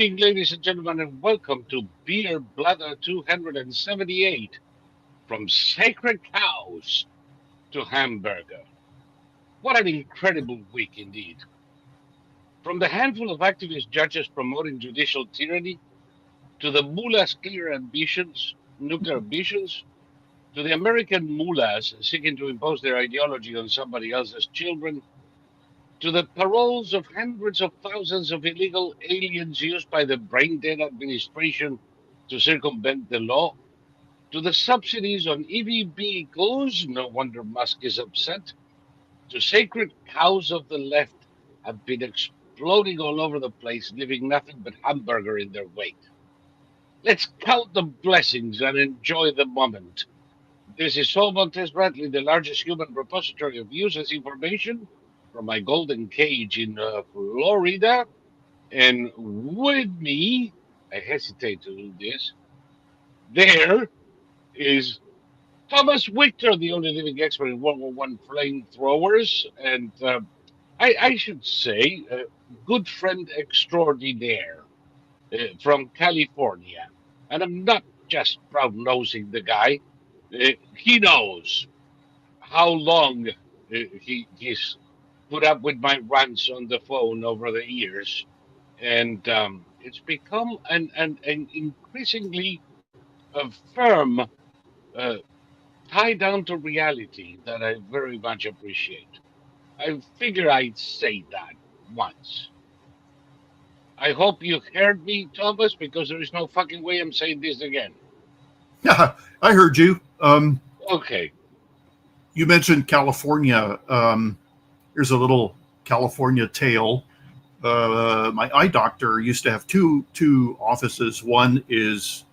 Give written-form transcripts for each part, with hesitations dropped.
evening, ladies and gentlemen, and welcome to Beer Blather 278 from Sacred Cows to Hamburger. What an incredible week indeed. From the handful of activist judges promoting judicial tyranny, to the mullahs' clear ambitions, nuclear ambitions, to the American mullahs seeking to impose their ideology on somebody else's children, to the paroles of hundreds of thousands of illegal aliens used by the brain dead administration to circumvent the law, to the subsidies on EV vehicles, no wonder Musk is upset, to sacred cows of the left have been exploding all over the place, leaving nothing but hamburger in their wake. Let's count the blessings and enjoy the moment. This is Saul Montes Bradley, the largest human repository of useless information from my golden cage in Florida. And with me, I hesitate to do this, there is Thomas Victor, the only living expert in World War One flamethrowers, and I should say, good friend extraordinaire from California. And I'm not just proud nosing the guy. He knows how long he's put up with my rants on the phone over the years, and it's become an increasingly firm uh, tie down to reality that I very much appreciate. I figure I'd say that once. I hope you heard me, Thomas, because there is no fucking way I'm saying this again. Yeah, I heard you. Okay. You mentioned California. Here's a little California tale. My eye doctor used to have two offices. One is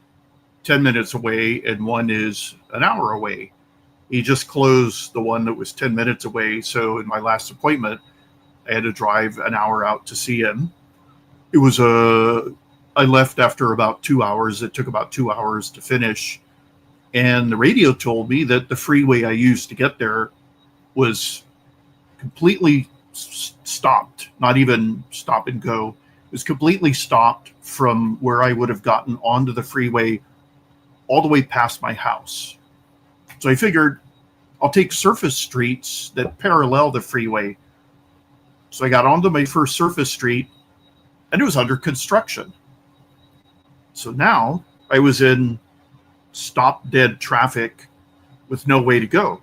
10 minutes away and one is an hour away. He just closed the one that was 10 minutes away. So in my last appointment, I had to drive an hour out to see him. It was I left after about 2 hours. It took about 2 hours to finish. And the radio told me that the freeway I used to get there was completely stopped, not even stop and go. It was completely stopped from where I would have gotten onto the freeway all the way past my house. So I figured I'll take surface streets that parallel the freeway. So I got onto my first surface street and it was under construction. So now I was in stop dead traffic with no way to go.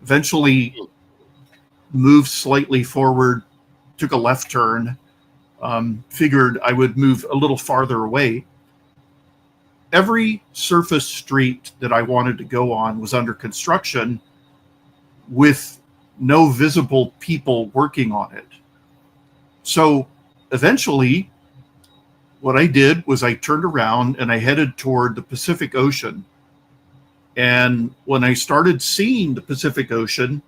Eventually moved slightly forward, took a left turn, figured I would move a little farther away. Every surface street that I wanted to go on was under construction with no visible people working on it. So eventually, what I did was I turned around and I headed toward the Pacific Ocean. And when I started seeing the Pacific Ocean,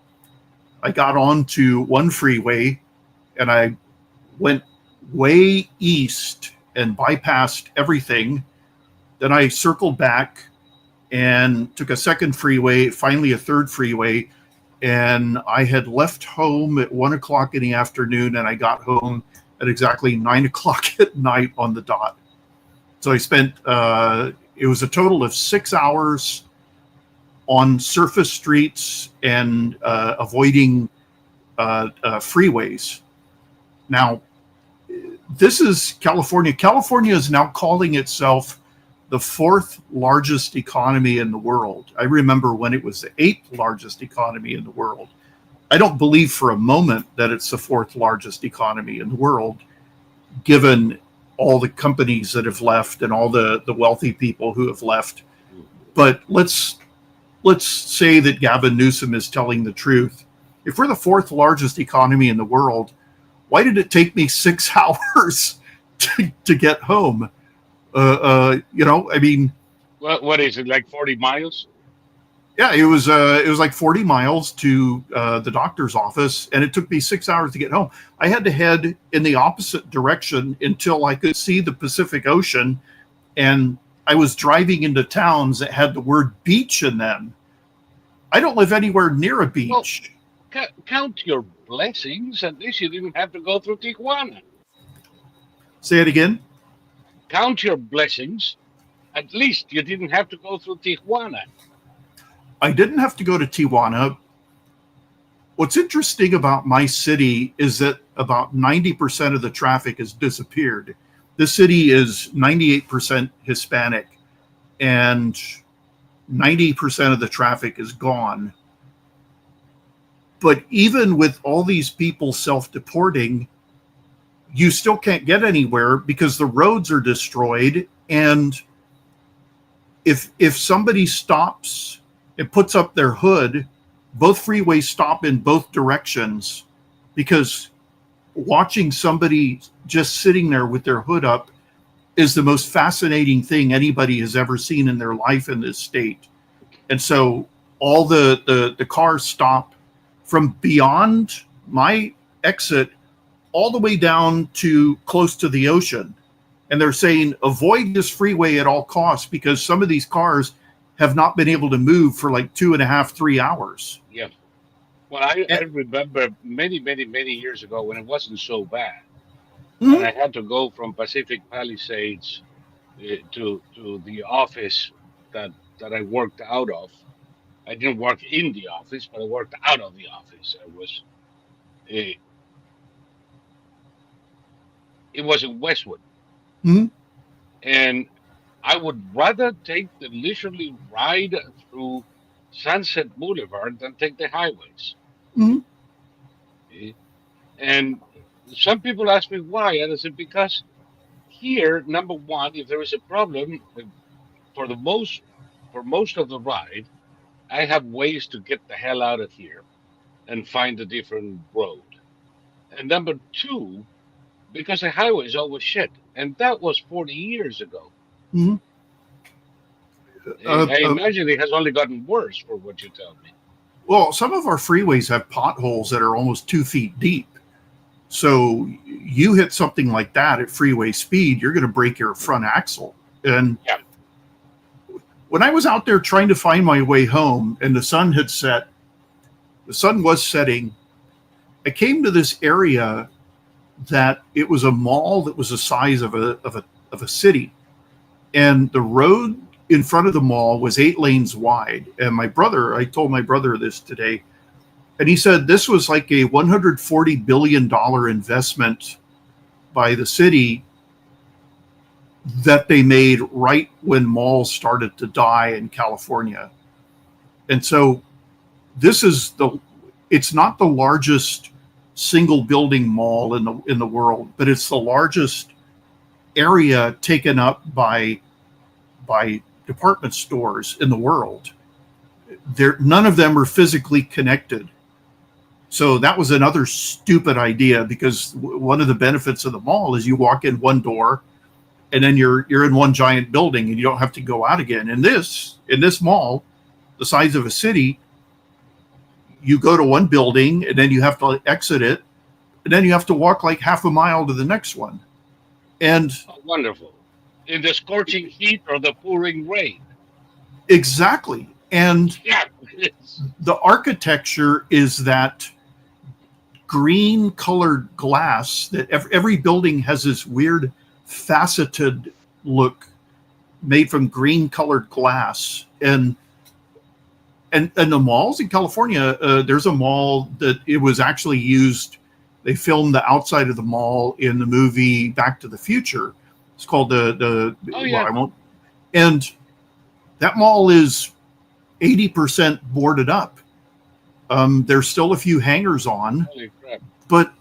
I got onto one freeway and I went way east and bypassed everything. Then I circled back and took a second freeway, finally a third freeway. And I had left home at 1 o'clock in the afternoon and I got home at exactly 9 o'clock at night on the dot. So I spent, it was a total of 6 hours on surface streets and avoiding freeways. Now, this is California. California is now calling itself the fourth largest economy in the world. I remember when it was the eighth largest economy in the world. I don't believe for a moment that it's the fourth largest economy in the world, given all the companies that have left and all the wealthy people who have left. But let's say that Gavin Newsom is telling the truth. If we're the fourth largest economy in the world, why did it take me 6 hours to get home? I mean, What is it, like 40 miles? Yeah, it was like 40 miles to the doctor's office, and it took me 6 hours to get home. I had to head in the opposite direction until I could see the Pacific Ocean, and I was driving into towns that had the word beach in them. I don't live anywhere near a beach. Well, count your blessings. At least you didn't have to go through Tijuana. Say it again. count your blessings. At least you didn't have to go through Tijuana. I didn't have to go to Tijuana. What's interesting about my city is that about 90% of the traffic has disappeared. This city is 98% Hispanic, and 90% of the traffic is gone. But even with all these people self-deporting, you still can't get anywhere because the roads are destroyed. And if somebody stops and puts up their hood, both freeways stop in both directions, because watching somebody just sitting there with their hood up is the most fascinating thing anybody has ever seen in their life in this state. And so all the cars stop from beyond my exit all the way down to close to the ocean. And they're saying, avoid this freeway at all costs, because some of these cars have not been able to move for like 2.5, 3 hours. Yeah. Well, I remember many, many, many years ago when it wasn't so bad. Mm-hmm. And I had to go from Pacific Palisades to the office that I worked out of. I didn't work in the office, but I worked out of the office. It was in Westwood. Mm-hmm. And I would rather take the leisurely ride through Sunset Boulevard than take the highways. Mm-hmm. And some people ask me why, and I said, because here, number one, if there is a problem, for most of the ride, I have ways to get the hell out of here and find a different road. And number two, because the highway is always shit, and that was 40 years ago. Mm-hmm. I imagine it has only gotten worse, for what you tell me. Well, some of our freeways have potholes that are almost 2 feet deep. So you hit something like that at freeway speed, you're going to break your front axle. And yeah. When I was out there trying to find my way home and the sun had set, the sun was setting, I came to this area that it was a mall that was the size of a city. And the road in front of the mall was 8 lanes wide. And I told my brother this today, and he said this was like a $140 billion investment by the city that they made right when malls started to die in California. And so it's not the largest single building mall in the world, but it's the largest area taken up by department stores in the world. None of them are physically connected. So that was another stupid idea, because one of the benefits of the mall is you walk in one door and then you're in one giant building and you don't have to go out again. In this mall, the size of a city, you go to one building and then you have to exit it, and then you have to walk like half a mile to the next one. And wonderful. In the scorching heat or the pouring rain. Exactly. And yeah. The architecture is that green colored glass that every building has this weird faceted look made from green colored glass. And the malls in California, there's a mall that it was actually used. They filmed the outside of the mall in the movie Back to the Future. It's called well, I won't. And that mall is 80% boarded up. There's still a few hangers on. Holy crap. But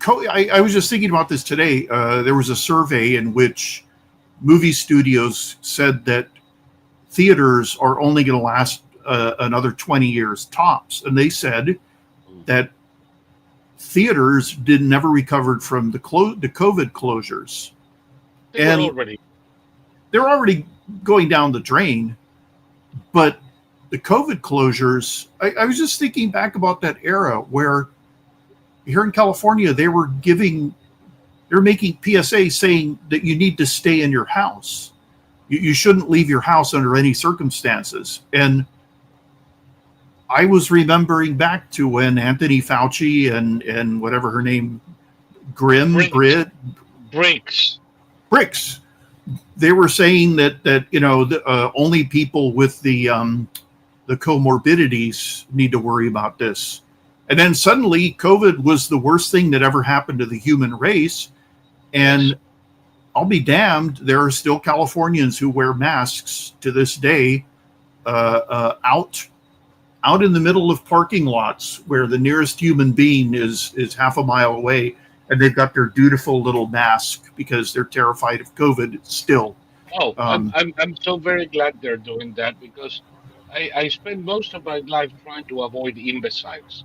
I was just thinking about this today. There was a survey in which movie studios said that theaters are only going to last another 20 years tops. And they said that theaters never recovered from the COVID closures. They're already going down the drain. But the COVID closures, I was just thinking back about that era where here in California, they were making PSA saying that you need to stay in your house. You shouldn't leave your house under any circumstances. And I was remembering back to when Anthony Fauci and whatever her name, Grid, bricks. Bricks. They were saying that only people with the comorbidities need to worry about this. And then suddenly COVID was the worst thing that ever happened to the human race. And Yes. I'll be damned, there are still Californians who wear masks to this day out in the middle of parking lots where the nearest human being is half a mile away, and they've got their dutiful little mask because they're terrified of COVID still. Oh, I'm so very glad they're doing that, because I spend most of my life trying to avoid imbeciles.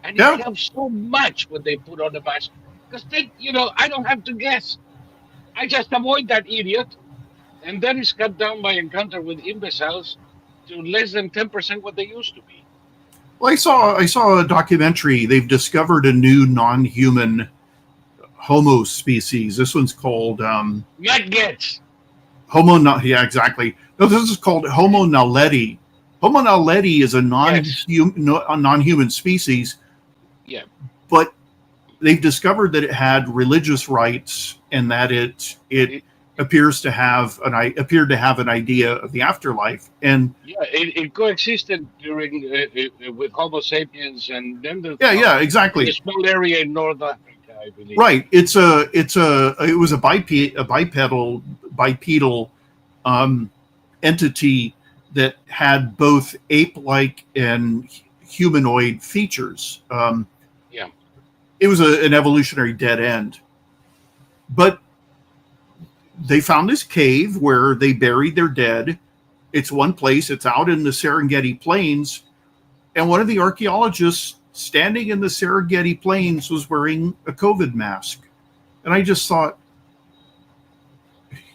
And it Yeah, helps so much when they put on the mask. Because then, I don't have to guess. I just avoid that idiot. And then it's cut down my encounter with imbeciles to less than 10% what they used to be. well, I saw a documentary. They've discovered a new non-human Homo species. This one's called Matt gets. Yeah, exactly. No, this is called Homo naledi. Homo naledi is a Yes. non-human species, Yeah. but they've discovered that it had religious rights and that it It, appeared to have an idea of the afterlife. And yeah. It coexisted during with Homo sapiens and yeah, in a exactly. small area in North Africa, I believe. Right. It was a bipedal entity that had both ape-like and humanoid features. Yeah. It was an evolutionary dead end. But they found this cave where they buried their dead. It's one place. It's out in the Serengeti Plains. And one of the archaeologists standing in the Serengeti Plains was wearing a COVID mask. And I just thought,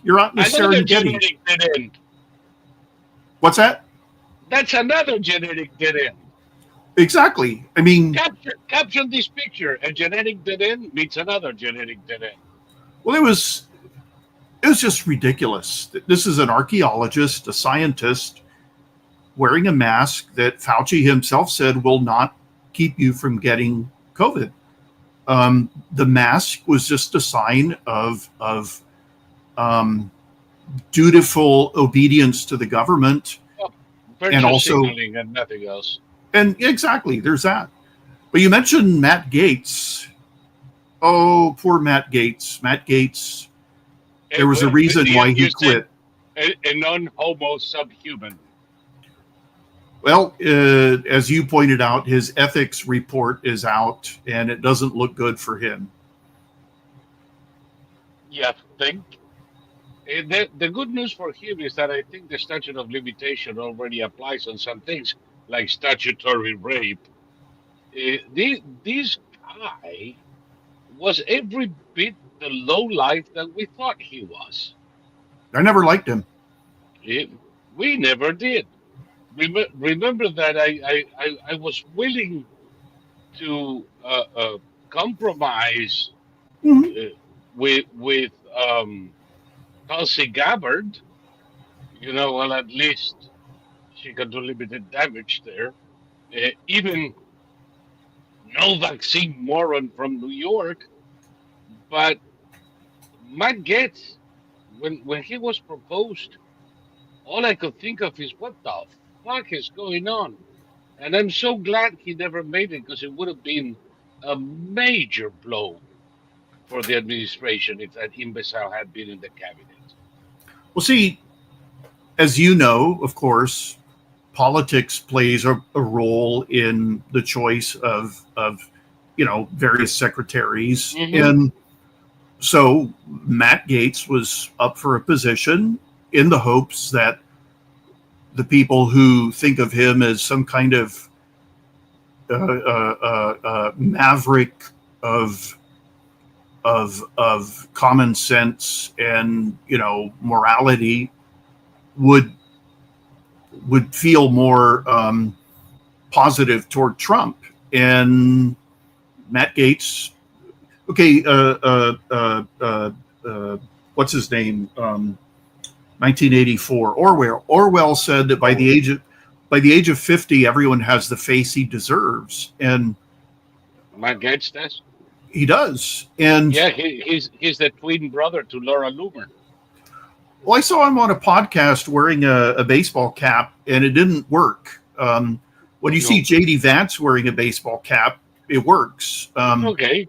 you're out in the Another Serengeti. genetic dead end. What's that? That's another genetic dead end. Exactly. I mean, Capture this picture. A genetic dead end meets another genetic dead end. well, it was just ridiculous. This is an archaeologist, a scientist, wearing a mask that Fauci himself said will not keep you from getting COVID. The mask was just a sign of dutiful obedience to the government, Oh, and virtue also, signaling and nothing else. and exactly, there's that. But you mentioned Matt Gaetz. Oh, poor Matt Gaetz. Matt Gaetz. There was a reason why he quit. A non-homo subhuman. Well, as you pointed out, his ethics report is out, and it doesn't look good for him. Yeah, think. The good news for him is that I think the statute of limitation already applies on some things, like statutory rape. This guy was every bit the low life that we thought he was. I never liked him. We never did. Remember that I was willing to compromise Mhm. with Tulsi Gabbard. Well, at least she can do limited damage there. Even no vaccine moron from New York, but Matt Gaetz, when he was proposed, all I could think of is what the fuck is going on? And I'm so glad he never made it, because it would have been a major blow for the administration if that imbecile had been in the cabinet. Well, see, as you know, of course, politics plays a role in the choice of various secretaries, Hmm. and so Matt Gaetz was up for a position in the hopes that the people who think of him as some kind of maverick of common sense and morality would feel more positive toward Trump. And Matt Gaetz, okay, what's his name? 1984. Orwell said that by the age of 50, everyone has the face he deserves. And Matt Gaetz does. He does. And Yeah, he's the twin brother to Laura Loomer. well, I saw him on a podcast wearing a baseball cap, and it didn't work. When you see J.D. Vance wearing a baseball cap, it works. Okay.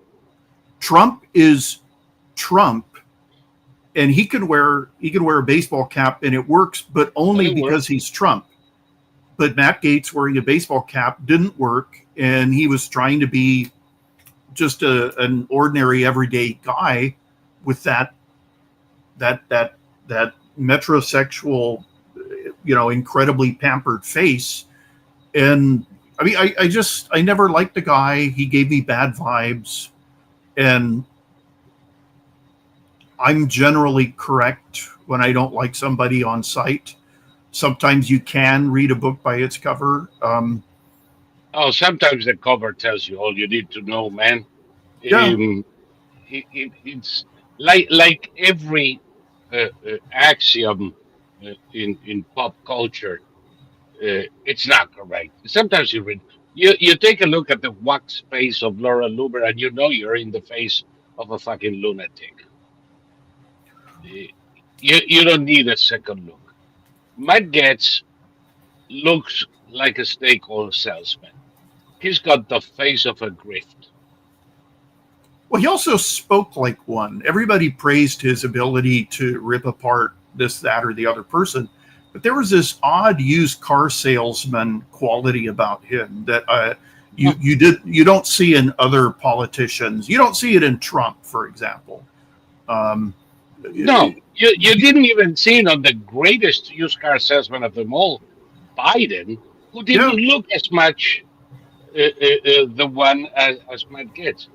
Trump is Trump, and he can wear a baseball cap, and it works, but only because he's Trump. But Matt Gaetz wearing a baseball cap didn't work, and he was trying to be just an ordinary, everyday guy with that metrosexual, incredibly pampered face. And I mean, I never liked the guy. He gave me bad vibes, and I'm generally correct when I don't like somebody on sight. Sometimes you can read a book by its cover. Sometimes the cover tells you all you need to know, man. Yeah. It's like every axiom in pop culture. It's not correct. Sometimes you take a look at the wax face of Laura Loomer, and you know you're in the face of a fucking lunatic. You don't need a second look. Matt Gaetz looks like a steak oil salesman. He's got the face of a grift. Well, he also spoke like one. Everybody praised his ability to rip apart this, that, or the other person. But there was this odd used car salesman quality about him that you don't see in other politicians. You don't see it in Trump, for example. No, you didn't even see it on the greatest used car salesman of them all, Biden, who didn't look as much the one as Matt Gaetz.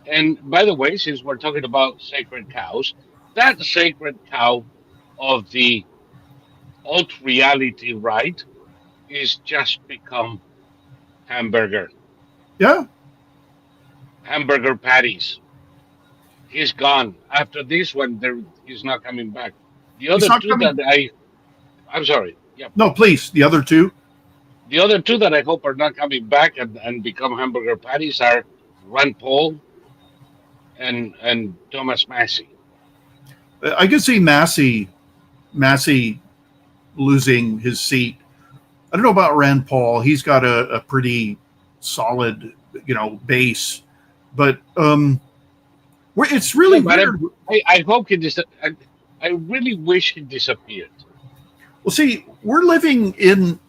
And by the way, since we're talking about sacred cows, that sacred cow of the alt-reality right is just become Hamburger. Yeah. Hamburger patties. He's gone. After this one, he's not coming back. The other two I'm sorry. Yeah. No, please. The other two. The other two that I hope are not coming back and become hamburger patties are Rand Paul and Thomas Massey. I could see Massey losing his seat. I don't know about Rand Paul. He's got a pretty solid, base, but it's really weird. I hope I really wish he disappeared. Well, see, we're living in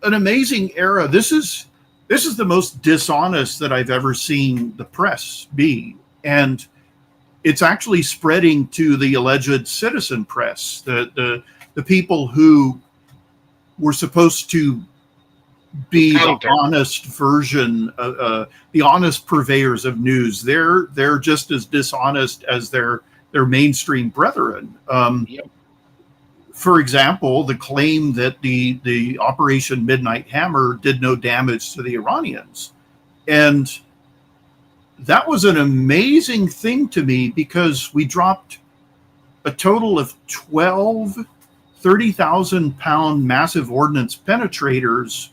an amazing era. This is the most dishonest that I've ever seen the press be, and it's actually spreading to the alleged citizen press, the people who were supposed to be the honest version, the honest purveyors of news. They're just as dishonest as their mainstream brethren. Yep. For example, the claim that the Operation Midnight Hammer did no damage to the Iranians. And that was an amazing thing to me because we dropped a total of 12 30,000-pound massive ordnance penetrators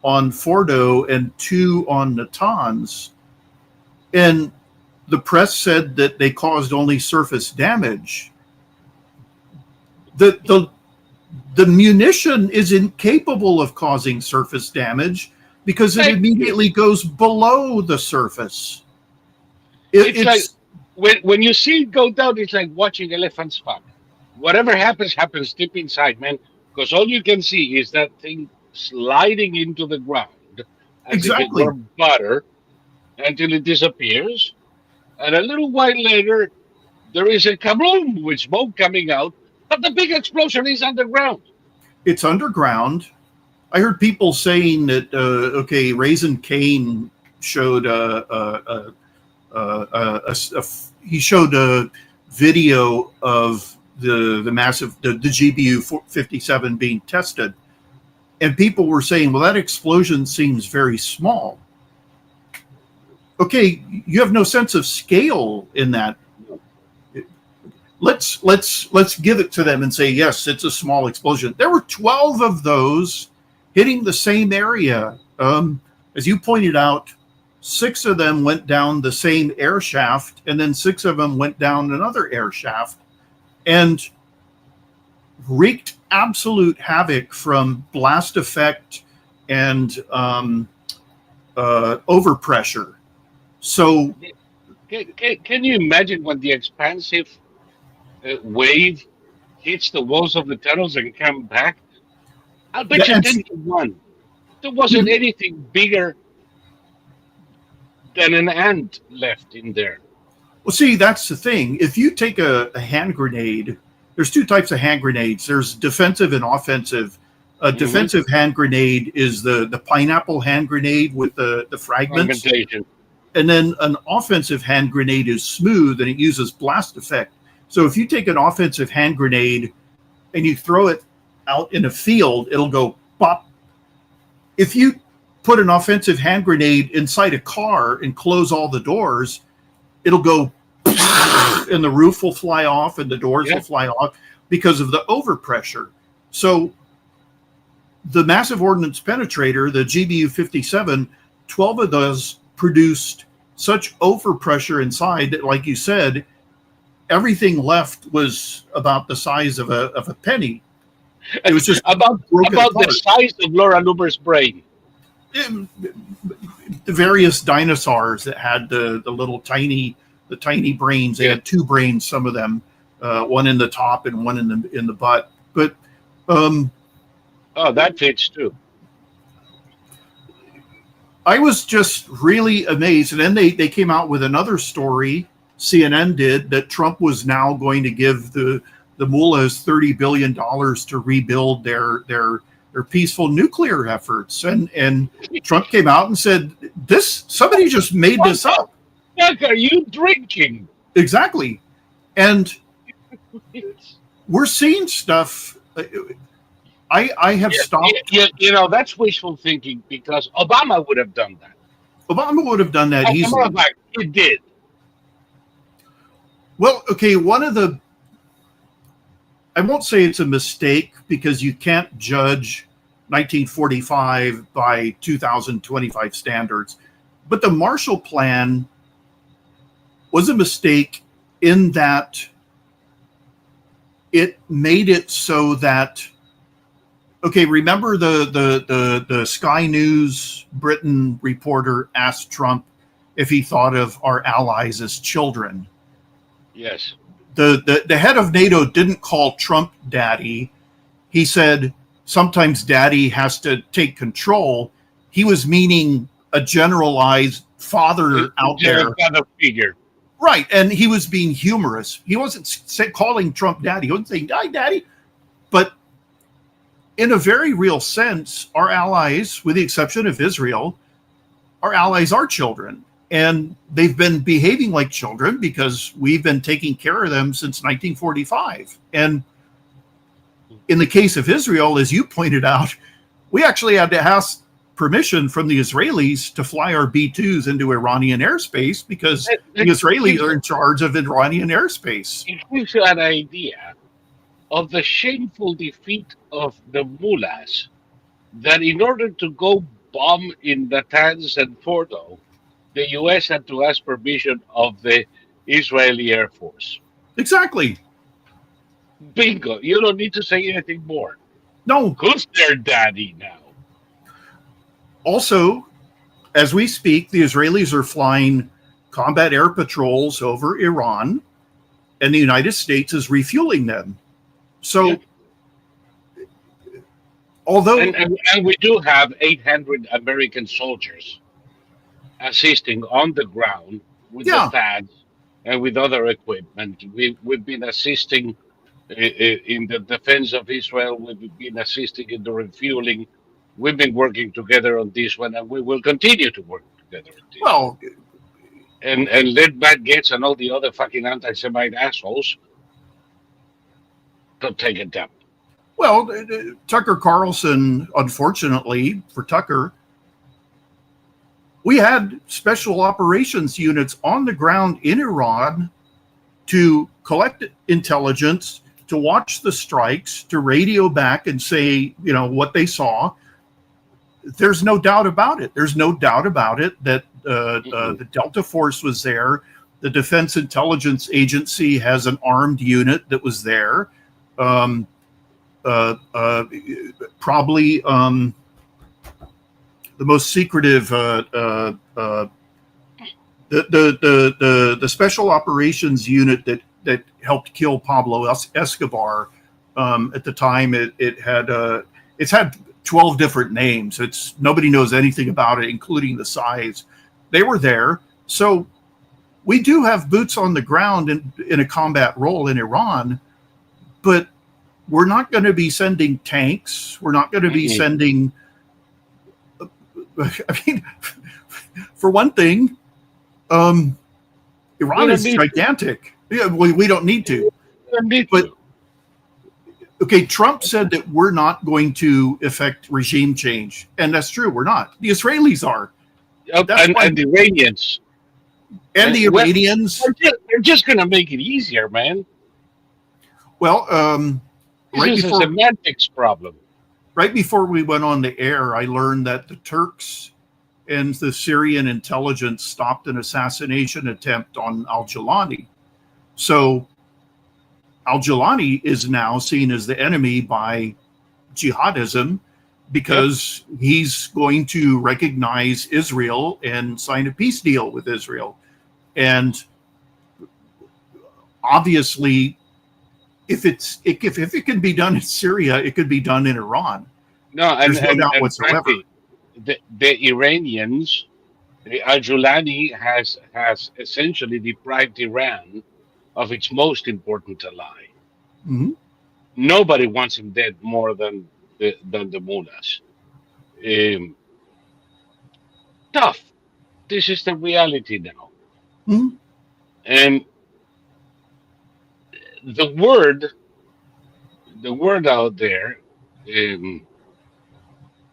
on Fordo and 2 on Natanz. And the press said that they caused only surface damage. The munition is incapable of causing surface damage because it immediately goes below the surface. It's like when you see it go down, it's like watching elephants fuck. Whatever happens deep inside, man, because all you can see is that thing sliding into the ground as if it were butter until it disappears. And a little while later, there is a kaboom with smoke coming out, but the big explosion is underground. It's underground. I heard people saying that, Raising Cane showed he showed a video of the massive the GBU 57 being tested, and people were saying, well, that explosion seems very small. Okay, you have no sense of scale in that. Let's give it to them and say, yes, it's a small explosion. There were 12 of those hitting the same area. As you pointed out, 6 of them went down the same air shaft, and then 6 of them went down another air shaft and wreaked absolute havoc from blast effect and overpressure. So, can you imagine when the expansive wave hits the walls of the tunnels and come back? I'll bet you 10 to 1. There wasn't anything bigger than an ant left in there. Well, see, that's the thing. If you take a hand grenade, there's 2 types of hand grenades. There's defensive and offensive. A defensive hand grenade is the pineapple hand grenade with the fragments. And then an offensive hand grenade is smooth and it uses blast effect. So if you take an offensive hand grenade and you throw it out in a field, it'll go pop. If you put an offensive hand grenade inside a car and close all the doors, it'll go and the roof will fly off and the doors will fly off because of the overpressure. So the massive ordnance penetrator, the GBU-57, 12 of those produced such overpressure inside that, like you said, everything left was about the size of a penny. It was just about the size of Laura Loomer's brain. The various dinosaurs that had the tiny brains. They had 2 brains, some of them, one in the top and one in the butt. But that fits too. I was just really amazed. And then they came out with another story, CNN did, that Trump was now going to give the mullahs $30 billion to rebuild their peaceful nuclear efforts. And Trump came out and said, somebody just made this up. What are you drinking? Exactly. And we're seeing stuff. I have stopped. That's wishful thinking because Obama would have done that. Obama would have done that easily. He did. Well, okay, I won't say it's a mistake because you can't judge 1945 by 2025 standards, but the Marshall Plan was a mistake in that it made it so that, okay, remember the Sky News Britain reporter asked Trump if he thought of our allies as children. Yes. The head of NATO didn't call Trump daddy. He said sometimes daddy has to take control. He was meaning a generalized father out there. Figure. Right. And he was being humorous. He wasn't calling Trump daddy. He wasn't saying, "Hi, daddy." But in a very real sense, our allies, with the exception of Israel, our allies are children. And they've been behaving like children because we've been taking care of them since 1945. And in the case of Israel, as you pointed out, we actually had to ask permission from the Israelis to fly our B-2s into Iranian airspace because the Israelis are in charge of Iranian airspace. It gives you an idea of the shameful defeat of the mullahs, that in order to go bomb in Natanz and Fordo, the U.S. had to ask permission of the Israeli Air Force. Exactly. Bingo. You don't need to say anything more. No. Who's their daddy now? Also, as we speak, the Israelis are flying combat air patrols over Iran, and the United States is refueling them. So, although... And we do have 800 American soldiers assisting on the ground with the THAADs and with other equipment. We've been assisting in the defense of Israel. We've been assisting in the refueling. We've been working together on this one, and we will continue to work together on this. Well, and let Matt Gaetz and all the other fucking anti-Semite assholes to take it down. Well, Tucker Carlson, unfortunately for Tucker, we had special operations units on the ground in Iran to collect intelligence, to watch the strikes, to radio back and say, what they saw. There's no doubt about it. There's no doubt about it that Mm-mm. The Delta Force was there. The Defense Intelligence Agency has an armed unit that was there. Um, Probably the most secretive. The special operations unit that helped kill Pablo Escobar. At the time, it's had 12 different names. It's nobody knows anything about it, including the size. They were there, so we do have boots on the ground in a combat role in Iran, but we're not going to be sending tanks. We're not going to be sending. I mean, for one thing, Iran is gigantic. Yeah, we don't need to. But okay, Trump said that we're not going to effect regime change, and that's true. We're not. The Israelis are. And the Iranians. And the Iranians. They're just going to make it easier, man. Well, this is a semantics problem. Right before we went on the air, I learned that the Turks and the Syrian intelligence stopped an assassination attempt on al-Jilani. So al-Jilani is now seen as the enemy by jihadism because he's going to recognize Israel and sign a peace deal with Israel. And obviously, if it can be done in Syria, it could be done in Iran. No, there's no doubt whatsoever. Frankly, the Iranians, the al-Jilani has essentially deprived Iran of its most important ally. Mm-hmm. Nobody wants him dead more than the mullahs. Tough. This is the reality now. Mm-hmm. And the word out there,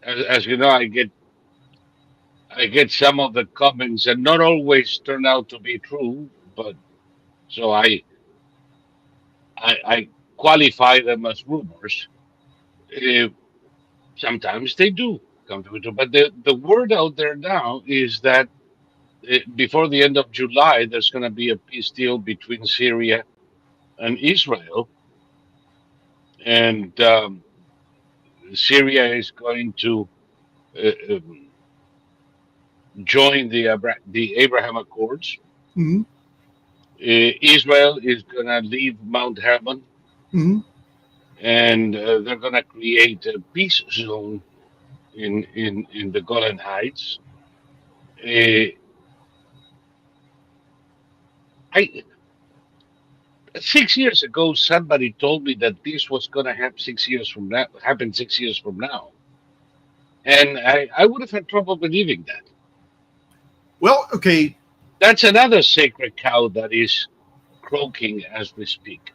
as you know, I get some of the comments and not always turn out to be true, but so I qualify them as rumors. Sometimes they do come to be true, but the word out there now is that before the end of July, there's going to be a peace deal between Syria and Israel, and Syria is going to join the Abraham Accords. Mm-hmm. Israel is going to leave Mount Hermon, mm-hmm. and they're going to create a peace zone in the Golan Heights. 6 years ago, somebody told me that this was going to happen 6 years from now, and I would have had trouble believing that. Well, okay, that's another sacred cow that is croaking as we speak.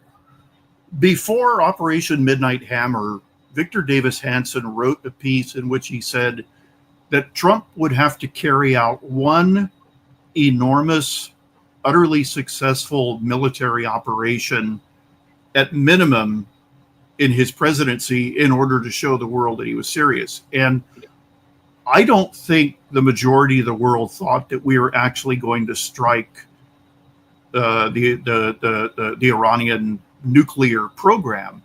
Before Operation Midnight Hammer, Victor Davis Hanson wrote a piece in which he said that Trump would have to carry out one enormous, utterly successful military operation at minimum in his presidency in order to show the world that he was serious. And I don't think the majority of the world thought that we were actually going to strike the Iranian nuclear program.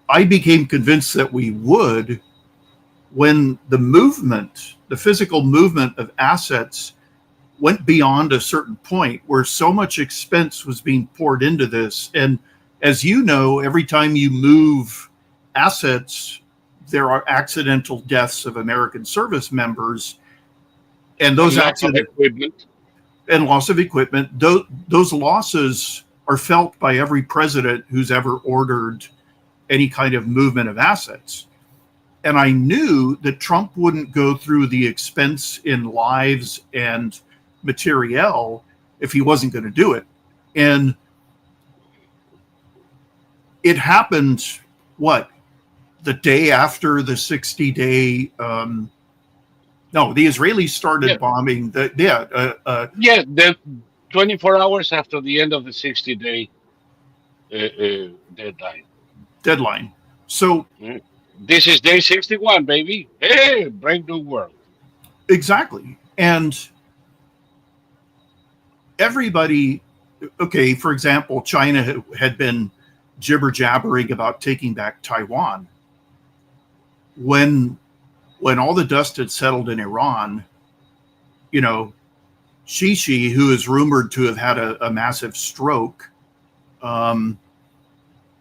I became convinced that we would when the physical movement of assets went beyond a certain point where so much expense was being poured into this. And as you know, every time you move assets, there are accidental deaths of American service members, and those equipment and loss of equipment. Those losses are felt by every president who's ever ordered any kind of movement of assets. And I knew that Trump wouldn't go through the expense in lives and materiel if he wasn't going to do it. And it happened, the day after the 60-day, the Israelis started bombing. The 24 hours after the end of the 60-day deadline. So this is day 61, baby. Hey, brave new world. Exactly. And everybody, okay, for example, China had been jibber jabbering about taking back Taiwan. When all the dust had settled in Iran, you know, Shishi, who is rumored to have had a massive stroke,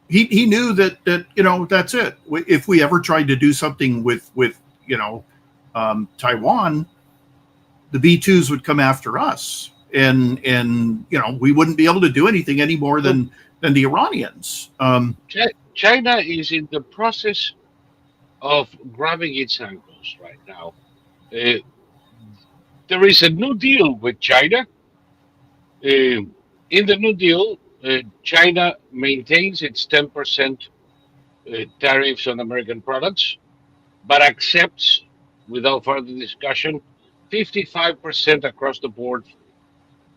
he knew that you know, that's it. If we ever tried to do something with you know, Taiwan, the B2s would come after us, and you know, we wouldn't be able to do anything any more than the Iranians. China is in the process of grabbing its ankles right now. There is a new deal with China. In the new deal, China maintains its 10% tariffs on American products, but accepts, without further discussion, 55% across the board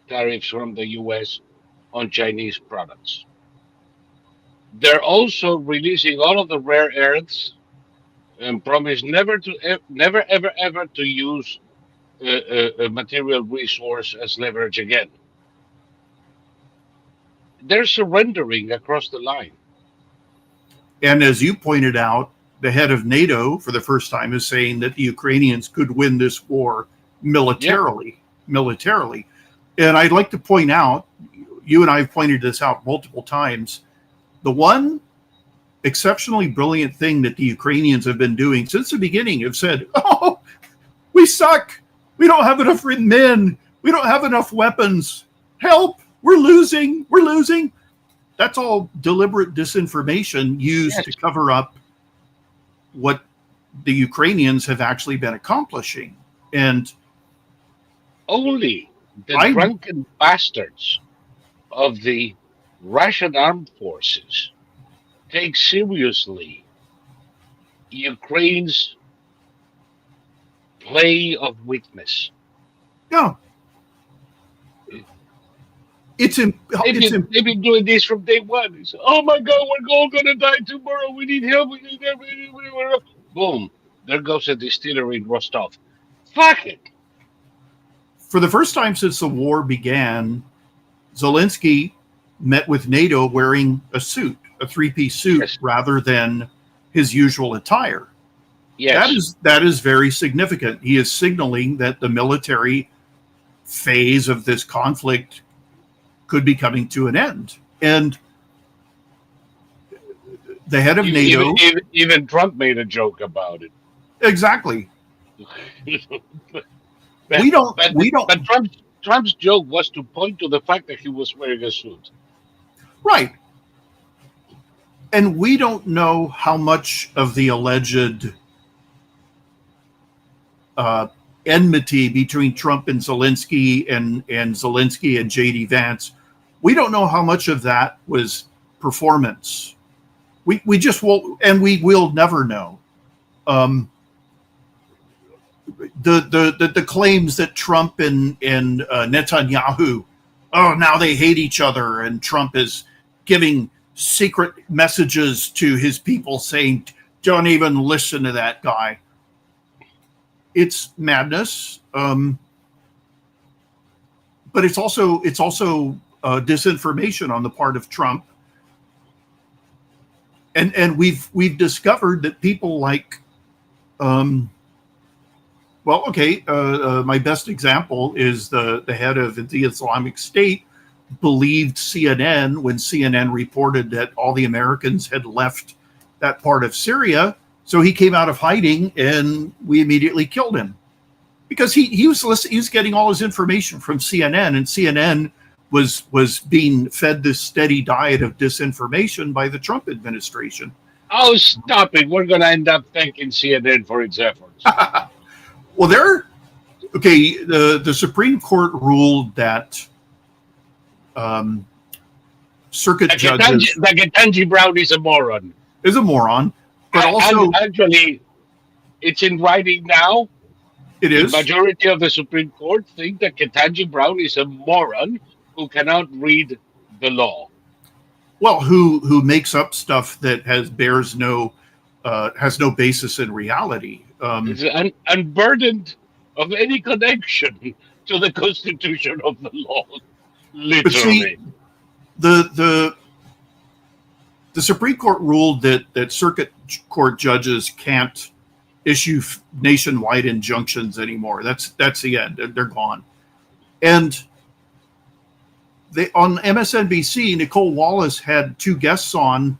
tariffs from the US on Chinese products. They're also releasing all of the rare earths and promise never ever to use a material resource as leverage again. They're surrendering across the line. And as you pointed out, the head of NATO, for the first time, is saying that the Ukrainians could win this war militarily. And I'd like to point out, you and I have pointed this out multiple times, the one exceptionally brilliant thing that the Ukrainians have been doing since the beginning have said, oh, we suck. We don't have enough men. We don't have enough weapons. Help. We're losing. That's all deliberate disinformation used to cover up what the Ukrainians have actually been accomplishing. And only the drunken bastards of the Russian armed forces take seriously Ukraine's play of weakness. Yeah. They've been doing this from day one. It's, oh my God, we're all going to die tomorrow. We need help. We need help. Boom. There goes a distillery in Rostov. Fuck it. For the first time since the war began, Zelensky met with NATO wearing a suit, a three-piece suit, yes, rather than his usual attire. Yes. That is very significant. He is signaling that the military phase of this conflict could be coming to an end. And the head of NATO... Even Trump made a joke about it. Exactly. But Trump's joke was to point to the fact that he was wearing a suit. Right. And we don't know how much of the alleged enmity between Trump and Zelensky and Zelensky and J.D. Vance. We don't know how much of that was performance. We just won't, and we will never know. The claims that Trump and Netanyahu, oh, now they hate each other, and Trump is giving secret messages to his people saying, don't even listen to that guy. It's madness, but it's also disinformation on the part of Trump, and we've discovered that people like, my best example is the head of the Islamic State believed CNN when CNN reported that all the Americans had left that part of Syria. So he came out of hiding, and we immediately killed him because he was getting all his information from CNN, and CNN was being fed this steady diet of disinformation by the Trump administration. Oh, stop it! We're going to end up thanking CNN for its efforts. Well, the Supreme Court ruled that circuit judges... That Ketanji Brown is a moron. Is a moron. But also, actually, it's in writing now. It is. The majority of the Supreme Court think that Ketanji Brown is a moron who cannot read the law. Well, who makes up stuff that has no basis in reality. It's an unburdened of any connection to the constitution of the law. But see, Literally. the the the Supreme Court ruled that circuit court judges can't issue nationwide injunctions anymore. That's the end. They're gone. And they on MSNBC, Nicole Wallace had two guests on,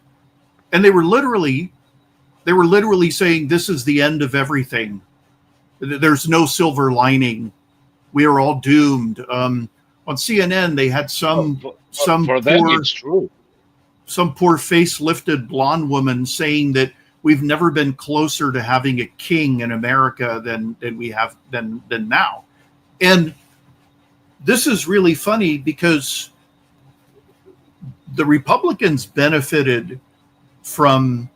and they were literally saying this is the end of everything. There's no silver lining. We are all doomed. On CNN, they had Oh, some for them, poor it's true. face-lifted blonde woman saying that we've never been closer to having a king in America than we have than now. And this is really funny because the Republicans benefited from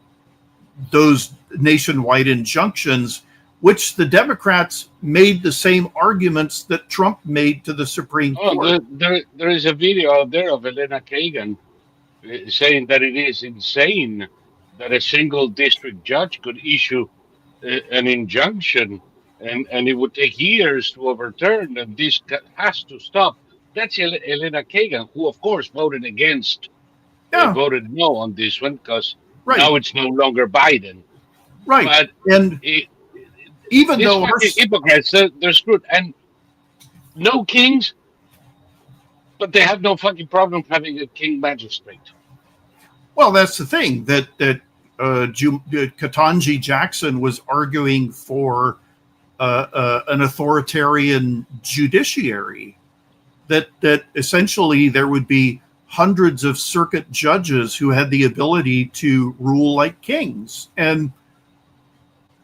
those nationwide injunctions, which the Democrats made the same arguments that Trump made to the Supreme Oh, Court. there is a video out there of Elena Kagan saying that it is insane that a single district judge could issue an injunction and it would take years to overturn, and this has to stop. That's Elena Kagan, who, of course, voted against, Yeah, voted no on this one because right, now it's no longer Biden. right. But And it, even these though fucking hypocrites, they're screwed. And no kings, but they have no fucking problem having a king magistrate. well, that's the thing Ketanji Jackson was arguing for an authoritarian judiciary, that essentially there would be hundreds of circuit judges who had the ability to rule like kings. And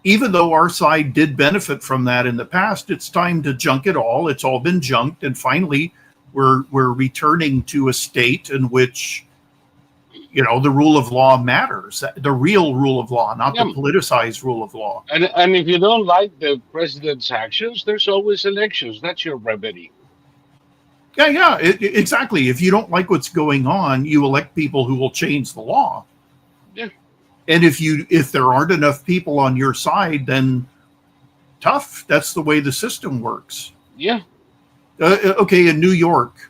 even though our side did benefit from that in the past, it's time to junk it all. It's all been junked, and finally, we're returning to a state in which the rule of law matters, the real rule of law, not the Yeah. politicized rule of law. And if you don't like the president's actions, there's always elections. That's your remedy. Yeah, exactly. If you don't like what's going on, you elect people who will change the law. Yeah. And if there aren't enough people on your side, then tough. That's the way the system works. Yeah. Okay, in New York,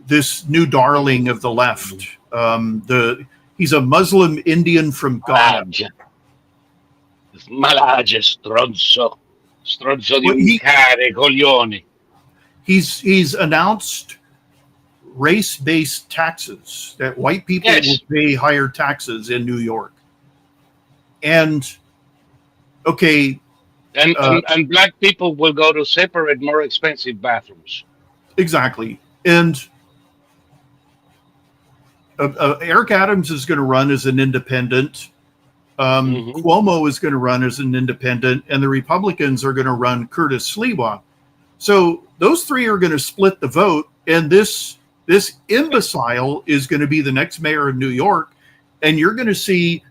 this new darling of the left, he's a Muslim Indian from Ghana. Malage, stronzo. Stronzo di Well, un cane, coglioni. He's announced race-based taxes, that white people Yes. will pay higher taxes in New York. And okay, And black people will go to separate, more expensive bathrooms. exactly. And Eric Adams is going to run as an independent. Cuomo is going to run as an independent, and the Republicans are going to run Curtis Sliwa. So those three are going to split the vote, and this imbecile is going to be the next mayor of New York. And you're going to see.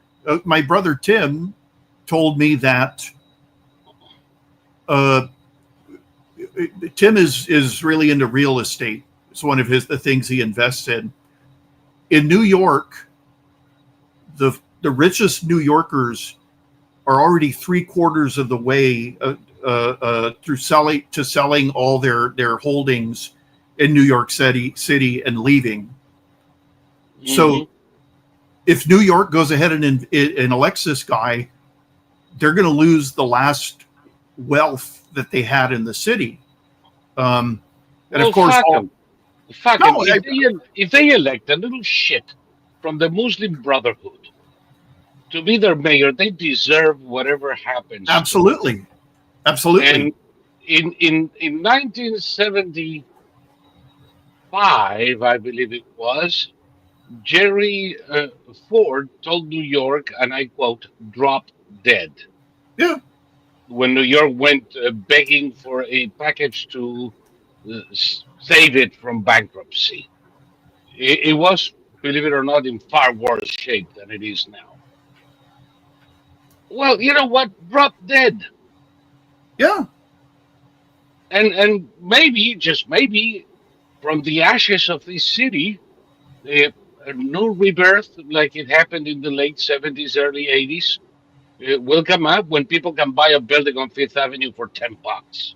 My brother Tim told me that Tim is really into real estate. It's one of the things he invests in. In New York, the richest New Yorkers are already 3/4 of the way through selling all their holdings in New York City and leaving. Mm-hmm. So if New York goes ahead and elects this guy, they're going to lose the last wealth that they had in the city. And of course, if they elect a little shit from the Muslim Brotherhood to be their mayor, they deserve whatever happens. Absolutely. And in 1975, I believe it was, Jerry Ford told New York, and I quote, "drop dead." Yeah. When New York went begging for a package to save it from bankruptcy, it was, believe it or not, in far worse shape than it is now. Well, you know what? Drop dead. Yeah. And maybe, just maybe, from the ashes of this city, a new rebirth, like it happened in the late 70s, early 80s, will come up when people can buy a building on Fifth Avenue for $10.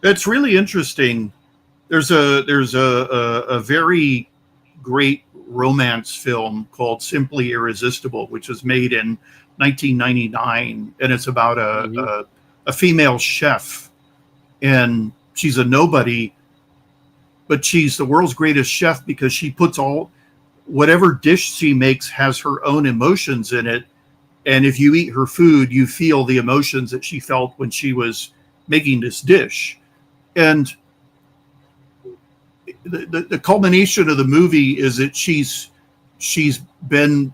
It's really interesting. There's a very great romance film called Simply Irresistible, which was made in 1999, and it's about Hmm. a female chef, and she's a nobody, but she's the world's greatest chef because she puts all whatever dish she makes has her own emotions in it, and if you eat her food, you feel the emotions that she felt when she was making this dish. And the culmination of the movie is that she's been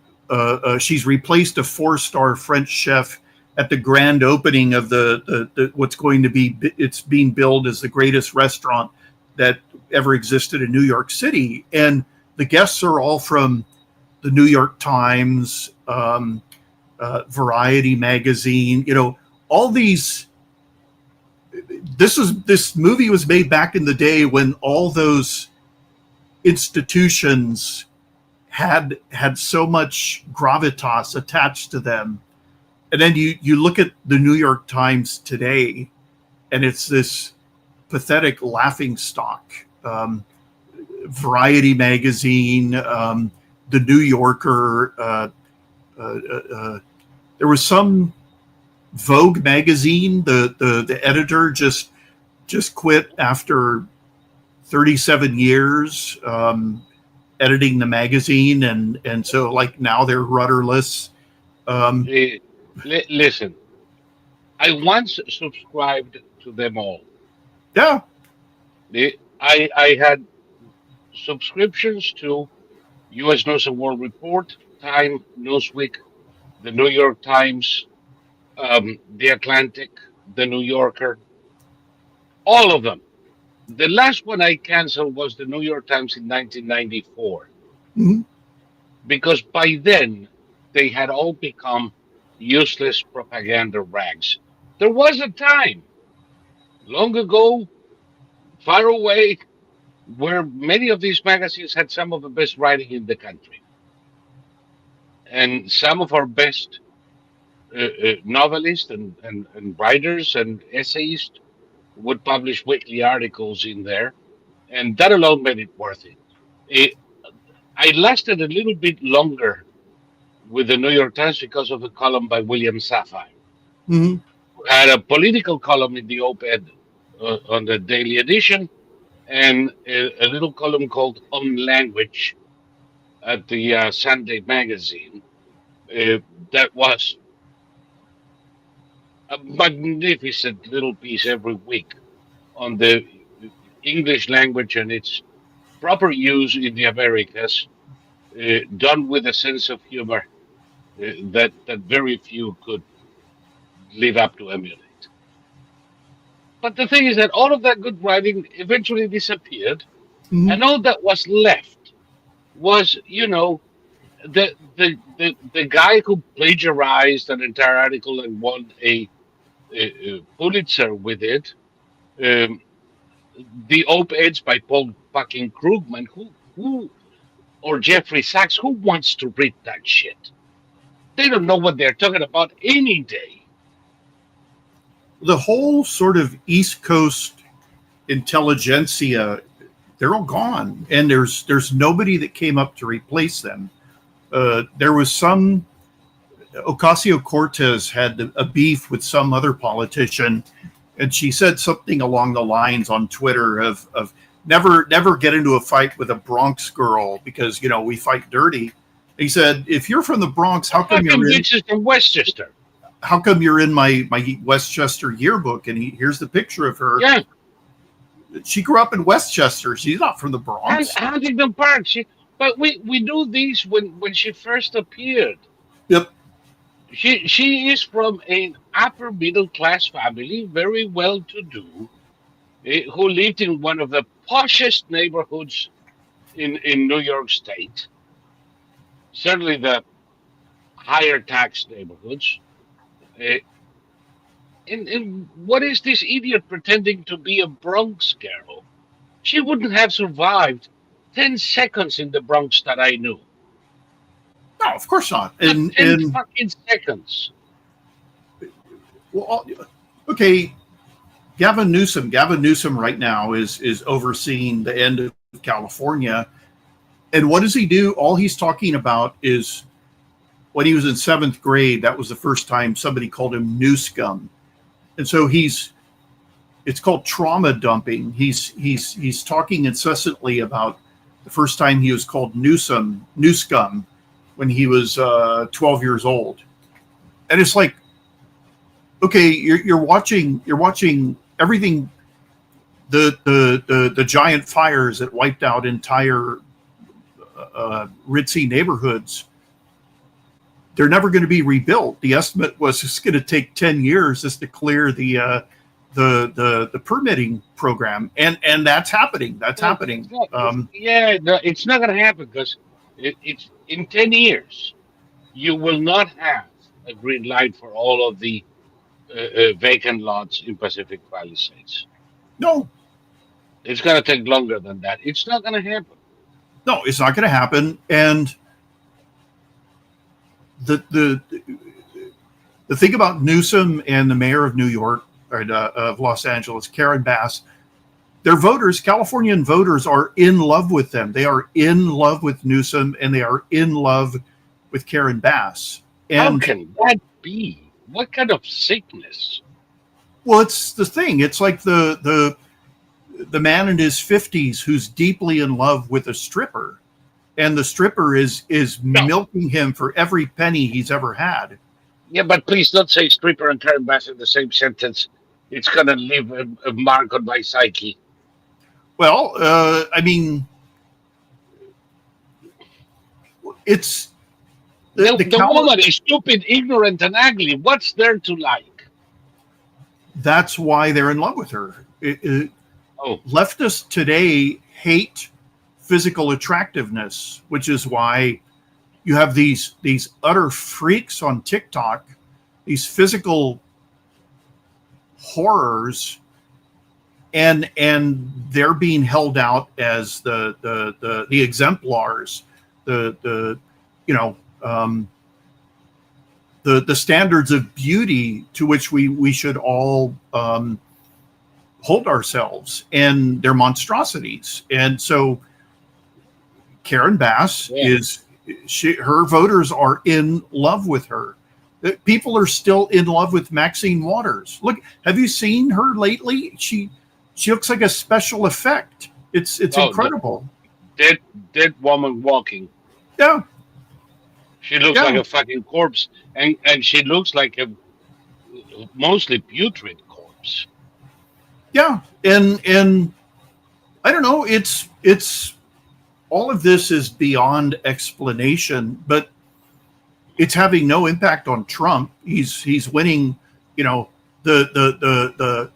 she's replaced a 4-star French chef at the grand opening of the what's going to be, it's being billed as the greatest restaurant that ever existed in New York City, and the guests are all from the New York Times, Variety magazine, all these. This movie was made back in the day when all those institutions had so much gravitas attached to them, and then you look at the New York Times today, and it's this pathetic laughing stock. Variety magazine, the New Yorker. There was some Vogue magazine. The editor just quit after 37 years editing the magazine, and so like now they're rudderless. Um, Eh, Listen, I once subscribed to them all. yeah. I had subscriptions to U.S. News and World Report, Time, Newsweek, the New York Times, the Atlantic, the New Yorker, all of them. The last one I canceled was the New York Times in 1994 Mhm. because by then they had all become useless propaganda rags. There was a time long ago, far away, where many of these magazines had some of the best writing in the country. And some of our best novelists and writers and essayists would publish weekly articles in there. And that alone made it worth it. it I lasted a little bit longer with the New York Times because of a column by William Safire, Mhm. who had a political column in the op-ed on the daily edition, and a little column called On Language at the Sunday magazine. That was a magnificent little piece every week on the English language and its proper use in the Americas, done with a sense of humor that very few could live up to emulate. But the thing is that all of that good writing eventually disappeared, Mhm. and all that was left was, the guy who plagiarized an entire article and won a Pulitzer with it. Um, the op-eds by Paul fucking Krugman, who or Jeffrey Sachs, who wants to read that shit? They don't know what they're talking about any day. The whole sort of East Coast intelligentsia, they're all gone, and there's nobody that came up to replace them. There was some Ocasio Cortez had a beef with some other politician, and she said something along the lines on Twitter of never get into a fight with a Bronx girl because we fight dirty. He said, if you're from the Bronx, A fucking bitch is from Westchester. how come you're in my Westchester yearbook? And here's the picture of her. Yeah, She grew up in Westchester. She's not from the and Bronx. Huntington Park. But we knew this when she first appeared. Yep. She is from an upper middle class family, very well to do, who lived in one of the poshest neighborhoods in New York State, certainly the higher tax neighborhoods. Uh, and what is this idiot pretending to be a Bronx girl? She wouldn't have survived 10 seconds in the Bronx that I knew. No, of course not. Not And 10 fucking seconds. well, okay, Gavin Newsom right now is overseeing the end of California. And what does he do? All he's talking about is when he was in 7th grade, that was the first time somebody called him new scum. And so it's called trauma dumping. He's talking incessantly about the first time he was called new scum, when he was 12 years old. And it's like, okay, you're watching everything, the giant fires that wiped out entire ritzy neighborhoods. They're never going to be rebuilt. The estimate was it's going to take 10 years just to clear the permitting program, and that's happening. That's happening. It's not going to happen because it's in 10 years. You will not have a green light for all of the vacant lots in Pacific Palisades. No, it's going to take longer than that. It's not going to happen. No, it's not going to happen. And the thing about Newsom and the mayor of New York, or of Los Angeles, Karen Bass, their voters, Californian voters, are in love with them. They are in love with Newsom, and they are in love with Karen Bass. And how can that be? What kind of sickness? Well, it's the thing. It's like the man in his 50s who's deeply in love with a stripper, and the stripper is milking him for every penny he's ever had. Yeah, but please don't say stripper and Karen Bass in the same sentence. It's going to leave a mark on my psyche. Well, I mean, it's the woman is stupid, ignorant, and ugly. What's there to like? That's why they're in love with her. Leftists today hate physical attractiveness, which is why you have these utter freaks on TikTok, these physical horrors, and they're being held out as the exemplars, the standards of beauty to which we should all hold ourselves, and their monstrosities. And so Karen Bass her voters are in love with her. People are still in love with Maxine Waters. Look, have you seen her lately? She looks like a special effect. It's incredible. Dead woman walking. Yeah. She looks like a fucking corpse, and she looks like a mostly putrid corpse. Yeah, and I don't know. It's all of this is beyond explanation, but it's having no impact on Trump. He's winning. The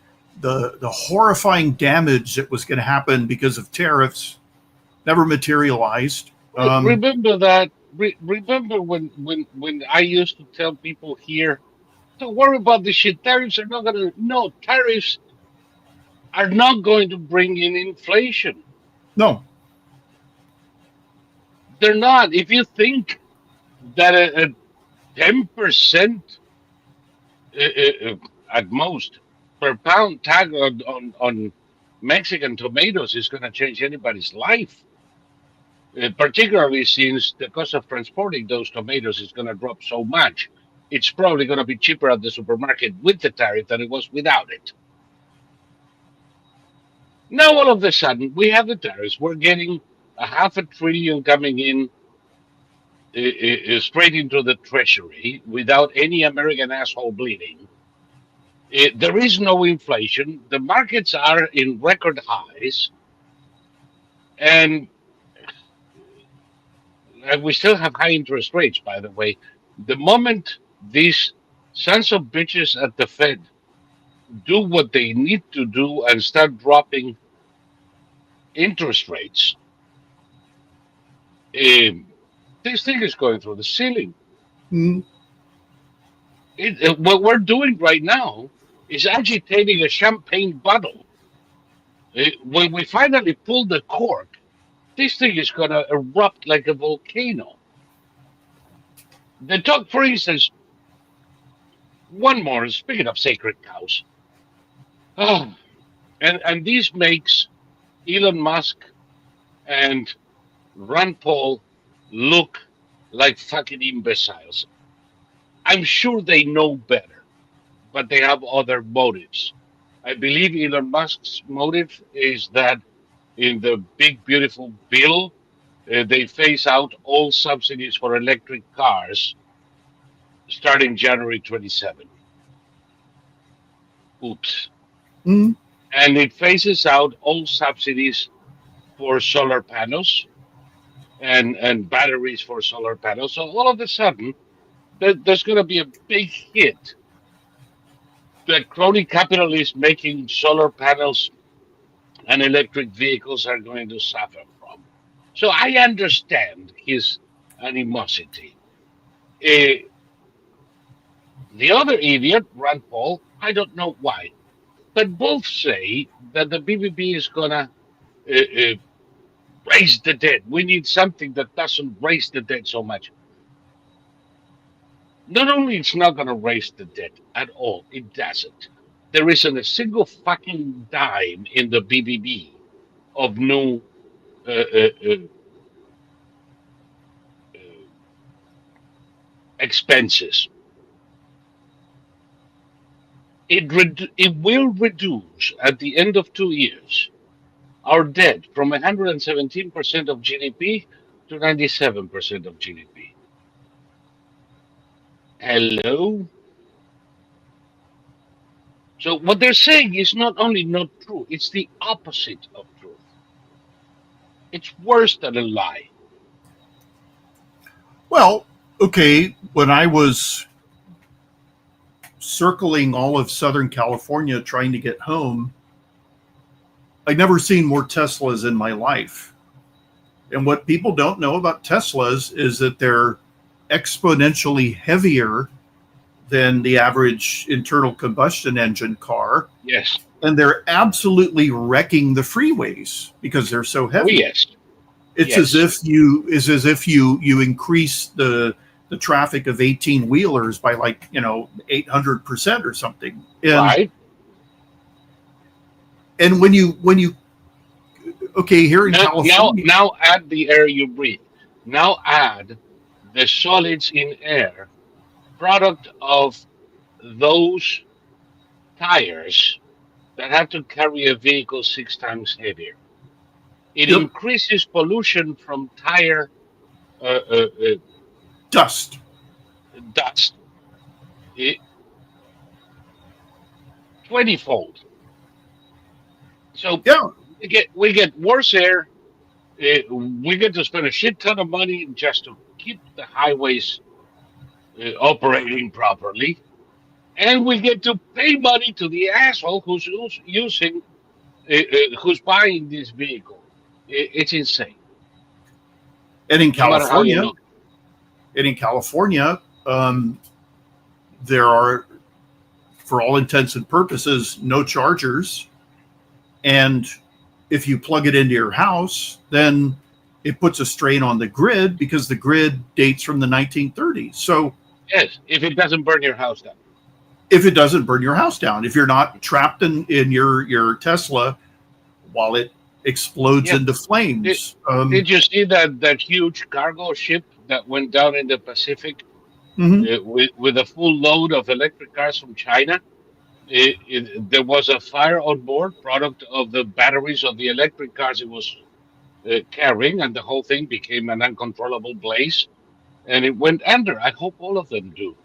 horrifying damage that was going to happen because of tariffs never materialized. Remember that. Remember when I used to tell people here, don't worry about this shit. Tariffs are not going to. No, tariffs are not going to bring in inflation. No. They're not. If you think that a 10% at most per pound tag on Mexican tomatoes is going to change anybody's life, particularly since the cost of transporting those tomatoes is going to drop so much, it's probably going to be cheaper at the supermarket with the tariff than it was without it. Now, all of a sudden, we have the tariffs. We're getting $500 billion coming in straight into the treasury without any American asshole bleeding. There is no inflation. The markets are in record highs. And we still have high interest rates, by the way. The moment these sons of bitches at the Fed do what they need to do and start dropping interest rates, this thing is going through the ceiling. Mm. What we're doing right now is agitating a champagne bottle. When we finally pull the cork, this thing is going to erupt like a volcano. The talk, for instance, one more, speaking of sacred cows, Ah, and this makes Elon Musk and Rand Paul look like fucking imbeciles. I'm sure they know better, but they have other motives. I believe Elon Musk's motive is that in the big beautiful bill, they phase out all subsidies for electric cars starting January 27. Oops. Mm. And it phases out all subsidies for solar panels and batteries for solar panels. So all of a sudden, there's going to be a big hit that crony capitalists making solar panels and electric vehicles are going to suffer from. So I understand his animosity. Uh, the other idiot, Rand Paul, I don't know why, but both say that the BBB is going to raise the debt. We need something that doesn't raise the debt so much. Not only it's not going to raise the debt at all, it doesn't. There isn't a single fucking dime in the BBB of new uh, uh, uh, uh, expenses. It will reduce at the end of 2 years our debt from 117% of GDP to 97% of GDP. Hello? So what they're saying is not only not true, it's the opposite of truth. It's worse than a lie. Well, okay, when I was circling all of Southern California trying to get home, I'd never seen more Teslas in my life. And what people don't know about Teslas is that they're exponentially heavier than the average internal combustion engine car. Yes. And they're absolutely wrecking the freeways because they're so Oh, heavy. yes. It's Yes. as if you increase the traffic of 18 wheelers by 800% or something. Right. And when you okay, here in California, Now add the air you breathe. Now add the solids in air, product of those tires that have to carry a vehicle 6 times heavier. It yep, increases pollution from tire uh, uh, uh, dust. dust 20-fold. So Yeah, we get worse air. We get to spend a shit ton of money just to keep the highways operating properly, and we get to pay money to the asshole who's using, who's buying this vehicle. It's insane. and in No matter how you California, look. and in California, there are, for all intents and purposes, no chargers. And if you plug it into your house, then it puts a strain on the grid because the grid dates from the 1930s. So Yes, if it doesn't burn your house down. if it doesn't burn your house down, if you're not trapped in your Tesla while it explodes Yeah. into flames. Did you see that huge cargo ship that went down in the Pacific Mhm. with a full load of electric cars from China? There was a fire on board, product of the batteries of the electric cars it was carrying, and the whole thing became an uncontrollable blaze, and it went under. I hope all of them do.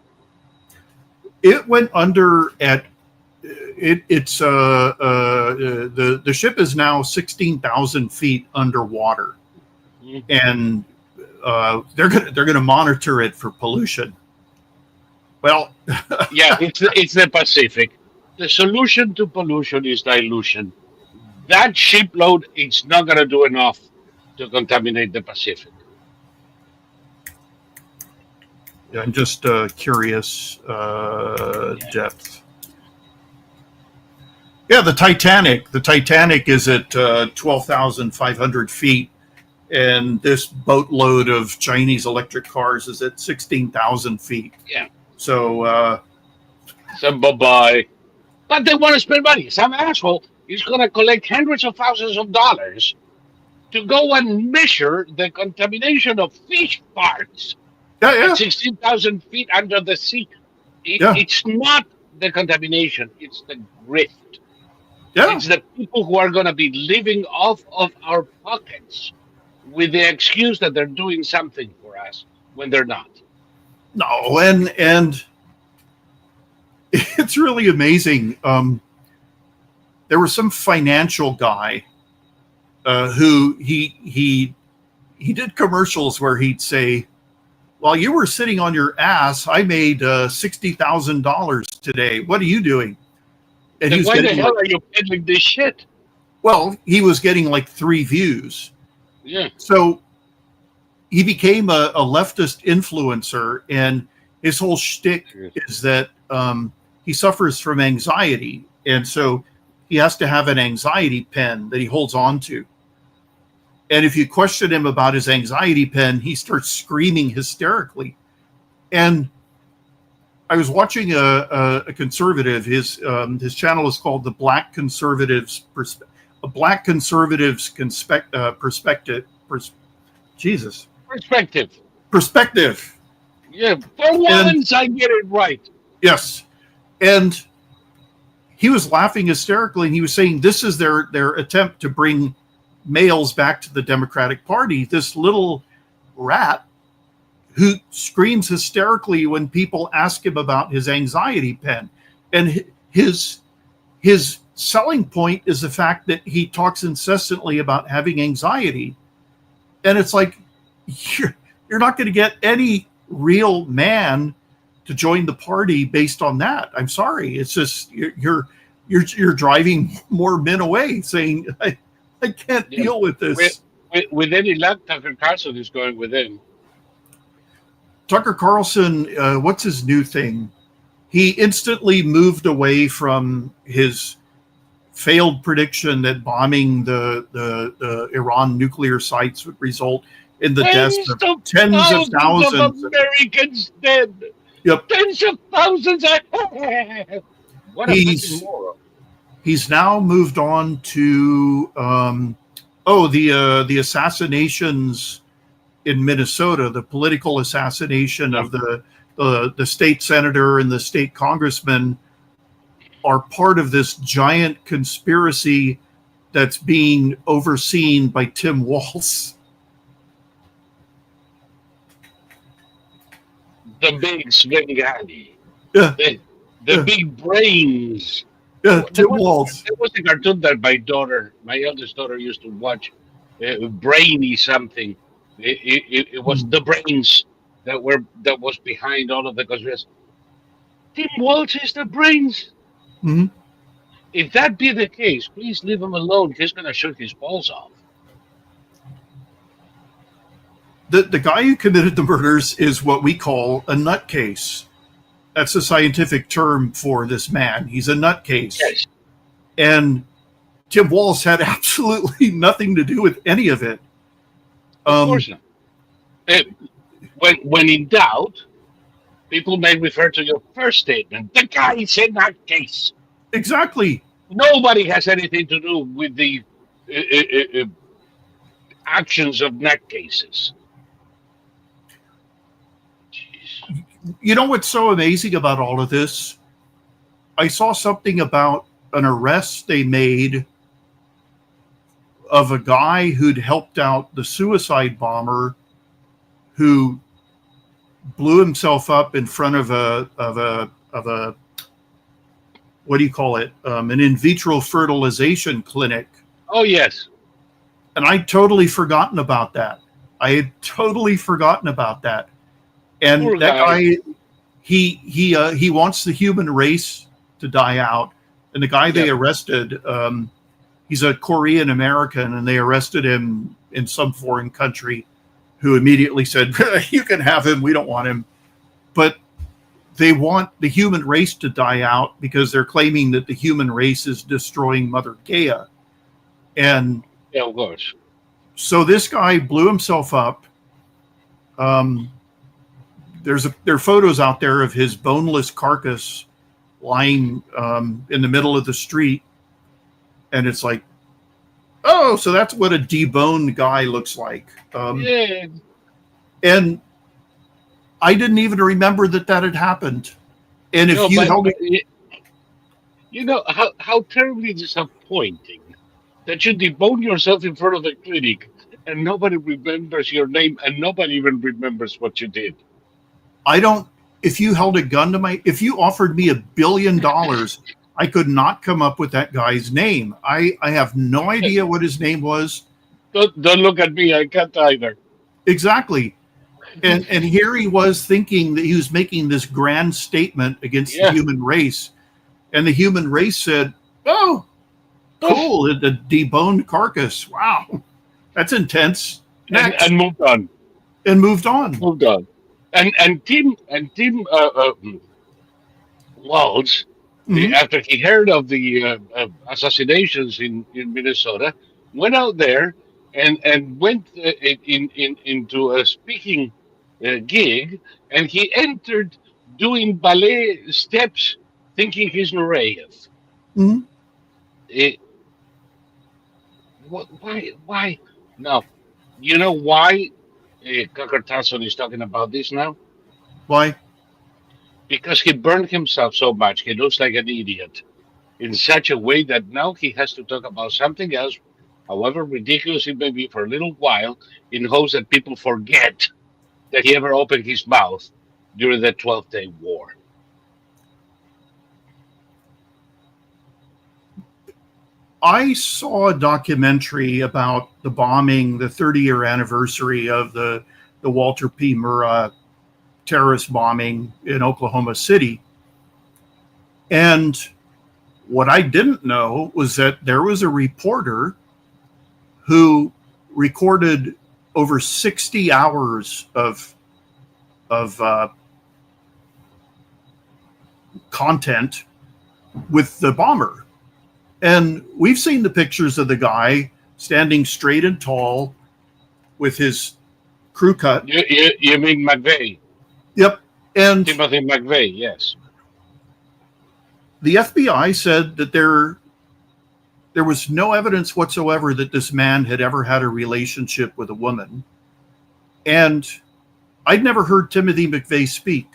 It went under at it's the ship is now 16,000 feet underwater, Mhm. and they're gonna monitor it for pollution. Well, Yeah, it's the Pacific. The solution to pollution is dilution. That shipload is not going to do enough to contaminate the Pacific. I'm just curious Yeah. depth. Yeah, the Titanic. The Titanic is at 12,500 feet, and this boatload of Chinese electric cars is at 16,000 feet. Yeah. So So bye bye. But they want to spend money. Some asshole is going to collect hundreds of thousands of dollars to go and measure the contamination of fish farts Yeah, at yeah, 16,000 feet under the sea. yeah, It's not the contamination, it's the grift. yeah. It's the people who are going to be living off of our pockets with the excuse that they're doing something for us when they're not. No, and it's really amazing. There was some financial guy who he did commercials where he'd say, "While you were sitting on your ass, I made $60,000 today. What are you doing?" And he Then was why the getting hell like, are you peddling this shit? well, he was getting like 3 views. Yeah. So he became a leftist influencer, and his whole shtick is that he suffers from anxiety, and so he has to have an anxiety pen that he holds on to. And if you question him about his anxiety pen, he starts screaming hysterically. And I was watching a conservative. His channel is called the Black Conservatives Perspective. Jesus. Perspective. Yeah. For once, I get it right. Yes. And he was laughing hysterically, and he was saying this is their attempt to bring males back to the Democratic Party. This little rat who screams hysterically when people ask him about his anxiety pen. And his selling point is the fact that he talks incessantly about having anxiety. And it's like, you're not going to get any real man to join the party based on that. I'm sorry. It's just you're driving more men away, saying I can't deal with this. With any luck, Tucker Carlson is going with him. Tucker Carlson, what's his new thing? He instantly moved away from his failed prediction that bombing the Iran nuclear sites would result in the deaths of tens of thousands of Americans dead. Yep. Tens of thousands. What a fucking moron. He's now moved on to the assassinations in Minnesota, the political assassination of the state senator and the state congressman are part of this giant conspiracy that's being overseen by Tim Walz. The big Svengali. Yeah. The big brains. Yeah, Tim Walz. There was a cartoon that my eldest daughter used to watch, Brainy something. It was the brains that was behind all of the conspiracy. Tim Walz is the brains. Mm-hmm. If that be the case, please leave him alone. He's going to shoot his balls off. The guy who committed the murders is what we call a nutcase. That's a scientific term for this man. He's a nutcase. Yes. And Tim Walz had absolutely nothing to do with any of it. Of course not. When in doubt, people may refer to your first statement. The guy is a nutcase. Exactly. Nobody has anything to do with the actions of nutcases. You know what's so amazing about all of this? I saw something about an arrest they made of a guy who'd helped out the suicide bomber who blew himself up in front of a what do you call it? An in vitro fertilization clinic. Oh, yes. And I'd totally forgotten about that. And Poor that guy, he wants the human race to die out. And the guy they arrested, he's a Korean American, and they arrested him in some foreign country, who immediately said, "You can have him. We don't want him." But they want the human race to die out because they're claiming that the human race is destroying Mother Gaia. And yeah, of course. So this guy blew himself up. There are photos out there of his boneless carcass lying in the middle of the street, and it's like, oh, so that's what a deboned guy looks like. Yeah. And I didn't even remember that had happened. And if No, you held it, you know how terribly disappointing that you debone yourself in front of the clinic and nobody remembers your name and nobody even remembers what you did. I don't. If you held a gun to my, if you offered me $1 billion, I could not come up with that guy's name. I have no idea what his name was. Don't look at me. I can't either. Exactly. And here he was thinking that he was making this grand statement against the Yeah. human race. And the human race said, oh, cool, the deboned carcass. Wow, that's intense. Next. And moved on. And moved on. Moved on. And Tim Walz, Mhm. after he heard of the assassinations in Minnesota, went out there and went into a speaking gig, and he entered doing ballet steps, thinking he's Nureyev. Mhm. It, why? No, you know why Tucker Carlson is talking about this now? Why? Because he burned himself so much, he looks like an idiot in such a way that now he has to talk about something else, however ridiculous it may be, for a little while, in hopes that people forget that he ever opened his mouth during the 12th-day war. I saw a documentary about the bombing, the 30-year anniversary of the Walter P. Murrah terrorist bombing in Oklahoma City. And what I didn't know was that there was a reporter who recorded over 60 hours of content with the bomber. And we've seen the pictures of the guy standing straight and tall with his crew cut. You mean McVeigh? Yep. And Timothy McVeigh, yes. the FBI said that there was no evidence whatsoever that this man had ever had a relationship with a woman. And I'd never heard Timothy McVeigh speak.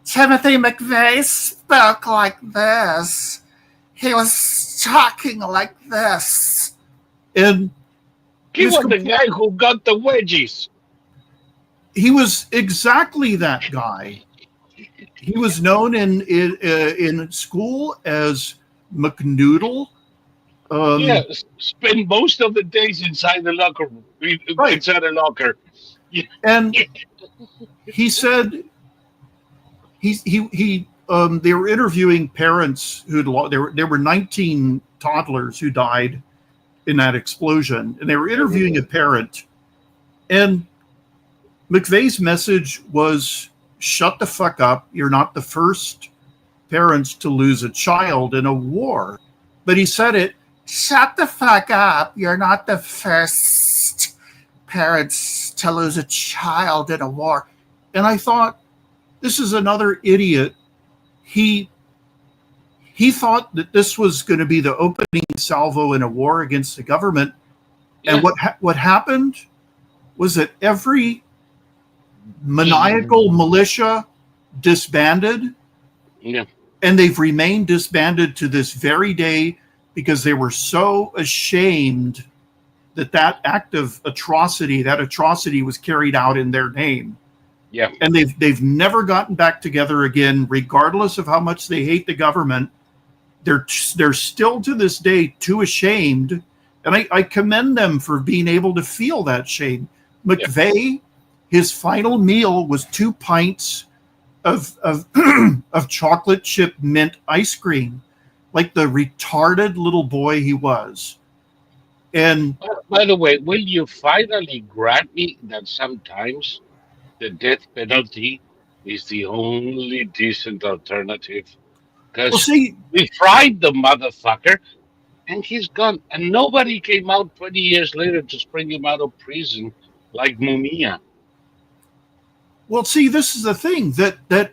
Timothy McVeigh spoke like this. He was talking like this. And He was the guy who got the wedgies. he was exactly that guy. He was known in school as McNoodle. Yeah, spend most of the days inside the locker room. Right. Inside a locker. And he said they were interviewing parents there were 19 toddlers who died in that explosion, and they were interviewing a parent, and McVeigh's message was, shut the fuck up. You're not the first parents to lose a child in a war. But he said it, shut the fuck up. You're not the first parents to lose a child in a war. And I thought, this is another idiot. He thought that this was going to be the opening salvo in a war against the government. Yeah. And what happened was that every maniacal militia disbanded. Yeah. And they've remained disbanded to this very day because they were so ashamed that act of atrocity, that atrocity was carried out in their name. Yeah. And they've never gotten back together again, regardless of how much they hate the government. They're still to this day too ashamed. And I commend them for being able to feel that shame. McVeigh, his final meal was 2 pints of chocolate chip mint ice cream, like the retarded little boy he was. And by the way, will you finally grant me that sometimes the death penalty is the only decent alternative? Because we fried the motherfucker and he's gone. And nobody came out 20 years later to spring him out of prison like Mumia. Well, see, this is the thing that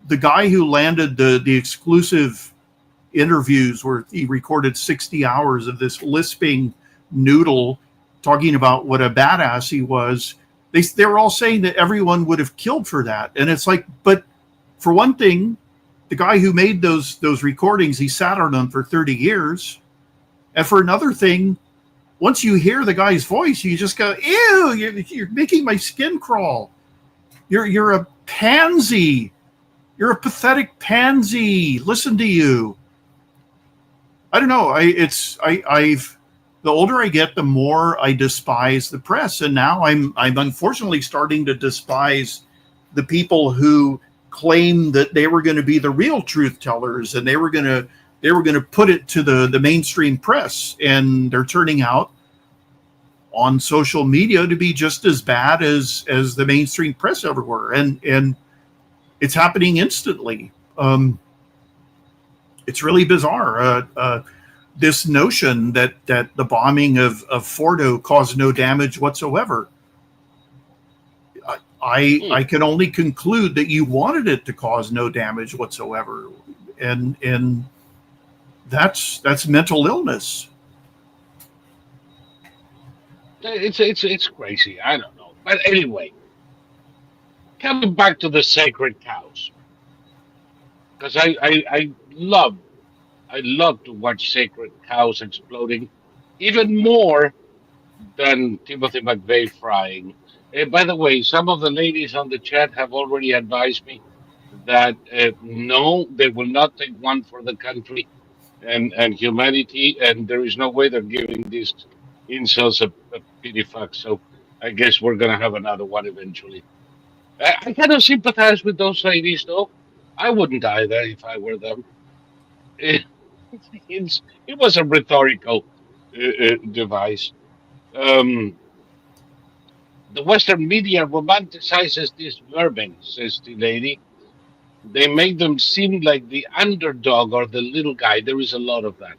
the guy who landed the exclusive interviews where he recorded 60 hours of this lisping noodle talking about what a badass he was, they were all saying that everyone would have killed for that. And it's like, but for one thing, the guy who made those recordings, he sat on them for 30 years. And for another thing, once you hear the guy's voice, you just go, ew, you're making my skin crawl. You're a pansy. You're a pathetic pansy. Listen to you. I don't know. I've the older I get, the more I despise the press, and now I'm unfortunately starting to despise the people who claim that they were going to be the real truth tellers, and they were going to put it to the mainstream press, and they're turning out on social media to be just as bad as the mainstream press ever were, and it's happening instantly. It's really bizarre. This notion that the bombing of Fordo caused no damage whatsoever. I can only conclude that you wanted it to cause no damage whatsoever, and that's mental illness. It's crazy. I don't know, but anyway, coming back to the sacred cows, because I love to watch sacred cows exploding, even more than Timothy McVeigh frying. By the way, some of the ladies on the chat have already advised me that no, they will not take one for the country and humanity, and there is no way they're giving these incels a pity fuck. So I guess we're gonna have another one eventually. I kind of sympathize with those ladies, though. I wouldn't either if I were them. It, it was a rhetorical device. Um, the Western media romanticizes this vermin, says the lady. They make them seem like the underdog or the little guy. There is a lot of that.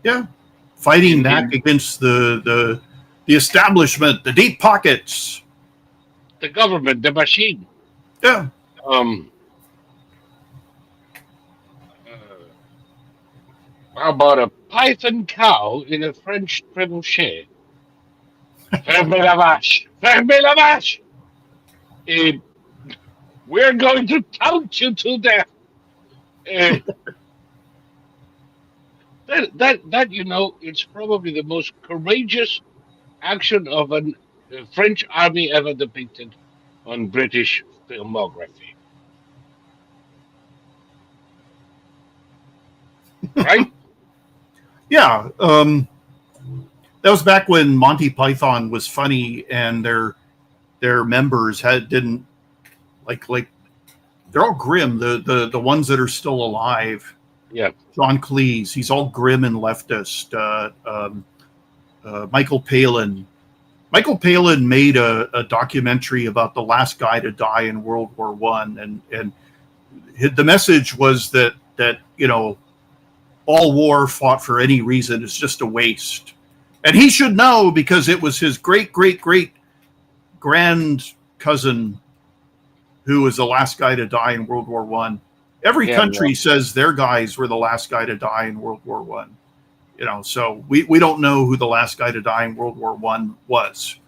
Yeah, fighting In, back in against the establishment, the deep pockets. the government, the machine. Yeah. Um, uh, how about a python cow in a French trebuchet? Fermez la vache! Fermez la vache! Eh, we're going to count you to death. Eh, that it's probably the most courageous action of a French army ever depicted on British filmography. Right? Yeah. That was back when Monty Python was funny, and their members didn't like they're all grim. The ones that are still alive. Yeah. John Cleese, he's all grim and leftist. Michael Palin. Michael Palin made a documentary about the last guy to die in World War I, and the message was that all war fought for any reason is just a waste. And he should know, because it was his great grand cousin who was the last guy to die in World War I. Every country says their guys were the last guy to die in World War I. So we don't know who the last guy to die in World War I was,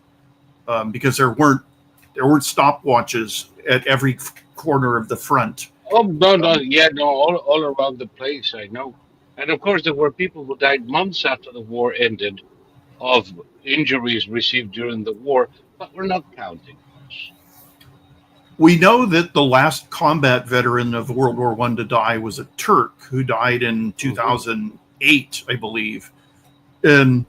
because there weren't stopwatches at every corner of the front. Oh no, yeah, no, all around the place. I know, and of course there were people who died months after the war ended of injuries received during the war, but we're not counting those. We know that the last combat veteran of World War I to die was a Turk who died in 2008, I believe. And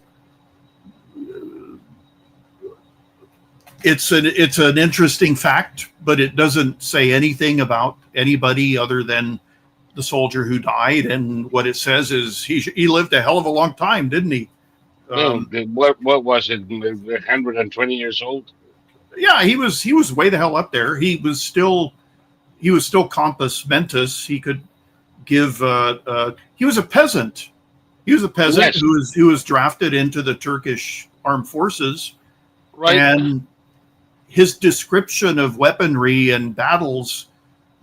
it's an interesting fact, but it doesn't say anything about anybody other than the soldier who died. And what it says is he lived a hell of a long time, didn't he? What was it? 120 years old? Yeah, he was way the hell up there. He was still compos mentis. He could give. He was a peasant. He was a peasant who was drafted into the Turkish armed forces, right? And his description of weaponry and battles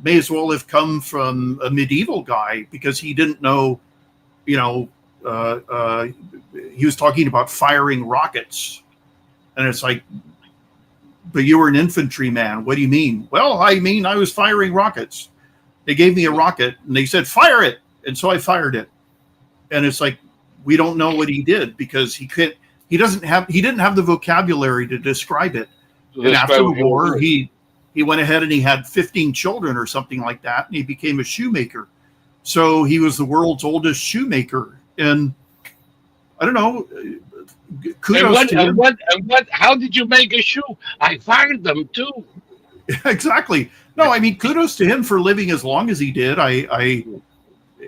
may as well have come from a medieval guy, because he didn't know, he was talking about firing rockets. And it's like, but you were an infantryman. What do you mean? Well, I mean, I was firing rockets. They gave me a rocket and they said, fire it. And so I fired it. And it's like, we don't know what he did, because he didn't have the vocabulary to describe it. And after the war, he went ahead and he had 15 children or something like that, and he became a shoemaker. So he was the world's oldest shoemaker. And I don't know. Kudos to him. How did you make a shoe? I fired them too. Exactly. No, I mean, kudos to him for living as long as he did.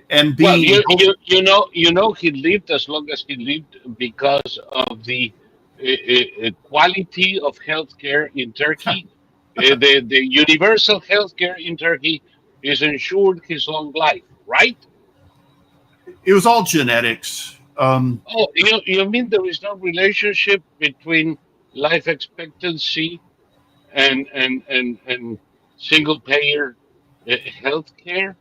And being, well, he lived as long as he lived because of the quality of healthcare in Turkey. The universal healthcare in Turkey is ensured his long life, right? It was all genetics. You mean there is no relationship between life expectancy and single payer healthcare?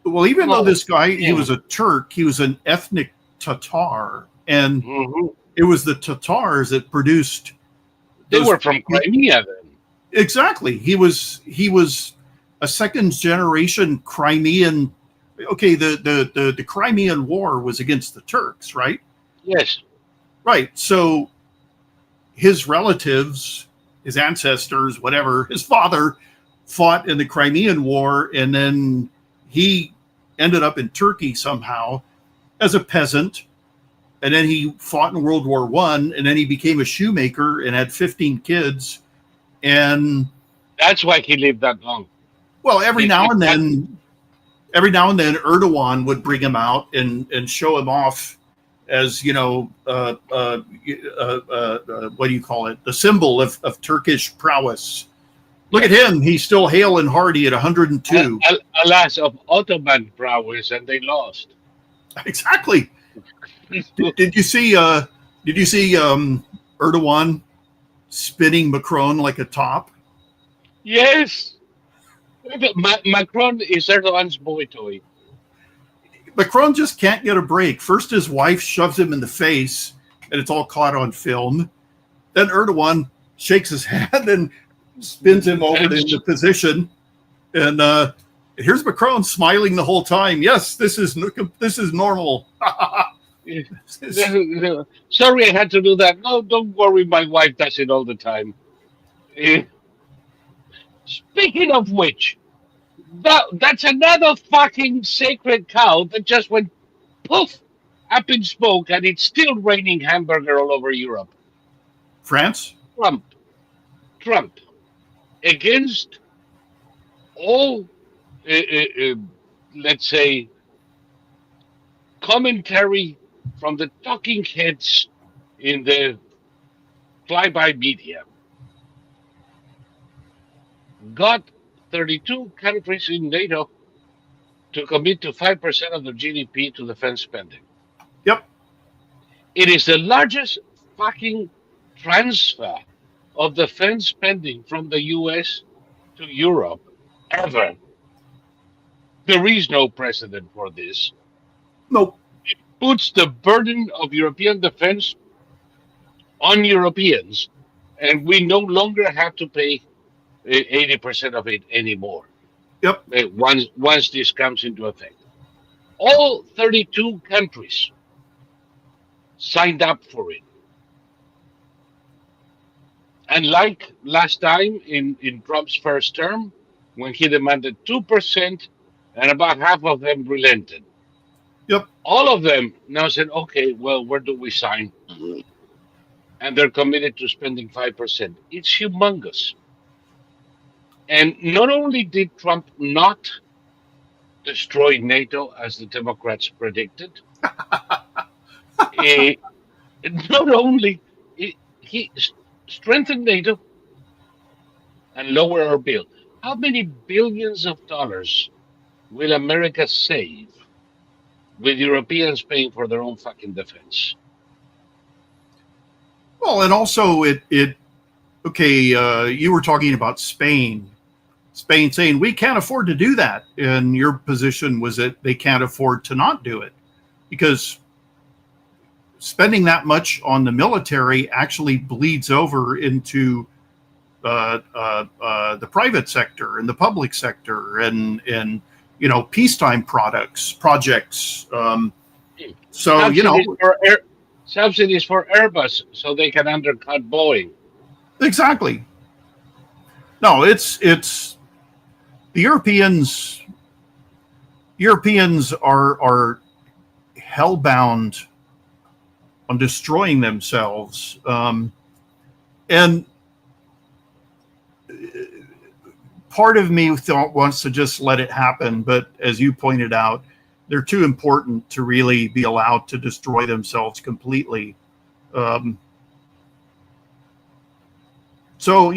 Well, even though this guy, he was a Turk, he was an ethnic Tatar, and it was the Tatars that produced. They were from Crimea then. Exactly. He was a second generation Crimean. Okay, the Crimean War was against the Turks, right? Yes. Right. So his relatives, his ancestors, whatever, his father fought in the Crimean War, and then he ended up in Turkey somehow as a peasant, and then he fought in World War I, and then he became a shoemaker and had 15 kids, and that's why he lived that long. Well, every now and then Erdogan would bring him out and show him off as, what do you call it? The symbol of Turkish prowess. Look at him. He's still hale and hearty at 102. Alas, of Ottoman prowess, and they lost. Exactly. Did you see Erdogan spinning Macron like a top? Yes. Macron is Erdogan's boy toy. Macron just can't get a break. First, his wife shoves him in the face, and it's all caught on film. Then Erdogan shakes his hand and spins him over into position. And here's Macron smiling the whole time. Yes, this is normal. Sorry, I had to do that. No, don't worry. My wife does it all the time. Speaking of which, that's another fucking sacred cow that just went poof up in smoke, and it's still raining hamburger all over Europe. France? Trump. Against all, let's say, commentary from the talking heads in the flyby media, got 32 countries in NATO to commit to 5% of their GDP to defense spending. Yep. It is the largest fucking transfer of defense spending from the US to Europe ever. There is no precedent for this. Nope. It puts the burden of European defense on Europeans, and we no longer have to pay 80% of it anymore. Yep. Once this comes into effect. All 32 countries signed up for it. And like last time in Trump's first term, when he demanded 2%, and about half of them relented. Yep. All of them now said, okay, well, where do we sign? And they're committed to spending 5%. It's humongous. And not only did Trump not destroy NATO as the Democrats predicted, not only he strengthened NATO and lower our bill. How many billions of dollars will America save with Europeans paying for their own fucking defense? Well, and also it okay, you were talking about Spain. Spain saying we can't afford to do that, and your position was that they can't afford to not do it because spending that much on the military actually bleeds over into the private sector and the public sector and peacetime projects. So subsidies for Airbus so they can undercut Boeing. Exactly. No, it's the Europeans. Europeans are hellbound on destroying themselves, and part of me wants to just let it happen. But as you pointed out, they're too important to really be allowed to destroy themselves completely. So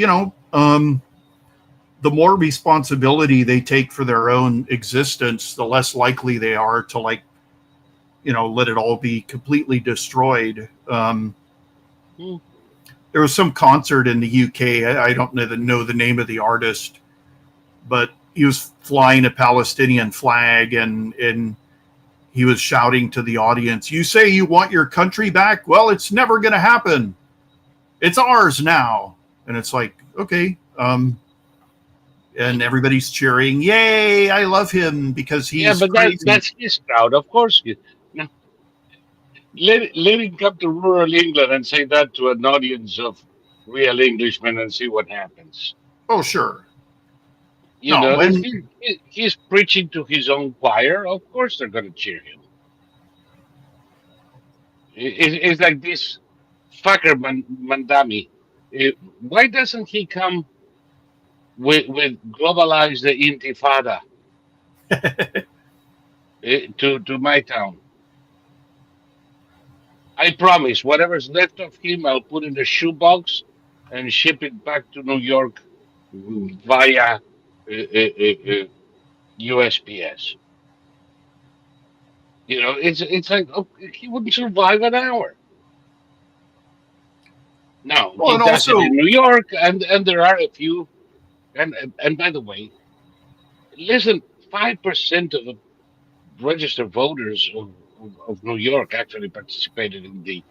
the more responsibility they take for their own existence, the less likely they are to let it all be completely destroyed. There was some concert in the UK. I don't know the name of the artist, but he was flying a Palestinian flag and he was shouting to the audience, "You say you want your country back? Well, it's never going to happen. It's ours now." And it's like, okay. And everybody's cheering, "Yay, I love him," because he's crazy. That's his crowd, of course. Now, let him come to rural England and say that to an audience of real Englishmen and see what happens. Oh, sure. He's preaching to his own choir. Of course they're going to cheer him. It's like this fucker Mandami. Why doesn't he come with globalize the Intifada to my town? I promise, whatever's left of him, I'll put in a shoebox and ship it back to New York via USPS. It's like he wouldn't survive an hour. No, well, he does it in New York, and there are a few. And by the way, listen, 5% of the registered voters of New York actually participated in the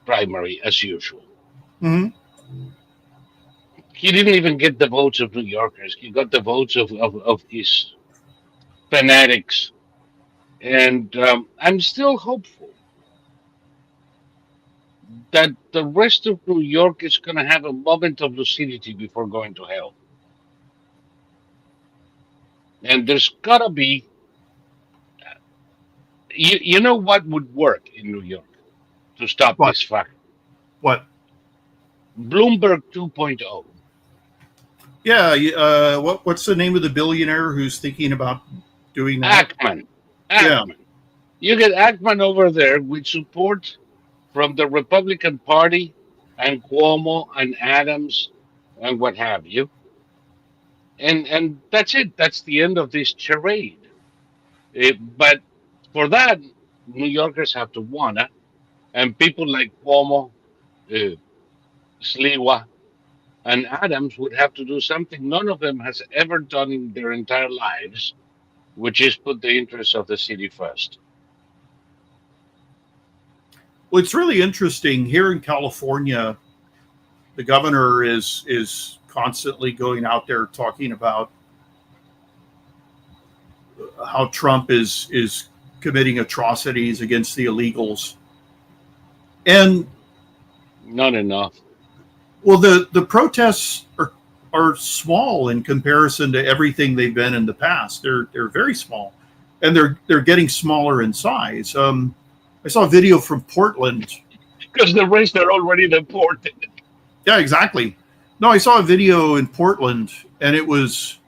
primary as usual. Mm-hmm. He didn't even get the votes of New Yorkers. He got the votes of his fanatics. And I'm still hopeful that the rest of New York is going to have a moment of lucidity before going to hell. And there's got to be, you know what would work in New York to stop this fact? What? Bloomberg 2.0. Yeah. What's the name of the billionaire who's thinking about doing that? Ackman. Yeah. You get Ackman over there with support from the Republican Party and Cuomo and Adams and what have you. And that's it. That's the end of this charade. But for that, New Yorkers have to wanna, and people like Cuomo, Sliwa, and Adams would have to do something none of them has ever done in their entire lives, which is put the interests of the city first. Well, it's really interesting here in California. The governor is constantly going out there talking about how Trump is committing atrocities against the illegals, and not enough. Well, the protests are small in comparison to everything they've been in the past. They're very small, and they're getting smaller in size. I saw a video from Portland because the rest are already deported. Yeah, exactly. No, I saw a video in Portland, and it was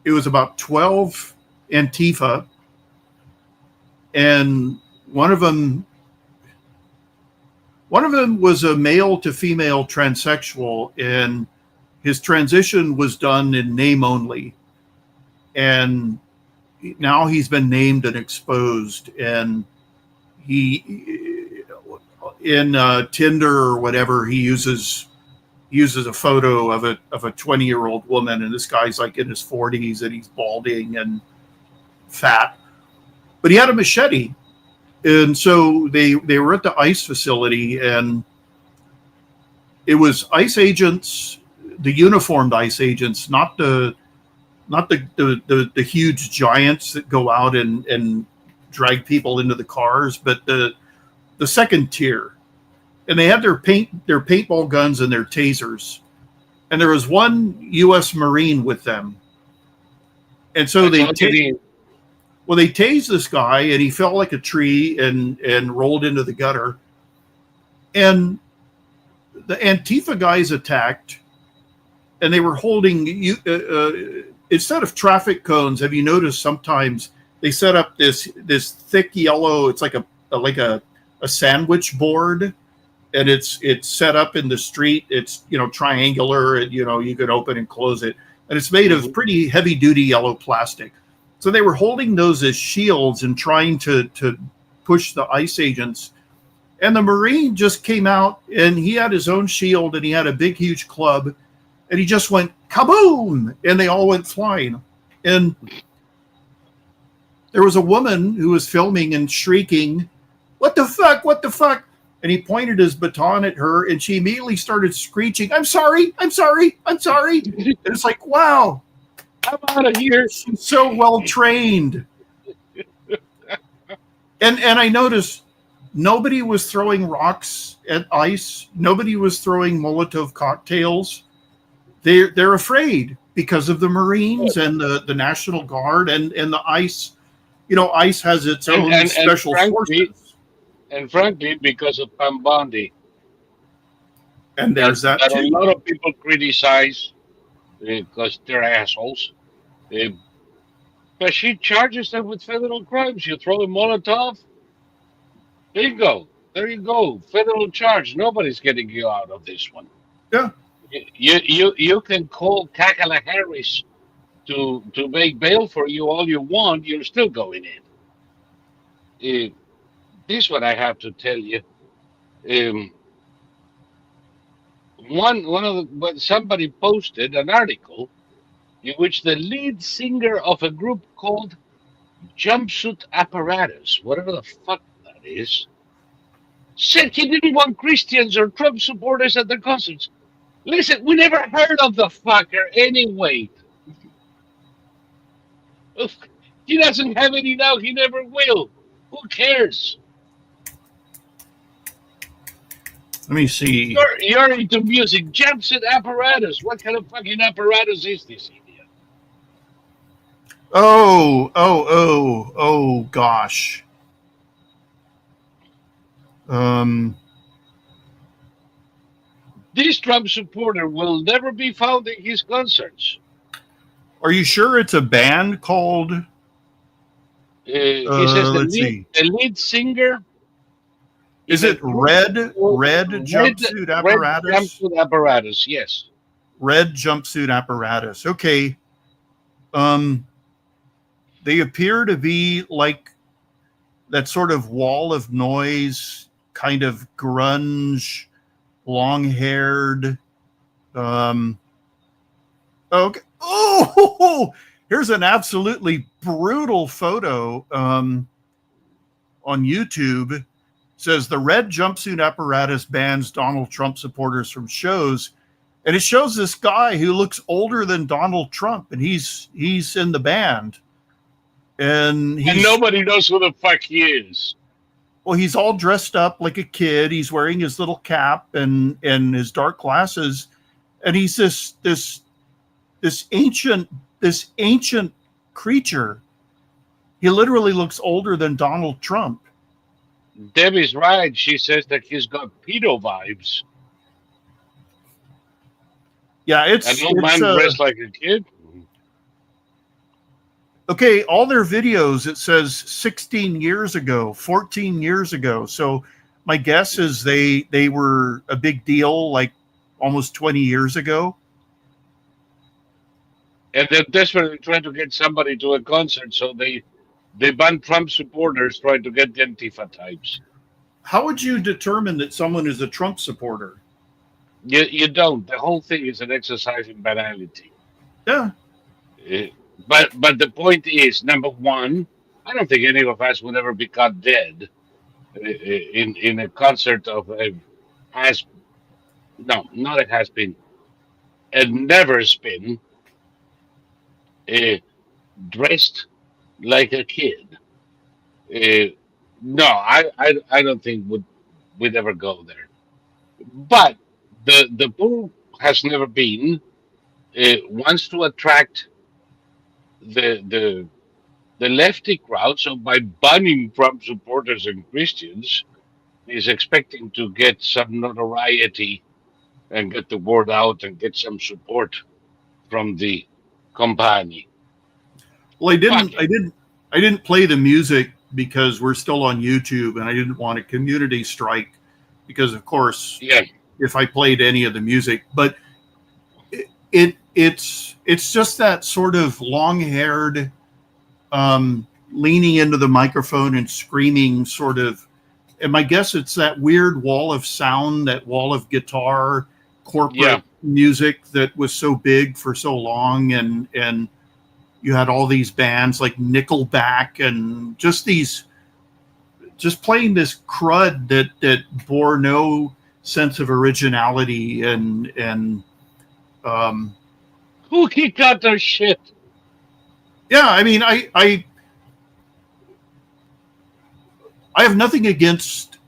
about 12 Antifa, and one of them was a male to female transsexual, and his transition was done in name only, and now he's been named and exposed, and he in Tinder or whatever he uses uses a photo of a 20-year-old woman, and this guy's like in his 40s, and he's balding and fat, but he had a machete. And so they were at the ICE facility, and it was ICE agents, the uniformed ICE agents, not the huge giants that go out and drag people into the cars, but the second tier. And they had their paintball guns and their tasers. And there was one U.S. Marine with them. And so they tased this guy, and he fell like a tree and rolled into the gutter. And the Antifa guys attacked, and they were holding instead of traffic cones. Have you noticed sometimes they set up this thick yellow? It's like a sandwich board, and it's set up in the street. It's triangular, and you could open and close it, and it's made of pretty heavy duty yellow plastic. So they were holding those as shields and trying to push the ICE agents. And the Marine just came out, and he had his own shield, and he had a big, huge club, and he just went kaboom, and they all went flying. And there was a woman who was filming and shrieking, "What the fuck? What the fuck?" And he pointed his baton at her, and she immediately started screeching, "I'm sorry, I'm sorry, I'm sorry." And it's like, wow. I'm out of here. She's so well trained. And I noticed nobody was throwing rocks at ICE. Nobody was throwing Molotov cocktails. They're afraid because of the Marines and the National Guard and the ICE. ICE has its own special forces. And frankly, because of Pambondi. And there's that too. A lot of people criticize because they're assholes. But she charges them with federal crimes. You throw a Molotov, bingo. There you go. Federal charge. Nobody's getting you out of this one. Yeah. You can call Kakala Harris to make bail for you all you want. You're still going in. This is what I have to tell you. When somebody posted an article in which the lead singer of a group called Jumpsuit Apparatus, whatever the fuck that is, said he didn't want Christians or Trump supporters at the concerts. Listen, we never heard of the fucker anyway. He doesn't have any now. He never will. Who cares? Let me see. You're into music. Jumpsuit Apparatus. What kind of fucking apparatus is this, idiot? Oh, gosh. This Trump supporter will never be found in his concerts. Are you sure it's a band called? He says the lead singer. Is it red jumpsuit apparatus? Red jumpsuit apparatus, yes. Red jumpsuit apparatus. Okay. They appear to be like that sort of wall of noise, kind of grunge, long-haired. Okay. Oh, here's an absolutely brutal photo on YouTube. It says the red jumpsuit apparatus bans Donald Trump supporters from shows. And it shows this guy who looks older than Donald Trump, and he's in the band. And nobody knows who the fuck he is. Well, he's all dressed up like a kid. He's wearing his little cap and his dark glasses, and he's this ancient creature. He literally looks older than Donald Trump. Debbie's right. She says that he's got pedo vibes. Yeah, it's an old man dressed like a kid. Okay, all their videos, it says 16 years ago, 14 years ago. So my guess is they were a big deal like almost 20 years ago. And they're desperately trying to get somebody to a concert, so they ban Trump supporters trying to get the Antifa types. How would you determine that someone is a Trump supporter? You don't. The whole thing is an exercise in banality. Yeah. Uh, but the point is, number one, I don't think any of us would ever be caught dead in a concert of a has no, not a has been, a never's been uh, dressed like a kid. Uh, no, I don't think would ever go there. But the bull has never been wants to attract the the lefty crowd. So by banning Trump supporters and Christians, he's expecting to get some notoriety and get the word out and get some support from the company. Well, Fuck it. I didn't play the music because we're still on YouTube, and I didn't want a community strike because, of course, Yeah, if I played any of the music, but it's just that sort of long-haired, leaning into the microphone and screaming sort of. And my guess it's that weird wall of sound, that wall of guitar, yeah. corporate music that was so big for so long, and you had all these bands like Nickelback and just playing this crud that bore no sense of originality and Cookie cutter shit. yeah, I mean, I have nothing against,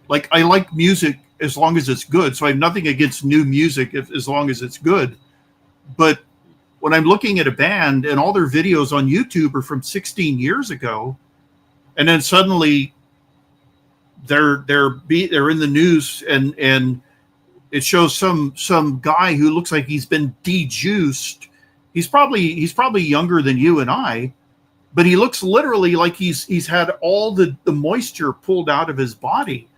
like, I like music as long as it's good, so I have nothing against new music as long as it's good. But when I'm looking at a band and all their videos on YouTube are from 16 years ago, and then suddenly they're in the news, and it shows some guy who looks like he's been dejuiced. He's probably younger than you and I, but he looks literally like he's had all the moisture pulled out of his body,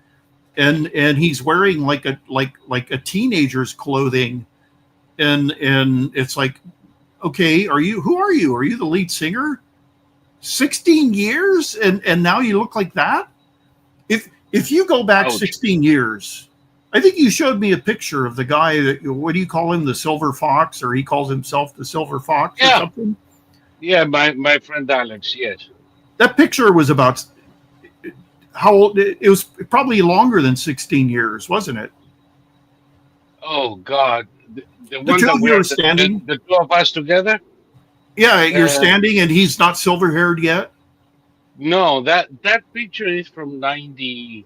and he's wearing like a teenager's clothing, and it's like, okay, who are you? Are you the lead singer? 16 years and now you look like that? If you go back Ouch. 16 years, I think you showed me a picture of the guy that, what do you call him, the Silver Fox, or he calls himself the Silver Fox or Yeah, something. yeah. My friend Alex. Yes. That picture was about how old it was, probably longer than 16 years, wasn't it? Oh God, the The one two that of you we're are standing. the two of us together. Yeah, you're Uh, standing and he's not silver haired yet. no, that picture is from '95.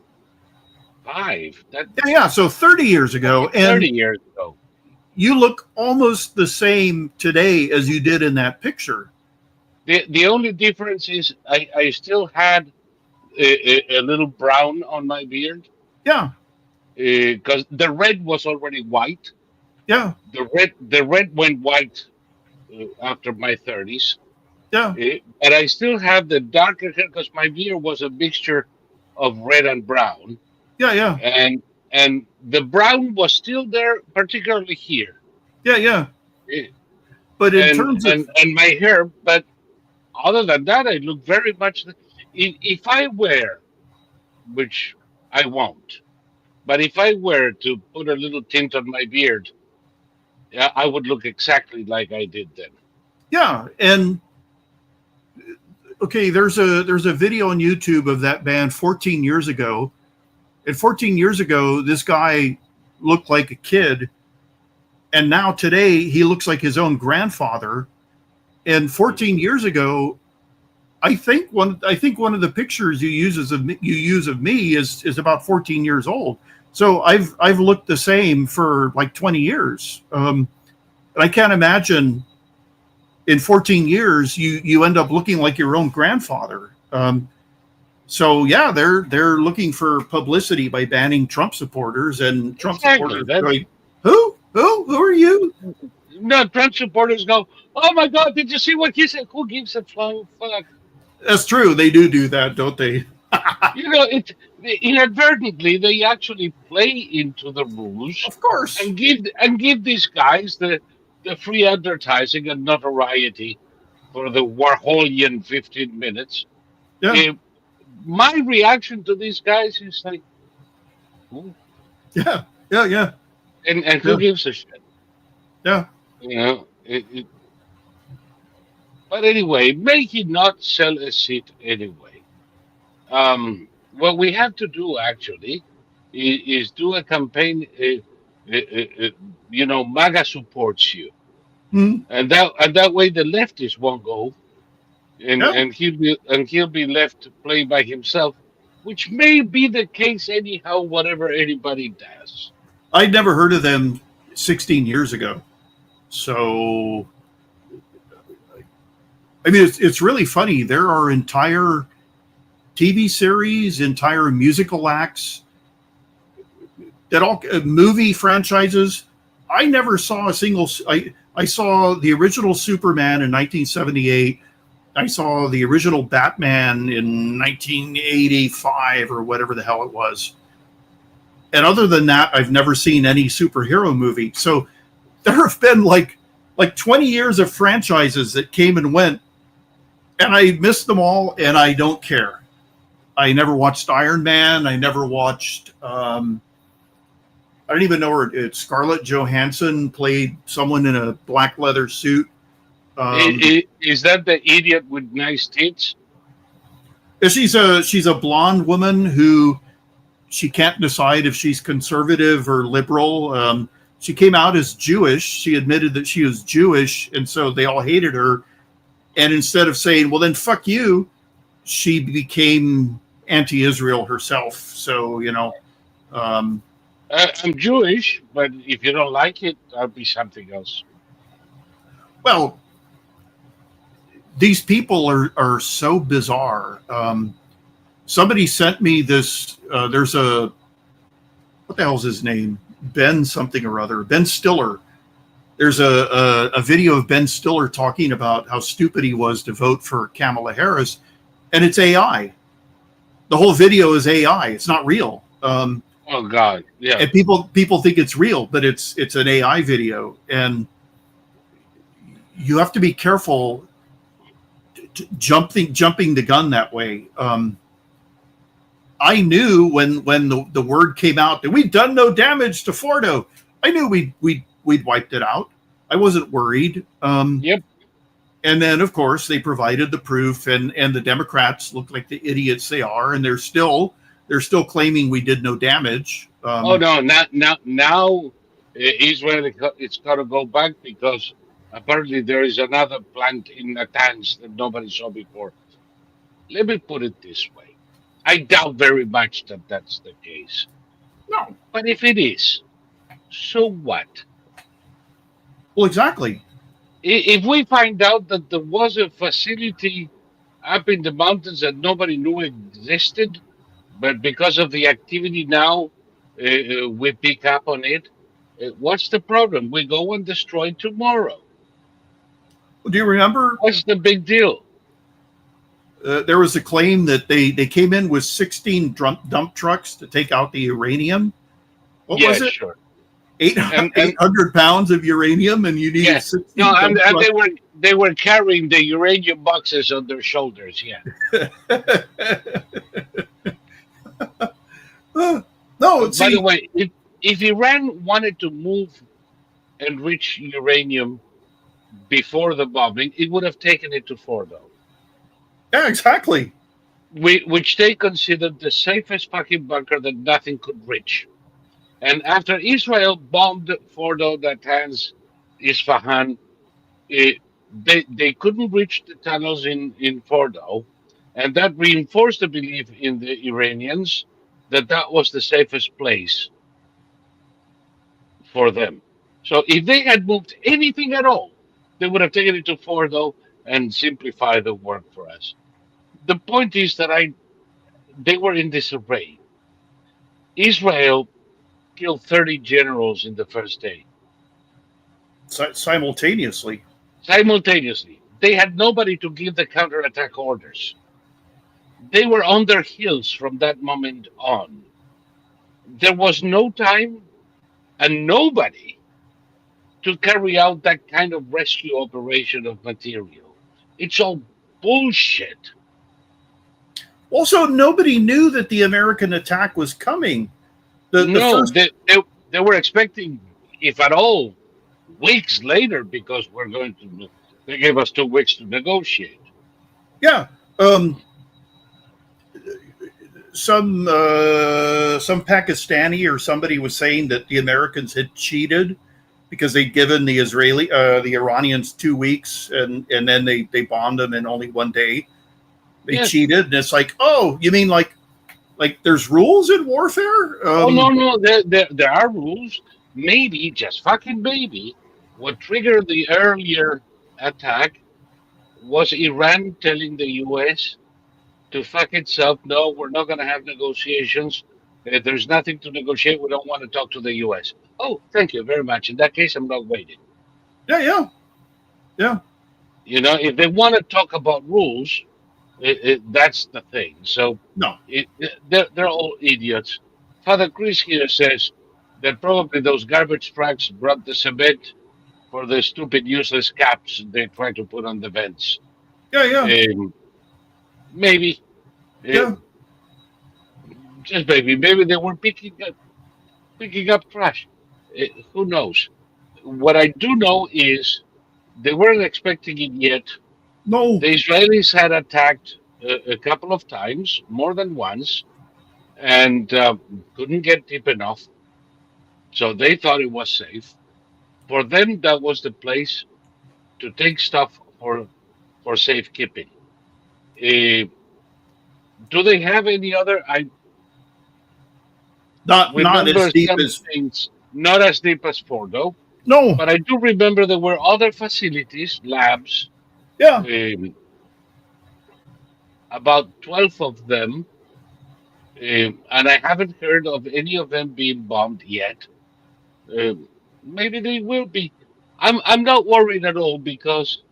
That Yeah, so 30 years ago, fucking and 30 years ago. you look almost the same today as you did in that picture. The only difference is I still had a little brown on my beard Yeah, because the red was already white. yeah, The red went white after my 30s. yeah, But I still have the darker hair because my beard was a mixture of red and brown, yeah, yeah, and the brown was still there, particularly here. yeah, yeah. Eh, But in And terms of, and my hair, but other than that, I look very much. If I wear, which I won't, but if I were to put a little tint on my beard, yeah, I would look exactly like I did then. yeah, and okay, there's a video on YouTube of that band 14 years ago. And 14 years ago, this guy looked like a kid, and now today he looks like his own grandfather. And 14 years ago, I think one of the pictures you use of me is about 14 years old. So I've looked the same for like 20 years. And I can't imagine in 14 years you end up looking like your own grandfather. So yeah, they're looking for publicity by banning Trump supportors, and Trump Exactly. supporters are going, who are you? No, Trump supporters go, "Oh my God, did you see what he said? Who gives a flying fuck?" That's true. They do that, don't they? It inadvertently they actually play into the rules Of course. and give these guys the free advertising and notoriety for the Warholian 15 minutes. Yeah. Uh, my reaction to these guys is like, "Oh, Yeah. Yeah. Yeah. And who Yeah. gives a shit? Yeah. You know. But anyway, make it not sell a seat anyway. What we have to do actually is do a campaign. MAGA supports you, Mhm. and that way the leftists won't go, and Yeah. he'll be left to play by himself, which may be the case anyhow. Whatever anybody does. I'd never heard of them 16 years ago. So, I mean, it's really funny. There are entire TV series, entire musical acts that all movie franchises. I never saw a single. I saw the original Superman in 1978. I saw the original Batman in 1985 or whatever the hell it was. And other than that, I've never seen any superhero movie. So there have been like 20 years of franchises that came and went, and I missed them all, and I don't care. I never watched Iron Man. I never watched. I don't even know where Scarlett Johansson played someone in a black leather suit. Is that the idiot with nice tits? She's a blonde woman who she can't decide if she's conservative or liberal. She came out as Jewish. She admitted that she was Jewish, and so they all hated her. And instead of saying, "Well, then fuck you," she became anti-Israel herself. So um, I'm Jewish, but if you don't like it, I'll be something else. well, these people are so bizarre. Somebody sent me this. There's what the hell's his name? Ben something or other. Ben Stiller. There's a video of Ben Stiller talking about how stupid he was to vote for Kamala Harris, and it's AI. The whole video is AI. It's not real. Oh God, yeah. And people think it's real, but it's an AI video, and you have to be careful jumping the gun that way. I knew when the word came out that we'd done no damage to Fordo. I knew we'd wiped it out. I wasn't worried. Yep. And then, of course, they provided the proof, and the Democrats look like the idiots they are, and they're still claiming we did no damage. Oh no! Now, Israel it's got to go back because apparently there is another plant in Natanz that nobody saw before. Let me put it this way: I doubt very much that that's the case. No. But if it is, so what? Well, exactly. If we find out that there was a facility up in the mountains that nobody knew existed, but because of the activity now, we pick up on it. What's the problem? We go and destroy tomorrow. Do you remember? What's the big deal? There was a claim that they came in with 16 dump trucks to take out the uranium. What was it? Sure. 800 pounds of uranium, and you needed 16 No, and trucks. they were carrying the uranium boxes on their shoulders. Yeah. No. By the way, if Iran wanted to move and reach uranium before the bombing, it would have taken it to Fordo. Yeah, exactly. Which they considered the safest fucking bunker that nothing could reach. And after Israel bombed Fordo, Natanz, Isfahan, they couldn't reach the tunnels in Fordo, and that reinforced the belief in the Iranians that was the safest place for them. So if they had moved anything at all, they would have taken it to Fordo and simplified the work for us. The point is that they were in disarray. Israel killed 30 generals in the first day. Simultaneously. They had nobody to give the counterattack orders. They were on their heels from that moment on. There was no time and nobody to carry out that kind of rescue operation of material. It's all bullshit. Also, nobody knew that the American attack was coming. They were expecting if at all, weeks later, because they gave us 2 weeks to negotiate. Yeah. Some Pakistani or somebody was saying that the Americans had cheated because they'd given the Iranians 2 weeks, and then they bombed them in only one day. They Yes. cheated, and it's like, oh, you mean like there's rules in warfare? Oh no, there are rules. Maybe, just fucking maybe, what triggered the earlier attack was Iran telling the U.S. to fuck itself. No, we're not going to have negotiations. There's nothing to negotiate. We don't want to talk to the U.S. Oh, thank you very much. In that case, I'm not waiting. Yeah. You know, if they want to talk about rules, that's the thing. So No. they're all idiots. Father Chris here says that probably those garbage trucks brought the cement for the stupid, useless caps they try to put on the vents. Yeah. Maybe. Yeah. Just maybe they were picking up trash. Who knows? What I do know is they weren't expecting it yet. No. The Israelis had attacked a couple of times, more than once, and couldn't get deep enough. So they thought it was safe. For them, that was the place to take stuff for safekeeping. Do they have any other? I Not remember as deep some as things, not as deep as Fordo, no. but I do remember there were other facilities, labs, Yeah. about 12 of them, and I haven't heard of any of them being bombed yet. Maybe they will be. I'm not worried at all, because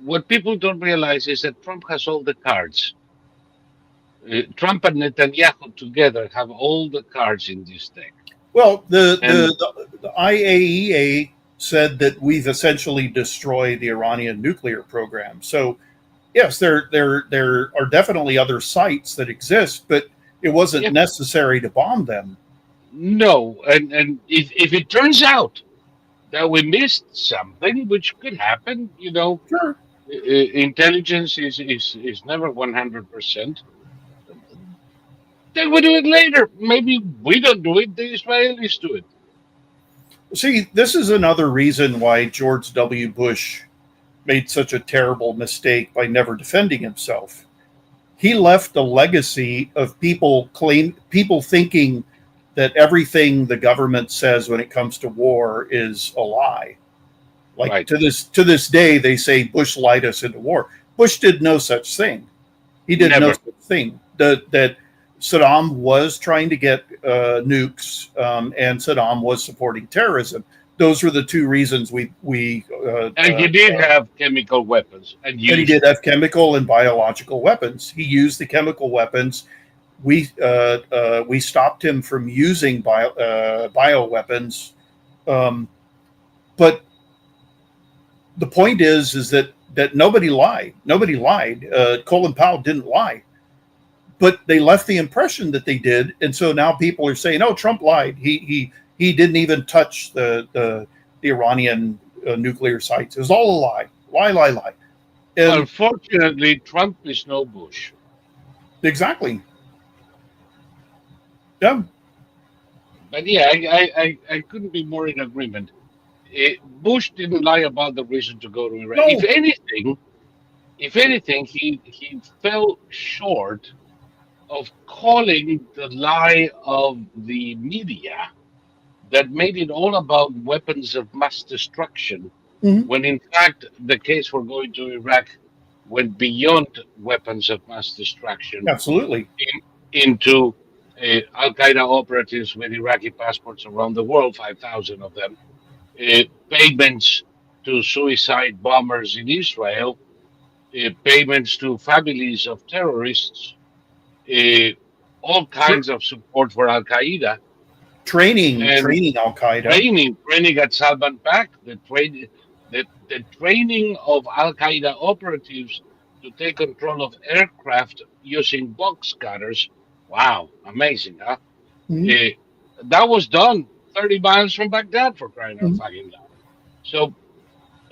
what people don't realize is that Trump has all the cards. Trump and Netanyahu together have all the cards in this deck. Well, the And IAEA said that we've essentially destroyed the Iranian nuclear program. So, yes, there are definitely other sites that exist, but it wasn't Yeah. necessary to bomb them. no, and if it turns out that we missed something, which could happen, Sure. intelligence is never 100%. Then we do it later. Maybe we don't do it, the Israelis do it. See, this is another reason why George W. Bush made such a terrible mistake by never defending himself. He left a legacy of people thinking that everything the government says when it comes to war is a lie. Like Right. to this day, they say Bush lied us into war. Bush did no such thing. He did no Never. such thing. That Saddam was trying to get nukes, and Saddam was supporting terrorism. Those were the two reasons we And he did have chemical weapons, and he did have chemical and biological weapons. He used the chemical weapons. We stopped him from using bioweapons, but the point is that nobody lied. Nobody lied. Colin Powell didn't lie, but they left the impression that they did, and so now people are saying, "Oh, Trump lied. He didn't even touch the Iranian nuclear sites. It was all a lie. Lie." And Unfortunately, Trump is no Bush. exactly. Yeah. But yeah, I couldn't be more in agreement. Bush didn't lie about the reason to go to Iraq. No. If anything, he fell short of calling the lie of the media that made it all about weapons of mass destruction, Mhm. when in fact the case for going to Iraq went beyond weapons of mass destruction Absolutely. into Al Qaeda operatives with Iraqi passports around the world, 5,000 of them, payments to suicide bombers in Israel, payments to families of terrorists, all kinds of support for Al Qaeda, Training and Al Qaeda. training at Salman Pak, the training of Al Qaeda operatives to take control of aircraft using box cutters. Wow, amazing, huh? Mhm. That was done 30 miles from Baghdad, for crying out Mhm. fucking loud. So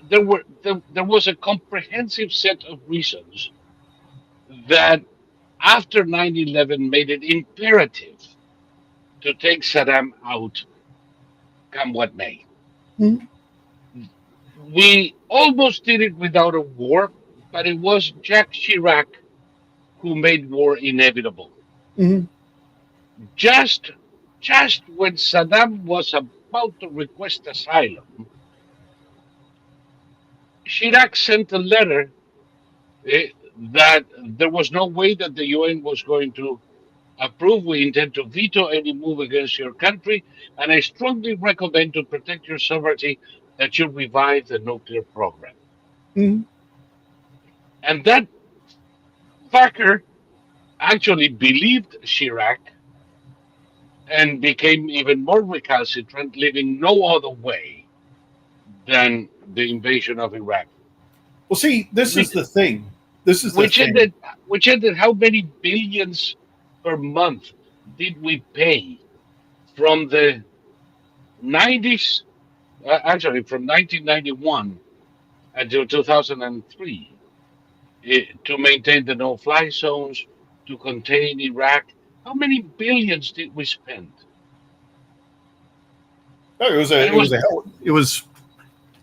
there was a comprehensive set of reasons that after 9/11 made it imperative to take Saddam out, come what may. Mhm. We almost did it without a war, but it was Jacques Chirac who made war inevitable. Mhm. Just just when Saddam was about to request asylum, Chirac sent a letter that there was no way that the UN was going to approve. We intend to veto any move against your country, and I strongly recommend to protect your sovereignty that you revive the nuclear program. Mhm. And that fucker actually believed Chirac and became even more recalcitrant, leaving no other way than the invasion of Iraq, Well, see, this is which, the thing. This is the which thing. ended which ended how many billions per month did we pay from the 90s, actually from 1991 until 2003, to maintain the no-fly zones, to contain Iraq. How many billions did we spend? Oh, And it was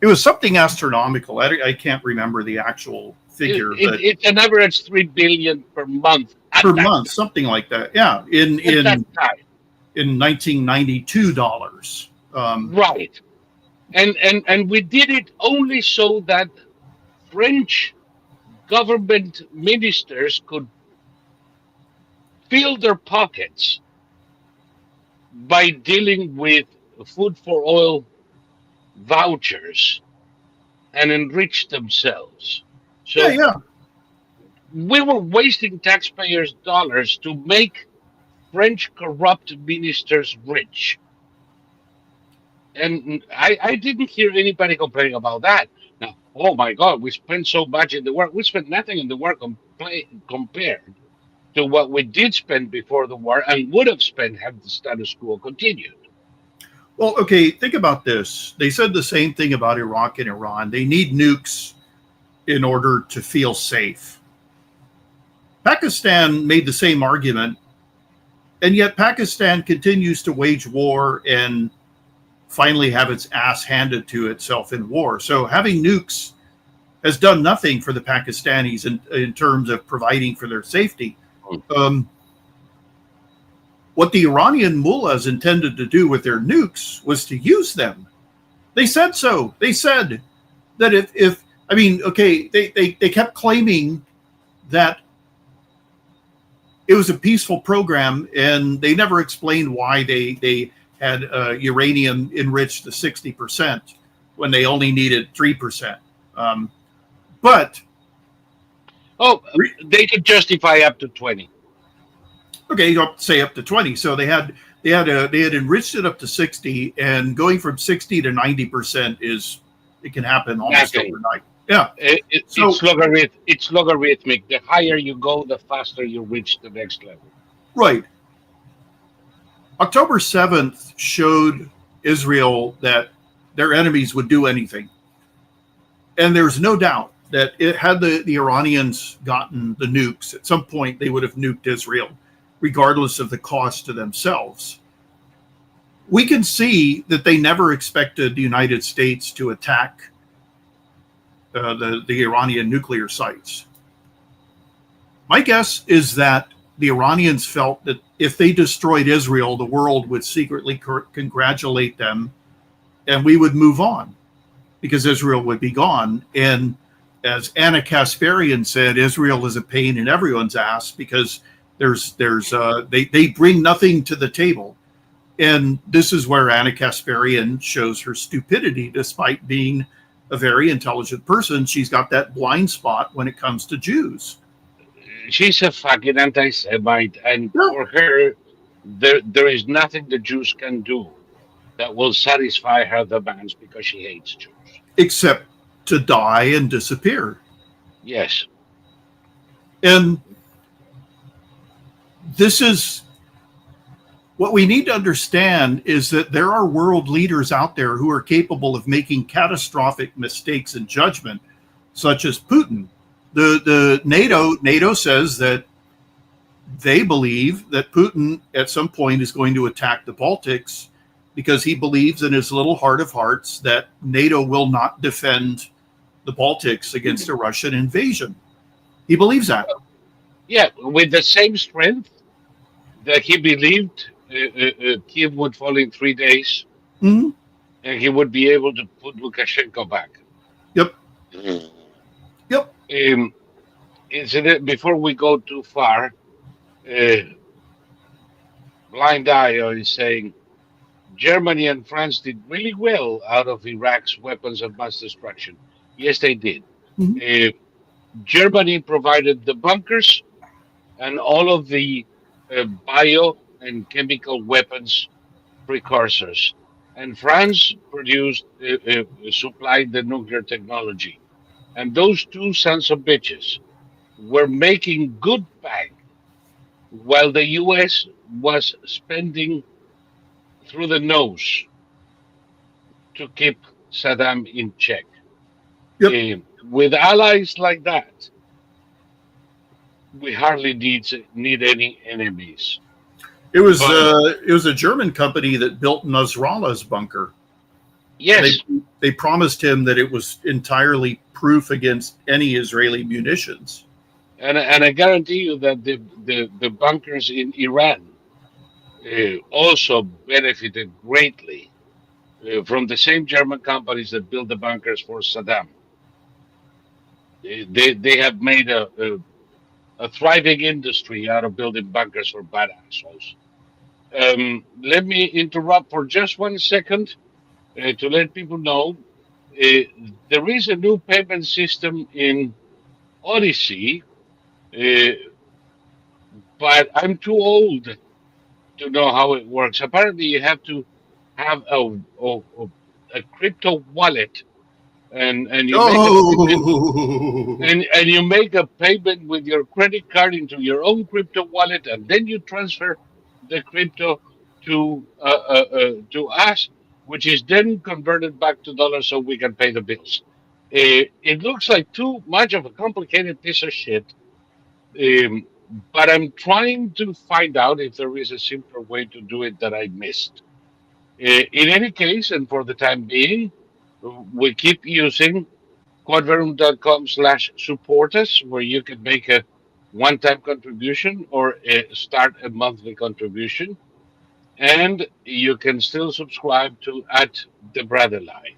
it was something astronomical. I can't remember the actual figure, but it's an average 3 billion per month per at that month, something like that. Yeah, in at that in time, in 1992 dollars. right? And we did it only so that French government ministers could fill their pockets by dealing with food for oil vouchers and enrich themselves. Yeah, So yeah. we were wasting taxpayers' dollars to make French corrupt ministers rich. And I didn't hear anybody complaining about that. Now, oh my God, we spent so much in the war. We spent nothing in the war compared to what we did spend before the war and would have spent had the status quo continued. Well, okay, think about this. They said the same thing about Iraq and Iran. They need nukes in order to feel safe. Pakistan made the same argument, and yet Pakistan continues to wage war and finally have its ass handed to itself in war. So having nukes has done nothing for the Pakistanis in terms of providing for their safety. Um, what the Iranian mullahs intended to do with their nukes was to use them. They said so. They said that if I mean, okay, they kept claiming that it was a peaceful program, and they never explained why they had uranium enriched to 60% when they only needed 3%. But Oh, they could justify up to 20. okay, you say up to 20. So they had enriched it up to 60, and going from 60 to 90% is it can happen almost Nothing. overnight. Yeah. So It's logarithmic. The higher you go, the faster you reach the next level. right. October 7th showed Israel that their enemies would do anything. And there's no doubt that it had the Iranians gotten the nukes, at some point they would have nuked Israel, regardless of the cost to themselves. We can see that they never expected the United States to attack the Iranian nuclear sites. My guess is that the Iranians felt that if they destroyed Israel, the world would secretly congratulate them and we would move on because Israel would be gone. And as Anna Kasparian said, Israel is a pain in everyone's ass because they bring nothing to the table. And this is where Anna Kasparian shows her stupidity, despite being a very intelligent person. She's got that blind spot when it comes to Jews. She's a fucking anti-Semite, and Yeah. for her, there is nothing the Jews can do that will satisfy her demands because she hates Jews. Except to die and disappear. Yes. And this is What we need to understand is that there are world leaders out there who are capable of making catastrophic mistakes in judgment, such as Putin. The NATO says that they believe that Putin at some point is going to attack the Baltics because he believes in his little heart of hearts that NATO will not defend the Baltics against a Russian invasion. He believes that. Yeah, with the same strength that he believed Kiev would fall in 3 days, Mhm. and he would be able to put Lukashenko back. Yep. Yep. Before we go too far, Blind Eye is saying Germany and France did really well out of Iraq's weapons of mass destruction. Yes, they did. Mhm. Uh, Germany provided the bunkers and all of the bio and chemical weapons precursors. And France supplied the nuclear technology. And those two sons of bitches were making good bank while the US was spending through the nose to keep Saddam in check. Yep. With allies like that, we hardly need any enemies. It was But a German company that built Nasrallah's bunker. yes, They promised him that it was entirely proof against any Israeli munitions. and I guarantee you that the bunkers in Iran also benefited greatly from the same German companies that built the bunkers for Saddam. They have made a thriving industry out of building bunkers for bad assholes. Let me interrupt for just 1 second to let people know uh, there is a new payment system in Odyssey, uh, but I'm too old to know how it works. Apparently, you have to have a crypto wallet, and you make a payment, Oh, and you make a payment with your credit card into your own crypto wallet, and then you transfer the crypto to us, which is then converted back to dollars so we can pay the bills. It looks like too much of a complicated piece of shit, um, but I'm trying to find out if there is a simpler way to do it that I missed. In any case, and for the time being, we keep using quadverum.com/support us, where you can make a one-time contribution or start a monthly contribution, and you can still subscribe to at the Brother Lie.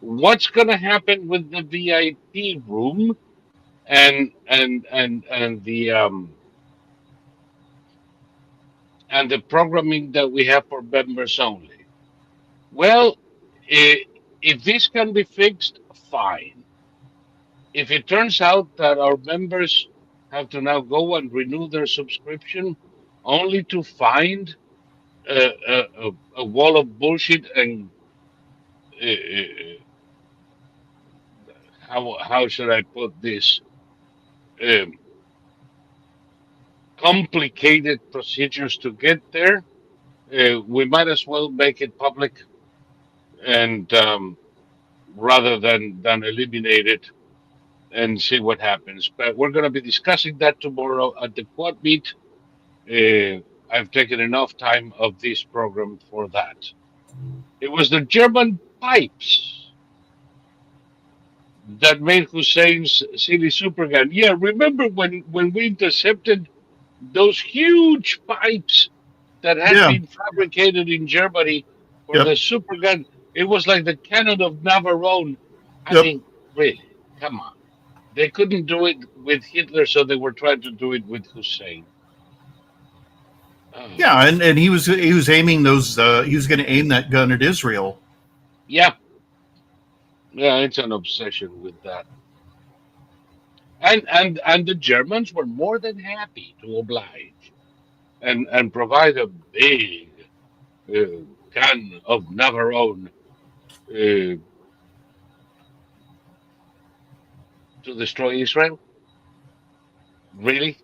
What's going to happen with the VIP room and and the programming that we have for members only? Well, i- if this can be fixed, fine. If it turns out that our members have to now go and renew their subscription only to find a wall of bullshit and how should I put this? Um, Complicated procedures to get there, we might as well make it public and rather than eliminate it and see what happens. But we're going to be discussing that tomorrow at the quad meet. I've taken enough time of this program for that. It was the German pipes that made Hussein's silly super gun. Yeah, remember when we intercepted those huge pipes that had yeah. been fabricated in Germany for Yep. the super gun? It was like the cannon of Navarone. I Yep. mean, really, come on. They couldn't do it with Hitler, so they were trying to do it with Hussein. Oh, Yeah, and he was aiming those. He was going to aim that gun at Israel. yeah, yeah, it's an obsession with that. And the Germans were more than happy to oblige and provide a big can of Navarone uh, to destroy Israel. Really?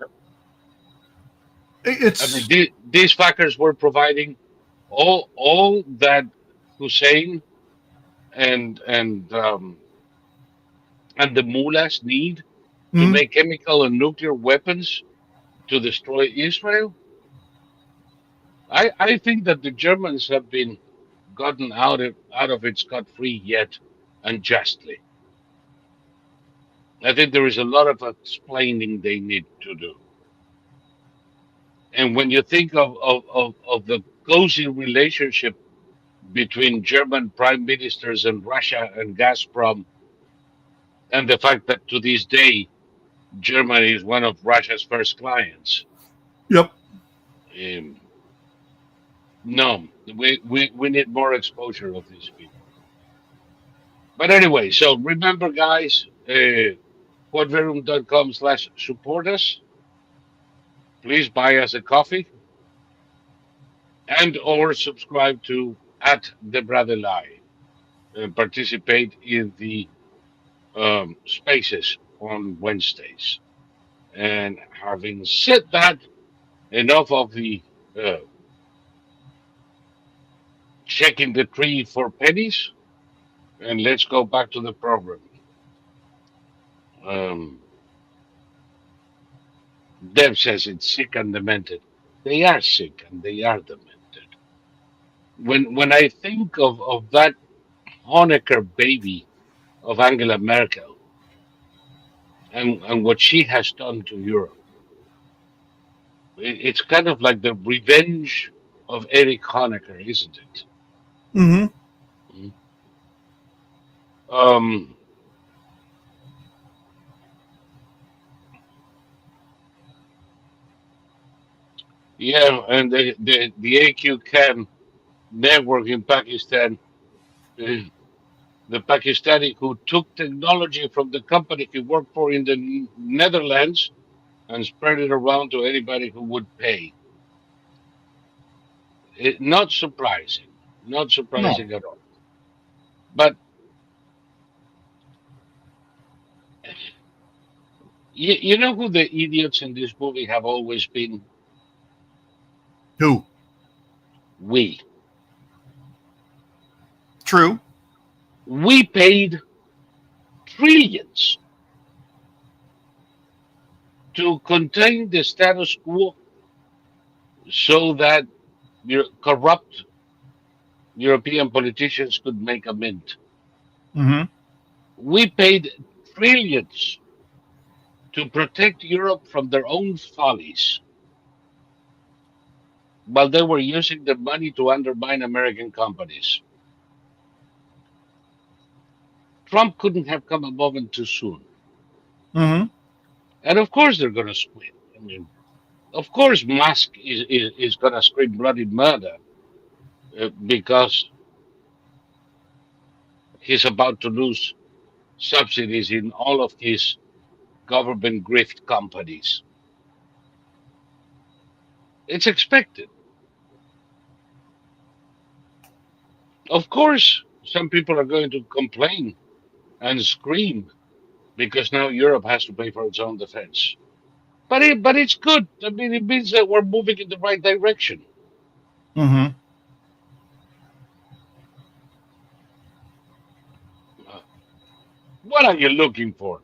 I mean, It's these fuckers were providing all that Hussein and and um, and the mullahs need to mm, make chemical and nuclear weapons to destroy Israel. I think that the Germans have been gotten out of it scot free yet, unjustly. I think there is a lot of explaining they need to do. And when you think of the cozy relationship between German prime ministers and Russia and Gazprom, and the fact that to this day Germany is one of Russia's first clients, yep. um, no, we need more exposure of these people. But anyway, so remember, guys, quadverum.com/support us. Please buy us a coffee and or subscribe to at the Brother Lie and participate in the spaces on Wednesdays. And having said that, enough of the uh, checking the tree for pennies, and let's go back to the program. Um, Deb says it's sick and demented. They are sick and they are demented. When I think of that Honecker baby of Angela Merkel and what she has done to Europe, it's kind of like the revenge of Erich Honecker, isn't it? Hmm. Mhm. Um, yeah, and the AQ Khan network in Pakistan, uh, the Pakistani who took technology from the company he worked for in the Netherlands and spread it around to anybody who would pay. Not surprising, not No. surprising at all. But you know who the idiots in this movie have always been? Who? We. True. We paid trillions to contain the status quo so that corrupt European politicians could make a mint. Hmm. We paid trillions to protect Europe from their own follies while they were using the money to undermine American companies. Trump couldn't have come a moment too soon. Hmm. And of course they're going to squeal. I mean, of course Musk is going to scream bloody murder because he's about to lose subsidies in all of his government grift companies. It's expected. Of course, some people are going to complain and scream because now Europe has to pay for its own defense. But it's good. I mean, it means that we're moving in the right direction. Hmm. Uh, what are you looking for?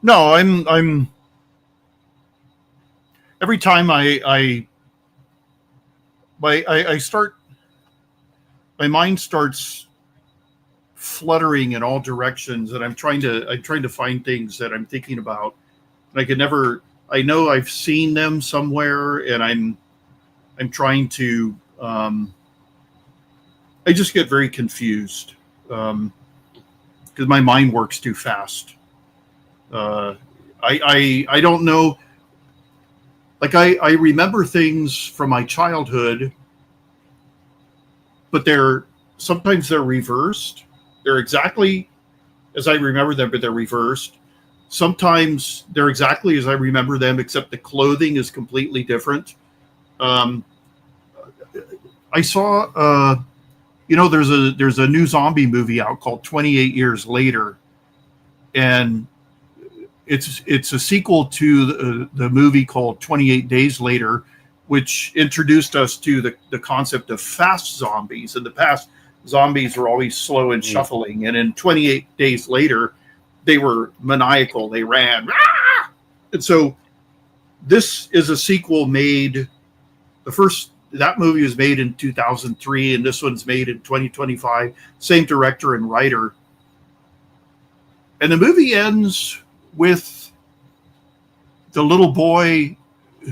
No, I'm every time I start, my mind starts fluttering in all directions, and I'm trying to find things that I'm thinking about, and I can never. I know I've seen them somewhere, and I'm trying to. I just get very confused because my mind works too fast. Uh, I don't know. Like I remember things from my childhood, but sometimes they're reversed. They're exactly as I remember them, but they're reversed. Sometimes they're exactly as I remember them, except the clothing is completely different. Um, I saw, there's a new zombie movie out called 28 Years Later, and it's a sequel to the movie called 28 Days Later, which introduced us to the concept of fast zombies. In the past, zombies were always slow and shuffling, and in 28 Days Later, they were maniacal. They ran. Ah! And so this is a sequel made, that movie was made in 2003, and this one's made in 2025. Same director and writer. And the movie ends with the little boy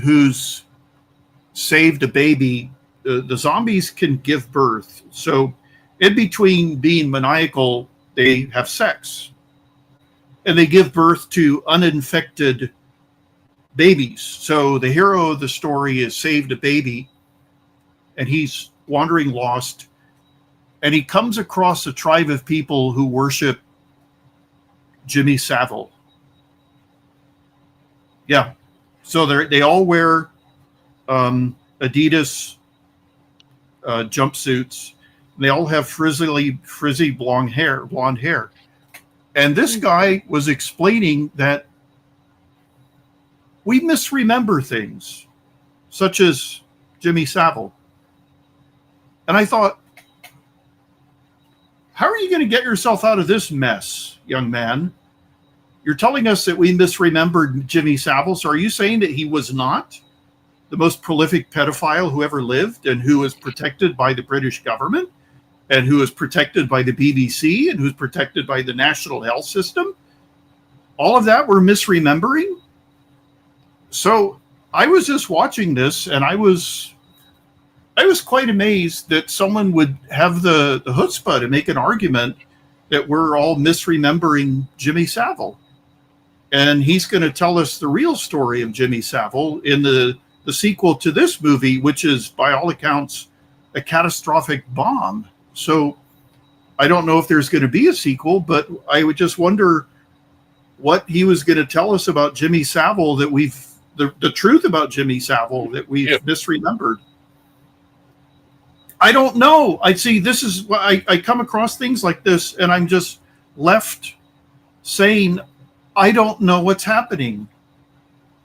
who's saved a baby. The zombies can give birth. So in between being maniacal, they have sex. And they give birth to uninfected babies. So the hero of the story has saved a baby, and he's wandering lost. And he comes across a tribe of people who worship Jimmy Savile. Yeah. So they all wear Adidas jumpsuits. They all have frizzy blonde hair. And this guy was explaining that we misremember things, such as Jimmy Savile. And I thought, how are you going to get yourself out of this mess, young man? You're telling us that we misremembered Jimmy Savile. So are you saying that he was not the most prolific pedophile who ever lived, and who was protected by the British government, and who was protected by the BBC, and who's protected by the National Health System? All of that we're misremembering? So I was just watching this, and I was quite amazed that someone would have the chutzpah to make an argument that we're all misremembering Jimmy Savile. And he's going to tell us the real story of Jimmy Savile in the sequel to this movie, which is, by all accounts, a catastrophic bomb. So I don't know if there's going to be a sequel, but I would just wonder what he was going to tell us about Jimmy Savile, that the truth about Jimmy Savile that we've misremembered. I don't know. I see, this is I come across things like this, and I'm just left saying, I don't know what's happening.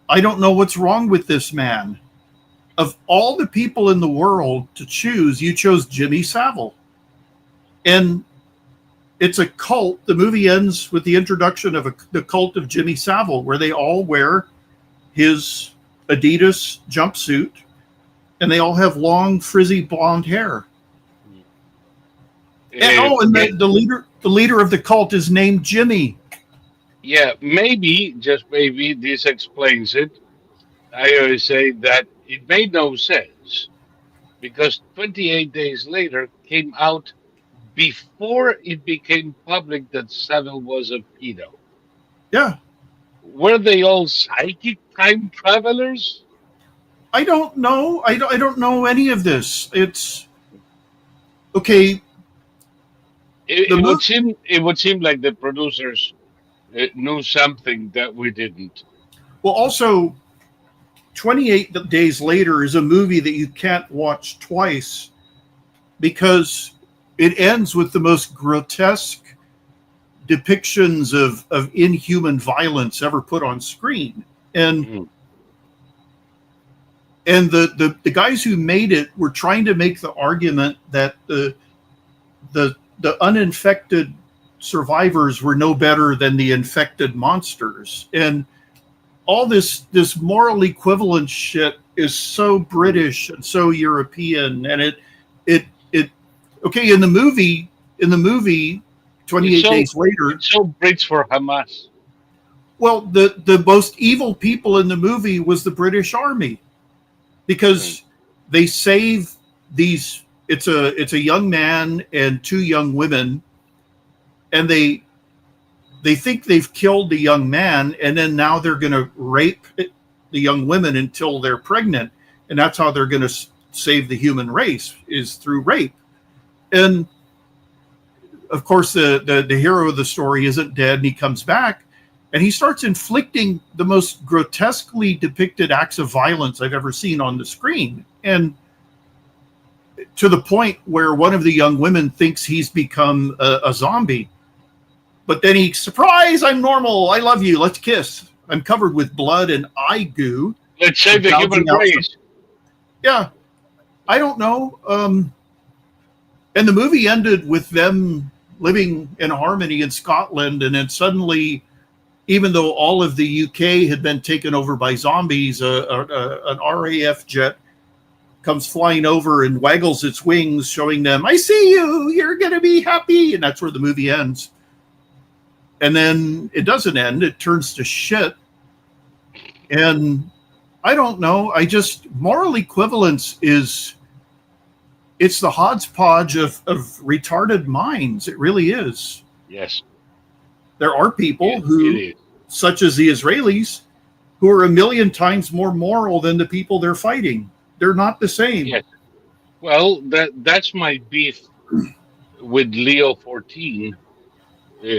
I don't know what's wrong with this man. Of all the people in the world to choose, you chose Jimmy Savile. And it's a cult. The movie ends with the introduction of the cult of Jimmy Savile, where they all wear his Adidas jumpsuit, and they all have long, frizzy blonde hair. And the leader of the cult is named Jimmy. Yeah, maybe, just maybe, this explains it. I always say that it made no sense because 28 Days Later came out before it became public that Savile was a pedo. Yeah. Were they all psychic time travelers? I don't know. I don't know any of this. It's okay. It would seem like the producers knew something that we didn't. Well, also, 28 Days Later is a movie that you can't watch twice because it ends with the most grotesque depictions of inhuman violence ever put on screen. And and the guys who made it were trying to make the argument that the uninfected survivors were no better than the infected monsters. And all this moral equivalence shit is so British and so European. And it okay, in the movie 28 Days Later, it's so Brits for Hamas. well, the most evil people in the movie was the British Army, because they save these. It's a young man and two young women, and they think they've killed the young man, and then now they're going to rape the young women until they're pregnant, and that's how they're going to save the human race, is through rape. And of course, the hero of the story isn't dead, and he comes back, and he starts inflicting the most grotesquely depicted acts of violence I've ever seen on the screen, and to the point where one of the young women thinks he's become a zombie. But then he, surprise, I'm normal. I love you. Let's kiss. I'm covered with blood and eye goo. Let's save the human race. Yeah. I don't know. And the movie ended with them living in harmony in Scotland. And then suddenly, even though all of the UK had been taken over by zombies, an RAF jet comes flying over and waggles its wings, showing them, I see you, you're going to be happy. And that's where the movie ends. And then it doesn't end. It turns to shit. And I don't know. Moral equivalence it's the hodgepodge of retarded minds. It really is. Yes. There are people who, such as the Israelis, who are a million times more moral than the people they're fighting. They're not the same. Yes. Well, that's my beef with Leo 14,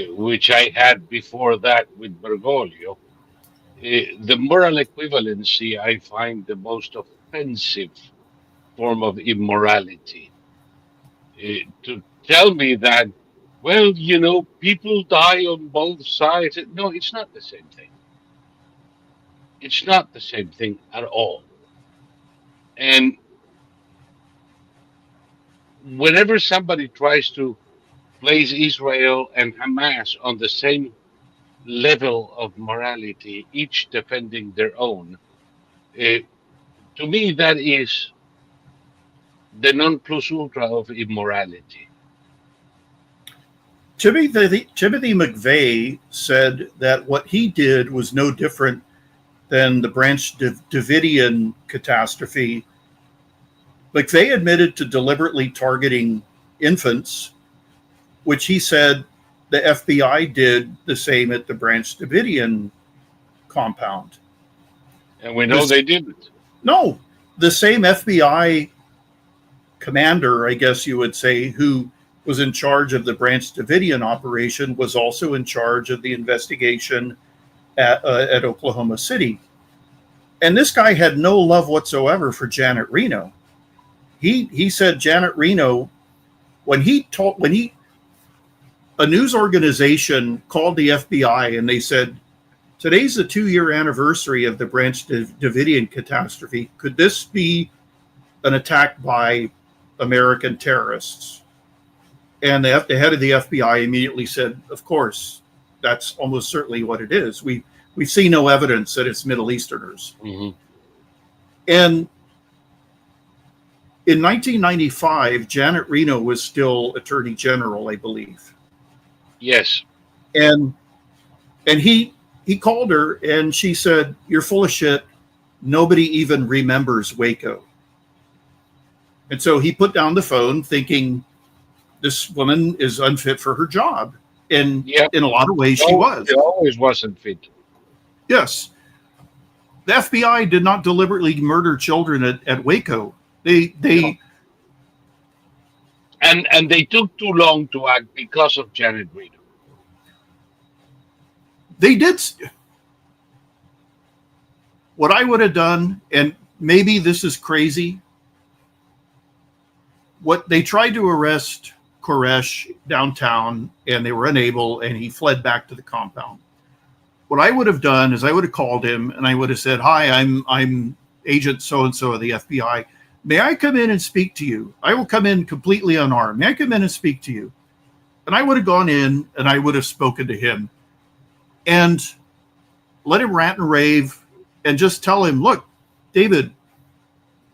which I had before that with Bergoglio. The moral equivalency I find the most offensive form of immorality. To tell me that, well, people die on both sides. No, it's not the same thing. It's not the same thing at all. And whenever somebody tries to place Israel and Hamas on the same level of morality, each defending their own, to me, that is the non plus ultra of immorality. Timothy McVeigh said that what he did was no different than the Branch Davidian catastrophe. McVeigh admitted to deliberately targeting infants, which he said the FBI did the same at the Branch Davidian compound. And we know they didn't. No, the same FBI commander, I guess you would say, who was in charge of the Branch Davidian operation was also in charge of the investigation at Oklahoma City. And this guy had no love whatsoever for Janet Reno. He said Janet Reno, when a news organization called the FBI and they said, today's the 2-year anniversary of the Branch Davidian catastrophe. Could this be an attack by American terrorists? And the head of the FBI immediately said, of course, that's almost certainly what it is. We see no evidence that it's Middle Easterners. Mm-hmm. And in 1995, Janet Reno was still Attorney General, I believe. Yes. And he called her and she said, you're full of shit. Nobody even remembers Waco. And so he put down the phone thinking this woman is unfit for her job. And in a lot of ways, she was. She always wasn't fit. Yes. The FBI did not deliberately murder children at Waco. They and they took too long to act because of Janet Reno. They did. What I would have done, and maybe this is crazy, what they tried to arrest Koresh downtown and they were unable and he fled back to the compound. What I would have done is I would have called him and I would have said, hi, I'm agent so-and-so of the FBI. May I come in and speak to you? I will come in completely unarmed. May I come in and speak to you? And I would have gone in and I would have spoken to him and let him rant and rave and just tell him, look, David,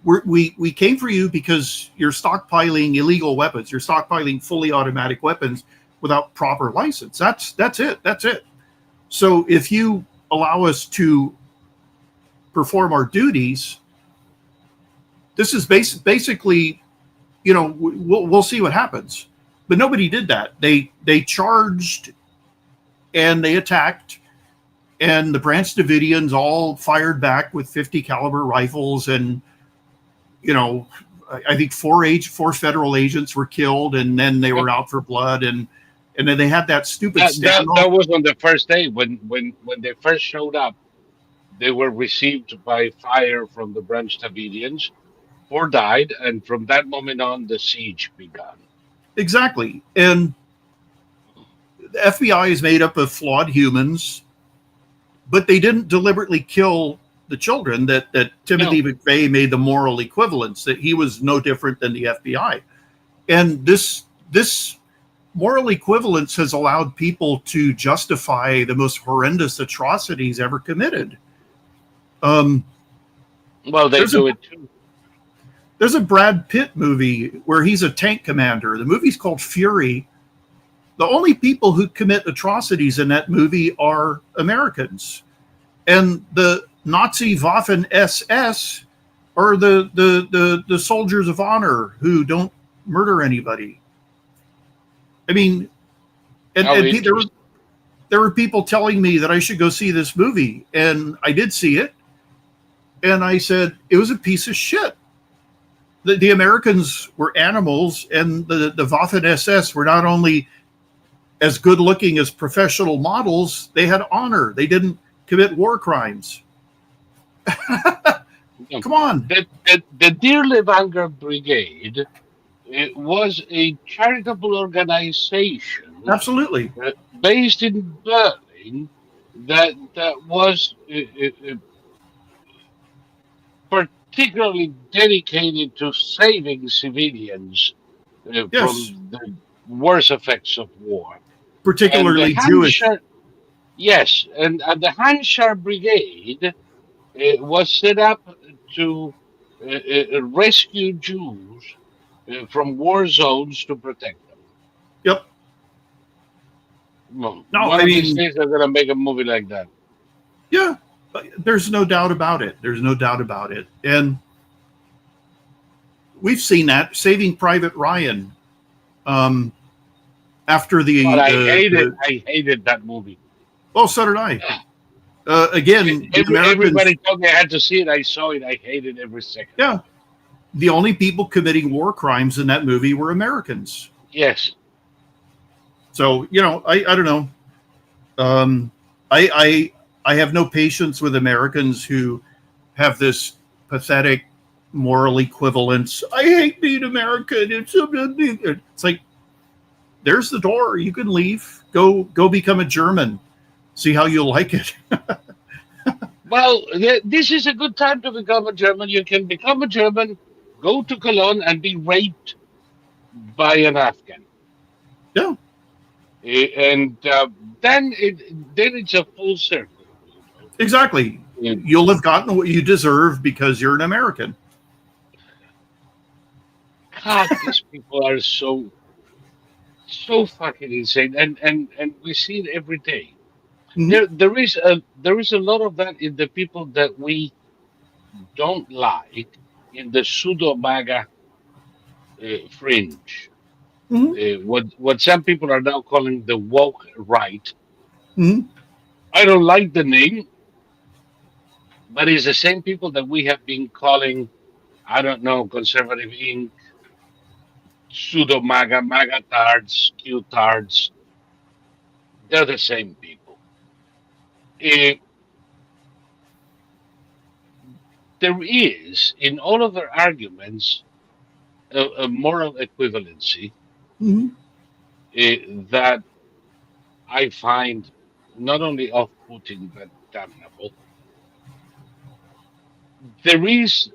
we came for you because you're stockpiling illegal weapons. You're stockpiling fully automatic weapons without proper license. That's it. So if you allow us to perform our duties, this is basically, we'll see what happens. But nobody did that. They charged and they attacked, and the Branch Davidians all fired back with 50 caliber rifles, and I think four federal agents were killed, and then they were out for blood, and then they had that stupid standoff. That was on the first day when they first showed up. They were received by fire from the Branch Davidians. 4 died, and from that moment on, the siege began. Exactly, and the FBI is made up of flawed humans, but they didn't deliberately kill the children. That Timothy McVeigh made the moral equivalence, that he was no different than the FBI. And this moral equivalence has allowed people to justify the most horrendous atrocities ever committed. Well, they do it too. There's a Brad Pitt movie where he's a tank commander. The movie's called Fury. The only people who commit atrocities in that movie are Americans. And the Nazi Waffen SS are the soldiers of honor who don't murder anybody. I mean, and there were people telling me that I should go see this movie. And I did see it. And I said, it was a piece of shit. The Americans were animals, and the Waffen SS were not only as good looking as professional models, they had honor. They didn't commit war crimes. Come on. The Dear Levanger Brigade, it was a charitable organization. Absolutely. Based in Berlin that was particularly dedicated to saving civilians from the worst effects of war. Particularly Jewish. Yes, and the Hanscher Brigade was set up to rescue Jews from war zones to protect them. Yep. Well, one of these days they're going to make a movie like that. Yeah. There's no doubt about it. There's no doubt about it. And we've seen that. Saving Private Ryan. After the... But I hated that movie. Oh, so did I. Again, everybody told me I had to see it. I saw it. I hated every second. Yeah. The only people committing war crimes in that movie were Americans. Yes. So, I don't know. I have no patience with Americans who have this pathetic moral equivalence. I hate being American. It's like, there's the door. You can leave. Go become a German. See how you like it. Well, this is a good time to become a German. You can become a German, go to Cologne, and be raped by an Afghan. Yeah. And then it's a full circle. Exactly. You'll have gotten what you deserve because you're an American. God, these people are so fucking insane, and we see it every day. Mm-hmm. There is a lot of that in the people that we don't like in the pseudo MAGA fringe. Mm-hmm. What some people are now calling the woke right. Mm-hmm. I don't like the name, but it's the same people that we have been calling, I don't know, conservative Inc., pseudo MAGA, MAGA tards, Q tards. They're the same people. There is, in all of their arguments, a moral equivalency that I find not only off-putting but damnable. There is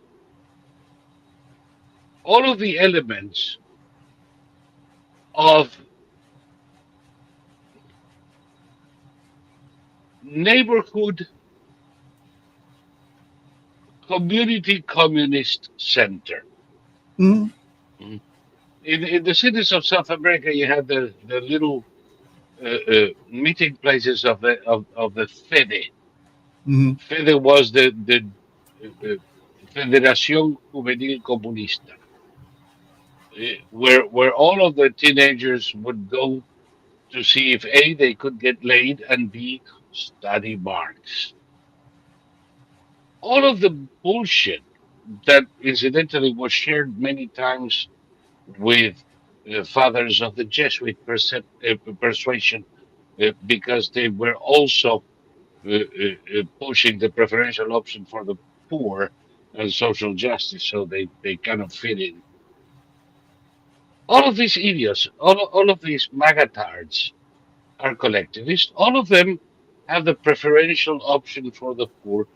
all of the elements of neighborhood community communist center. Mm-hmm. In the cities of South America, you had the little meeting places of the FEDE. Mm-hmm. FEDE was the Federación Juvenil Comunista, where all of the teenagers would go to see if A, they could get laid, and B, study Marx. All of the bullshit that incidentally was shared many times with fathers of the Jesuit persuasion, because they were also pushing the preferential option for the poor and social justice, so they kind of fit in. All of these idiots, all of these magatards are collectivist. All of them have the preferential option for the poor.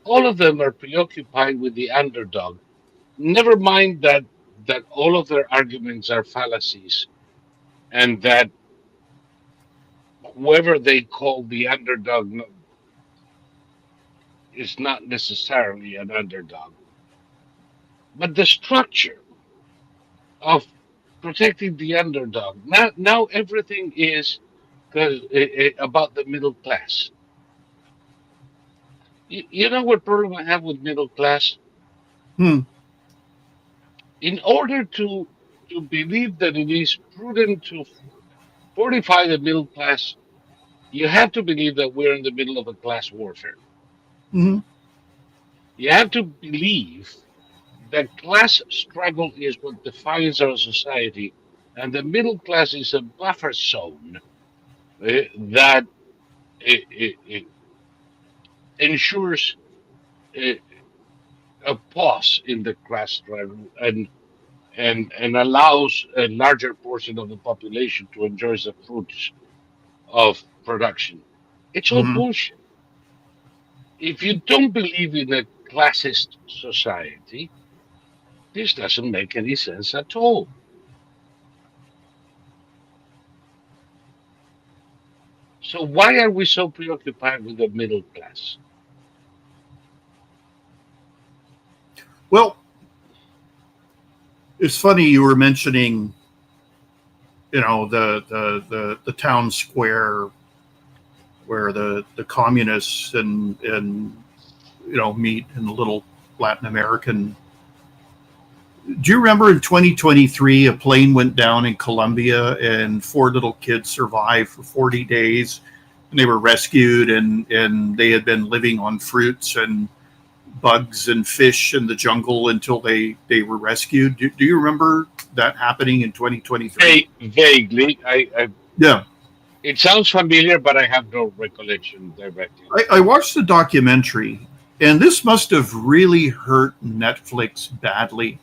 All of them are preoccupied with the underdog. Never mind that all of their arguments are fallacies, and that whoever they call the underdog is not necessarily an underdog. But the structure of protecting the underdog, now everything is about the middle class. You know what problem I have with middle class? Hmm. In order to believe that it is prudent to fortify the middle class, you have to believe that we're in the middle of a class warfare. Hmm. You have to believe that class struggle is what defines our society, and the middle class is a buffer zone that ensures uh, a pause in the class struggle and allows a larger portion of the population to enjoy the fruits of production. It's all Hmm. bullshit. If you don't believe in a classist society, this doesn't make any sense at all. So why are we so preoccupied with the middle class? Well, it's funny you were mentioning, the town square where the communists and meet in the little Latin American. Do you remember in 2023 a plane went down in Colombia and 4 little kids survived for 40 days and they were rescued and they had been living on fruits and bugs and fish in the jungle until they were rescued. Do you remember that happening in 2023? Vaguely, Yeah. it sounds familiar, but I have no recollection directly. I watched the documentary, and this must have really hurt Netflix badly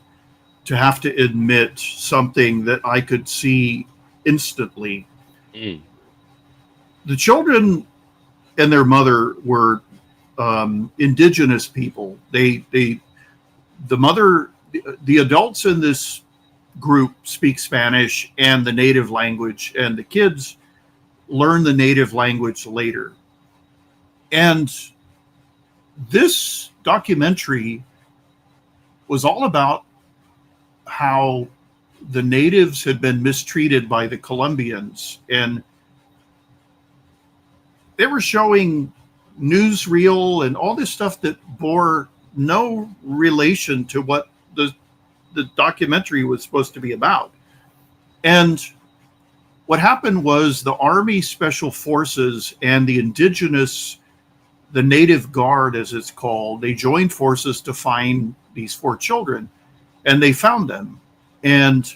to have to admit something that I could see instantly. Mm. The children and their mother were indigenous people. The mother, the adults in this group speak Spanish and the native language, and the kids learn the native language later. And this documentary was all about how the natives had been mistreated by the Colombians, and they were showing newsreel and all this stuff that bore no relation to what the documentary was supposed to be about. And what happened was the Army Special Forces and the indigenous, the Native Guard, as it's called, they joined forces to find these 4 children, and they found them. And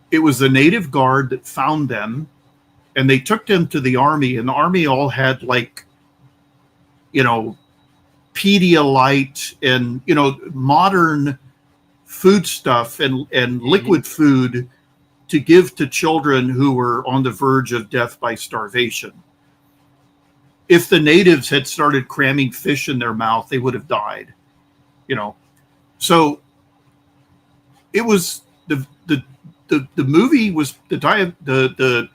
it was the Native Guard that found them, and they took them to the Army, and the Army all had Pedialyte and, modern food stuff and liquid food to give to children who were on the verge of death by starvation. If the natives had started cramming fish in their mouth, they would have died. So it was the movie was the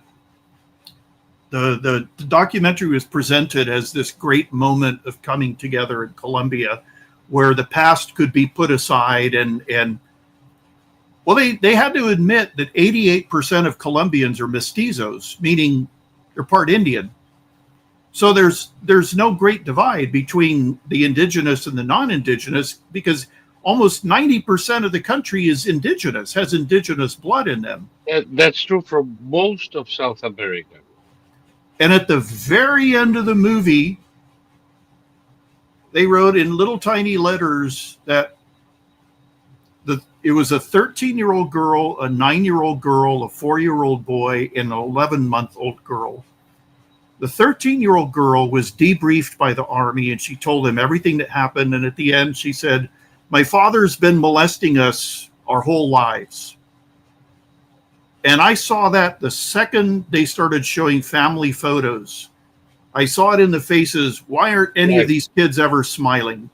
documentary was presented as this great moment of coming together in Colombia, where the past could be put aside and well, they had to admit that 88% of Colombians are mestizos, meaning they're part Indian. So there's no great divide between the indigenous and the non-indigenous, because almost 90% of the country is indigenous, has indigenous blood in them. That's true for most of South America. And at the very end of the movie, they wrote in little tiny letters that it was a 13-year-old girl, a 9-year-old girl, a 4-year-old boy, and an 11-month-old girl. The 13-year-old girl was debriefed by the Army, and she told them everything that happened. And at the end, she said, "My father's been molesting us our whole lives." And I saw that the second they started showing family photos. I saw it in the faces. Why aren't any of these kids ever smiling?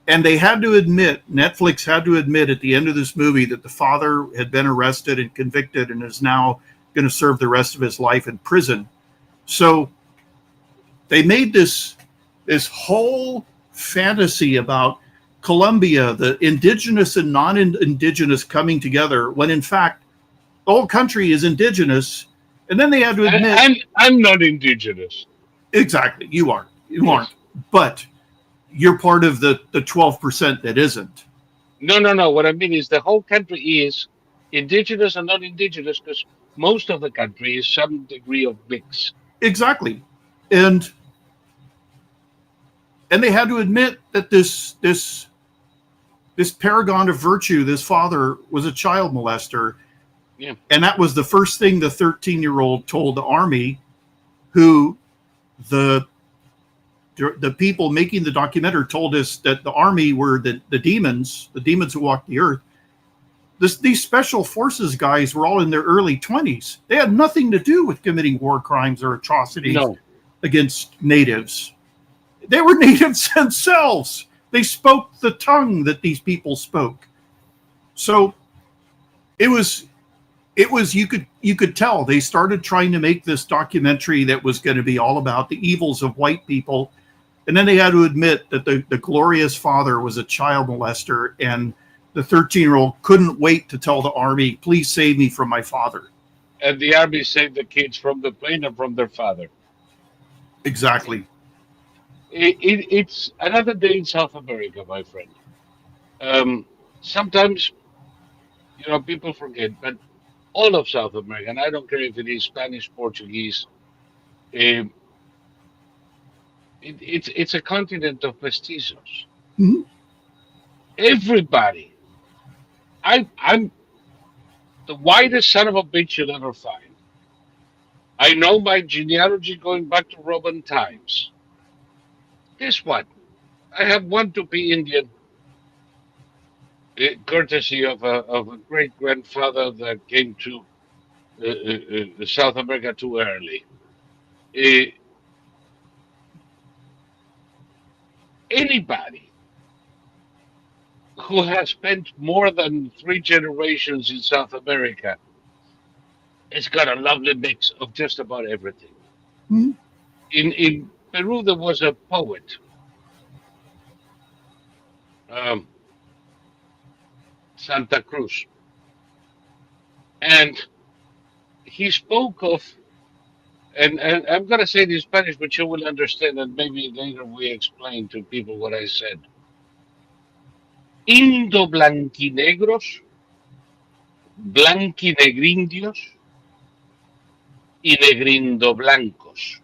And they had to admit, Netflix had to admit at the end of this movie that the father had been arrested and convicted and is now going to serve the rest of his life in prison. So they made this whole fantasy about Colombia, the indigenous and non-indigenous coming together, when in fact the whole country is indigenous. And then they had to admit, I'm not indigenous. Exactly, you aren't. You aren't. But you're part of the 12% that isn't. No. What I mean is the whole country is indigenous and non-indigenous, because most of the country is some degree of mix. Exactly. And they had to admit that this paragon of virtue, this father, was a child molester. Yeah. And that was the first thing the 13-year-old told the army, who the people making the documentary told us that the army were the demons who walked the earth. These special forces guys were all in their early 20s. They had nothing to do with committing war crimes or atrocities against natives. They were natives themselves. They spoke the tongue that these people spoke. So it was you could tell they started trying to make this documentary that was going to be all about the evils of white people. And then they had to admit that the glorious father was a child molester, and the 13-year-old couldn't wait to tell the army, please save me from my father. And the army saved the kids from the plane and from their father. Exactly. It's another day in South America, my friend. Sometimes, people forget, but all of South America, and I don't care if it is Spanish, Portuguese, it's a continent of mestizos. Mm-hmm. Everybody. I'm the whitest son of a bitch you'll ever find. I know my genealogy going back to Roman times. Guess what? I have one to be Indian, courtesy of a great grandfather that came to South America too early. Anybody who has spent more than 3 generations in South America has got a lovely mix of just about everything. Mm-hmm. In Peru, there was a poet, Santa Cruz, and he spoke of, and I'm going to say it in Spanish, but you will understand, and maybe later we explain to people what I said. Indo-blanquinegros, blanquinegrindios, y negrindo-blancos.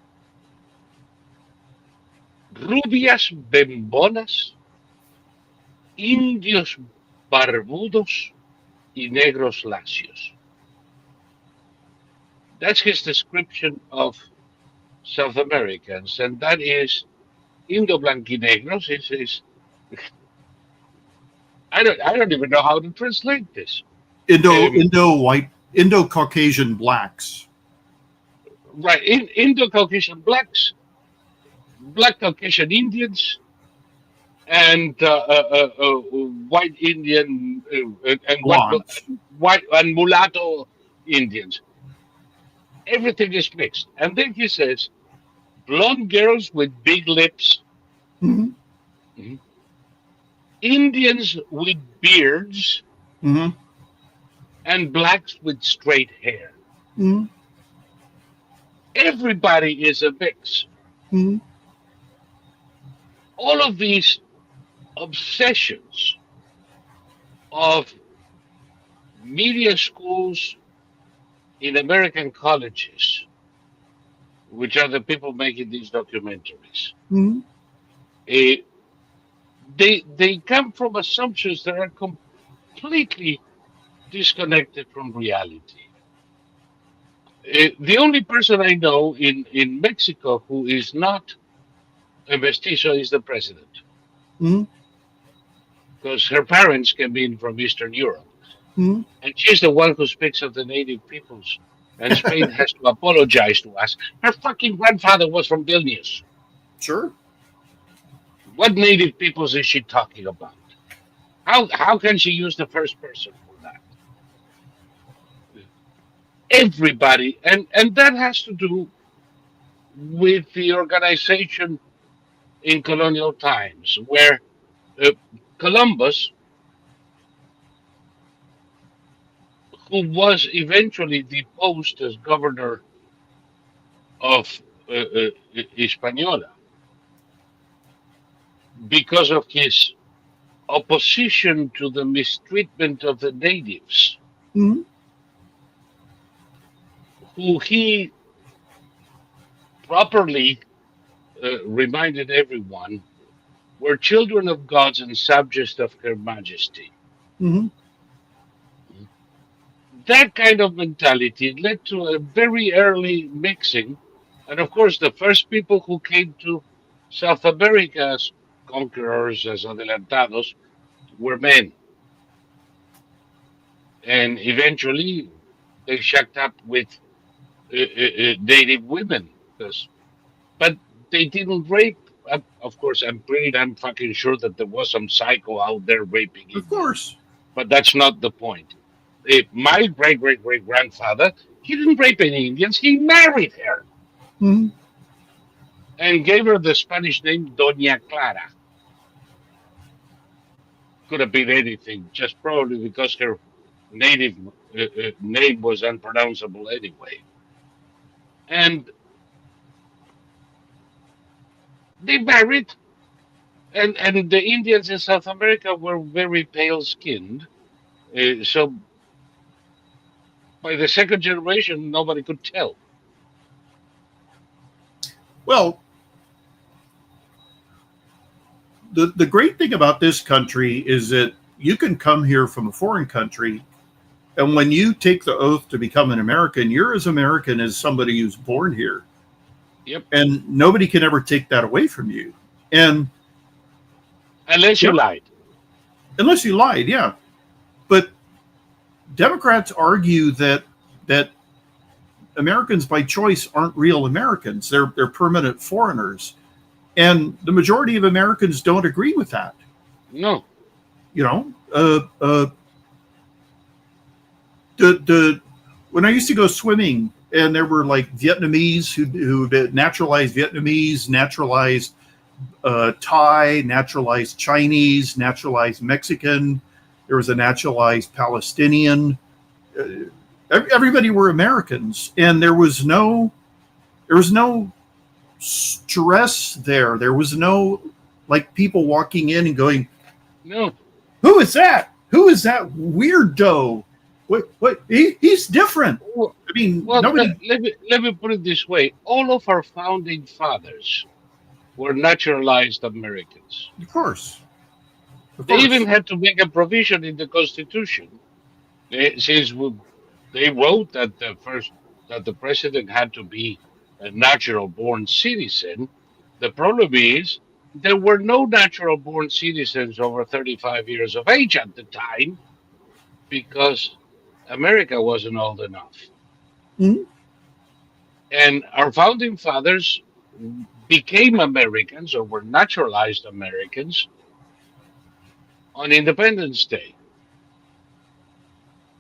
Rubias bembonas, indios barbudos, y negros lacios. That's his description of South Americans, and that is Indo-blanquinegros is I don't even know how to translate this. Indo-Caucasian blacks. Right, Indo-Caucasian blacks, Black Caucasian Indians, and white Indian and white and mulatto Indians. Everything is mixed. And then he says, blonde girls with big lips, Mm-hmm. Mm-hmm. Indians with beards, Mm-hmm. and blacks with straight hair. Mm-hmm. Everybody is a mix. Mm-hmm. All of these obsessions of media schools in American colleges, which are the people making these documentaries, Mm-hmm. They come from assumptions that are completely disconnected from reality. The only person I know in Mexico who is not a mestizo is the president, Mm-hmm. because her parents came in from Eastern Europe. Mhm. And she's the one who speaks of the native peoples. And Spain has to apologize to us. Her fucking grandfather was from Vilnius. Sure. What native peoples is she talking about? How can she use the first person for that? Everybody, and that has to do with the organization in colonial times, where uh, Columbus, who was eventually deposed as governor of Hispaniola because of his opposition to the mistreatment of the natives, Mhm. who he properly reminded everyone were children of gods and subjects of Her Majesty. Mhm. That kind of mentality led to a very early mixing. And of course, the first people who came to South America as conquerors, as adelantados, were men. And eventually, they shacked up with native women. But they didn't rape. Of course, I'm pretty damn fucking sure that there was some psycho out there raping Of Indians. course. But that's not the point. My great great great grandfather, he didn't rape any Indians. He married her Mhm. and gave her the Spanish name Doña Clara. Could have been anything, just probably because her native name was unpronounceable anyway. And they married, and the Indians in South America were very pale skinned. So by the second generation, nobody could tell. Well, the great thing about this country is that you can come here from a foreign country, and when you take the oath to become an American, you're as American as somebody who's born here, Yep. and nobody can ever take that away from you. And Unless you yep, lied. unless you lied, yeah. But Democrats argue that Americans by choice aren't real Americans; they're permanent foreigners, and the majority of Americans don't agree with that. No. You know, the when I used to go swimming, and there were like Vietnamese who had been naturalized Vietnamese, naturalized Thai, naturalized Chinese, naturalized Mexican. There was a naturalized Palestinian. Everybody were Americans, and there was no stress there. There was no like people walking in and going, No. "Who is that? Who is that weirdo? What? He's different." Well, I mean, well, nobody. let me put it this way. All of our founding fathers were naturalized Americans. Of course, of They even course. had to make a provision in the Constitution, since they wrote that the president had to be a natural born citizen. The problem is there were no natural born citizens over 35 years of age at the time because America wasn't old enough. Mhm. And our founding fathers became Americans or were naturalized Americans on Independence Day.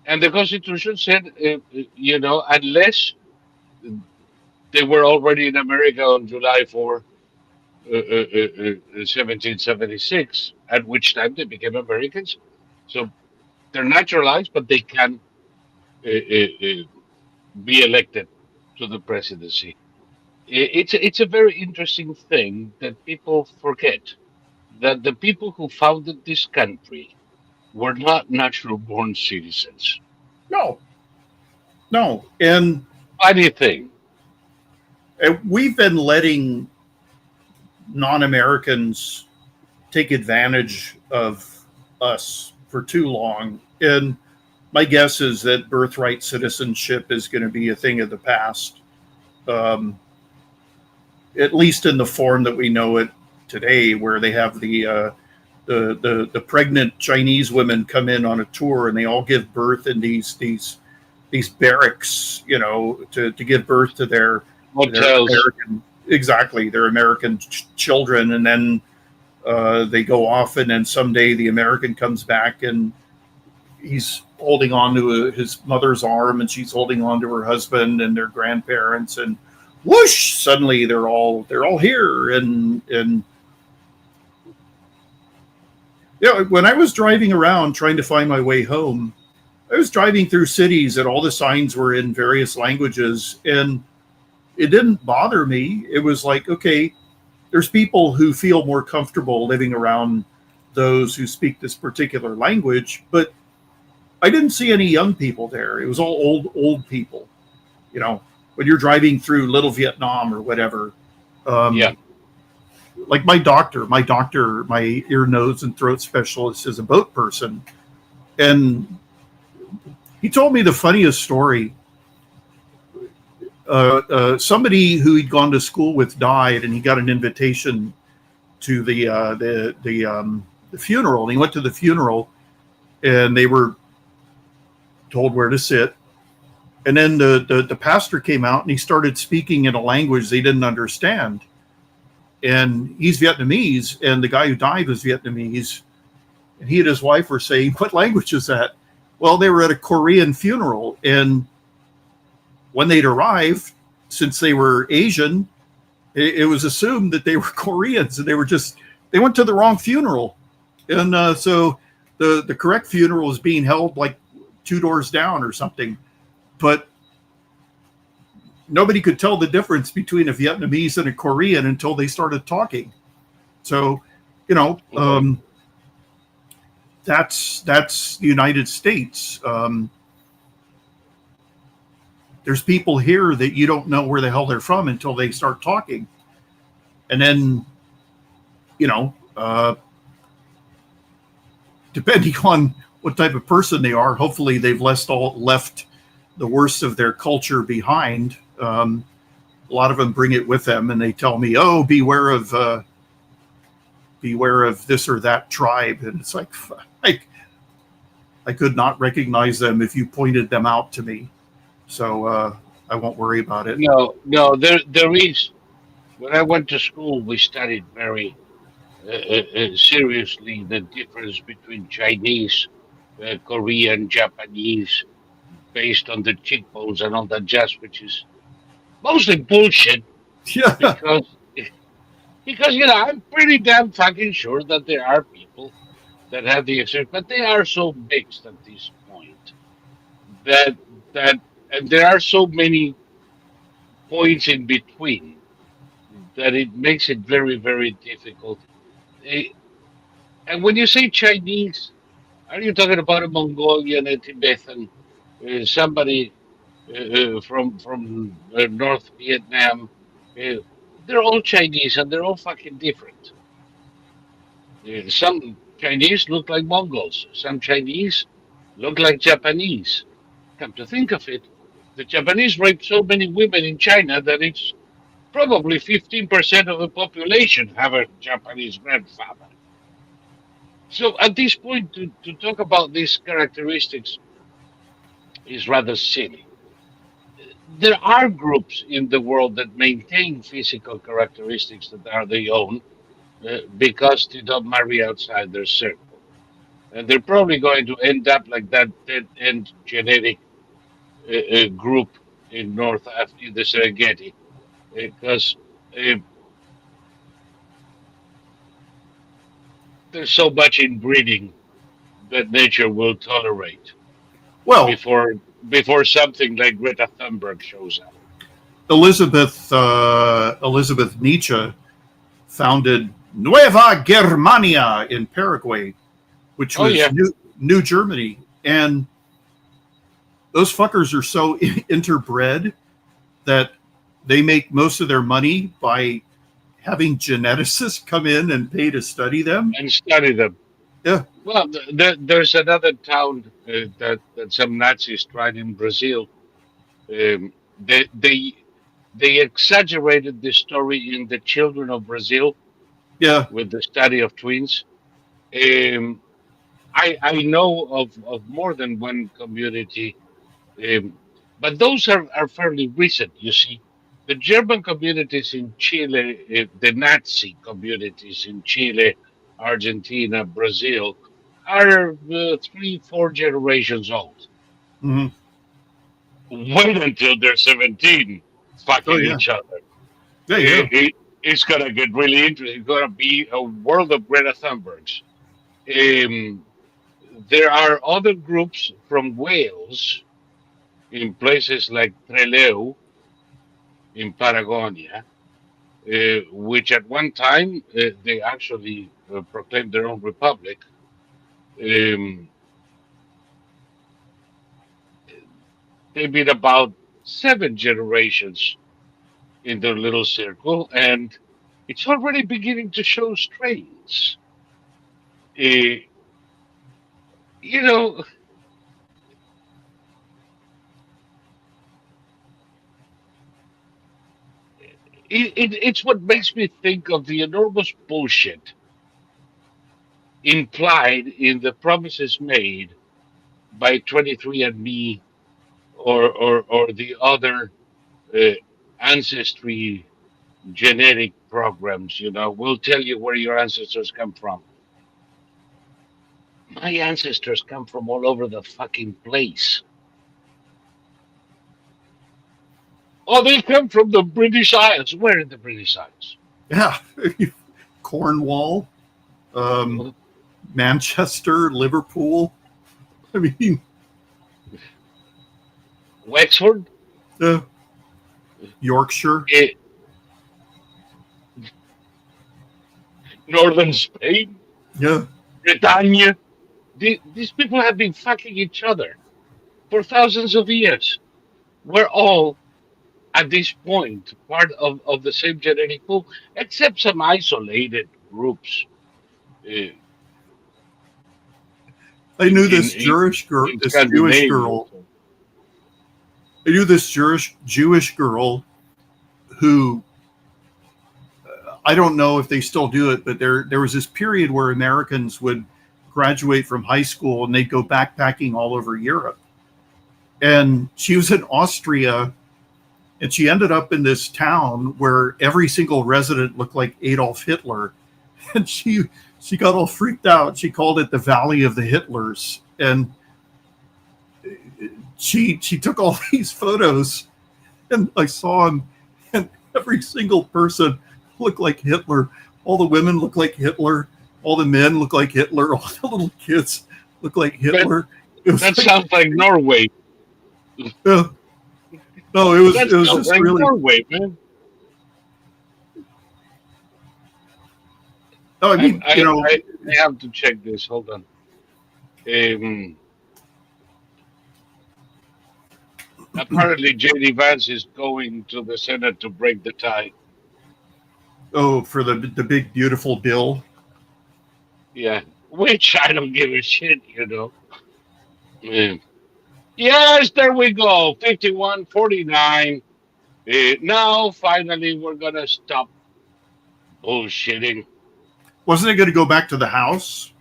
And the Constitution said, unless they were already in America on July 4, 1776, at which time they became Americans. So they're naturalized, but they can be elected to the presidency. It's a very interesting thing that people forget that the people who founded this country were not natural born citizens. No, no, Funny thing. and we've been letting non-Americans take advantage of us for too long, and my guess is that birthright citizenship is going to be a thing of the past, um, at least in the form that we know it today, where they have the the pregnant Chinese women come in on a tour, and they all give birth in these barracks, to give birth to their Hotels. American, exactly, their American children, and then they go off, and then someday the American comes back, and he's holding on to his mother's arm, and she's holding on to her husband and their grandparents, and whoosh! Suddenly they're all here, and when I was driving around trying to find my way home, I was driving through cities, and all the signs were in various languages, and it didn't bother me. It was like, okay, there's people who feel more comfortable living around those who speak this particular language, but I didn't see any young people there. It was all old people. When you're driving through Little Vietnam or whatever. Yeah. Like my doctor, my ear, nose, and throat specialist is a boat person, and he told me the funniest story. Somebody who he'd gone to school with died, and he got an invitation to the funeral. And he went to the funeral, and they were told where to sit. And then the pastor came out, and he started speaking in a language they didn't understand. And he's Vietnamese, and the guy who died was Vietnamese. And he and his wife were saying, "What language is that?" Well, they were at a Korean funeral, and when they'd arrived, since they were Asian, it was assumed that they were Koreans, and they went to the wrong funeral. And so the correct funeral was being held like 2 doors down or something. But nobody could tell the difference between a Vietnamese and a Korean until they started talking. So, that's the United States. There's people here that you don't know where the hell they're from until they start talking. And then, depending on what type of person they are, hopefully they've left the worst of their culture behind. A lot of them bring it with them, and they tell me, "Oh, beware of this or that tribe." And it's like I could not recognize them if you pointed them out to me. So I won't worry about it. No, there is. When I went to school, we studied very seriously the difference between Chinese, Korean, Japanese, based on the cheekbones and all that jazz, which is mostly bullshit. Yeah. Because I'm pretty damn fucking sure that there are people that have the experience, but they are so mixed at this point that and there are so many points in between that it makes it very, very difficult. Eh, And when you say Chinese, are you talking about a Mongolian, a Tibetan, somebody from North Vietnam? Uh, they're all Chinese, and they're all fucking different. Some Chinese look like Mongols. Some Chinese look like Japanese. Come to think of it, the Japanese rape so many women in China that it's probably 15% of the population have a Japanese grandfather. So at this point, to talk about these characteristics is rather silly. There are groups in the world that maintain physical characteristics that are their own because they don't marry outside their circle. And they're probably going to end up like that dead end genetic group in in the Serengeti, because there's so much inbreeding that nature will tolerate Well, before something like Greta Thunberg shows up. Elizabeth Nietzsche founded Nueva Germania in Paraguay, which Oh was yeah, New Germany, and those fuckers are so interbred that they make most of their money by having geneticists come in and pay to study them. and study them. Yeah. Well, there's another town that some Nazis tried in Brazil. Um, they exaggerated the story in the Children of Brazil Yeah. with the study of twins. Um, I know of more than one community, um, but those are fairly recent. You see, the German communities in Chile, the Nazi communities in Chile, Argentina, Brazil, are 3, 4 generations old. Hmm. Wait until they're 17, Oh fucking yeah, each other. yeah, yeah. It's gonna get really interesting. It's gonna be a world of Greta Thunbergs. Um, there are other groups from Wales in places like Trelew in Patagonia, which at one time they actually proclaimed their own republic. Um, they've been about 7 generations in their little circle, and it's already beginning to show strains. Uh, you know, it's what makes me think of the enormous bullshit implied in the promises made by 23andMe or the other uh, ancestry genetic programs. We'll tell you where your ancestors come from. My ancestors come from all over the fucking place. Oh, they come from the British Isles. Where in the British Isles? Yeah. Cornwall, um, Manchester, Liverpool. I mean, Wexford? uh, Yorkshire. Eh, Northern Spain? Yeah. Britannia? These people have been fucking each other for thousands of years. We're all, at this point, part of the same genetic pool, except some isolated groups uh, I in, knew in, this in, Jewish girl. in This Jewish Scandinavia. girl. I knew this Jewish girl who I don't know if they still do it, but there was this period where Americans would graduate from high school and they'd go backpacking all over Europe. And she was in Austria, and she ended up in this town where every single resident looked like Adolf Hitler. And she got all freaked out. She called it the Valley of the Hitlers. And she took all these photos, and I saw them, and every single person looked like Hitler. All the women look like Hitler. All the men look like Hitler. All the little kids look like But Hitler. It was that like, sounds like Norway. no, That it was sounds just like really. Norway, man. No, I I, mean, I, I, I have to check this. Hold on. Um, apparently, J.D. Vance is going to the Senate to break the tie. oh, for the big beautiful bill. Yeah, which I don't give a shit. Um, yes, there we go. 51-49. Now, finally, we're going to stop bullshitting. Wasn't it going to go back to the House?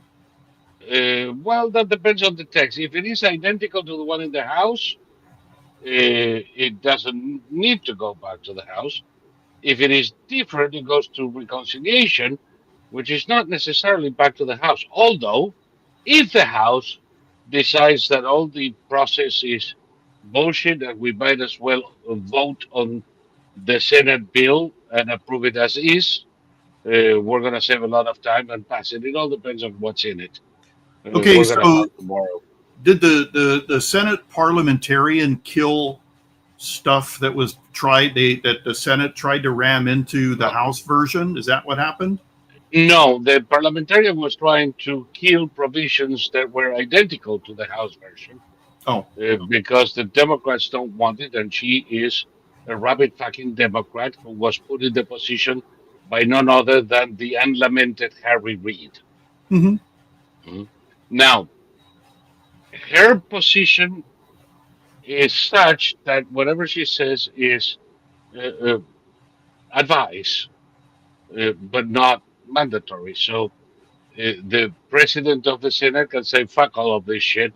Well, that depends on the text. If it is identical to the one in the House, it doesn't need to go back to the House. If it is different, it goes to reconciliation, which is not necessarily back to the House. Although, if the House decides that all the process is bullshit and we might as well vote on the Senate bill and approve it as is, we're going to save a lot of time and pass it. It all depends on what's in it. Okay, We're going to so vote tomorrow. did the Senate parliamentarian kill stuff that was that the Senate tried to ram into the No, House version? Is that what happened? no, the parliamentarian was trying to kill provisions that were identical to the House version Oh, because the Democrats don't want it, and she is a rabid fucking Democrat who was put in the position by none other than the unlamented Harry Reid. mm-hmm. Mhm. Now, her position is such that whatever she says is uh, uh, advice, but not mandatory. So The president of the Senate can say, "Fuck all of this shit.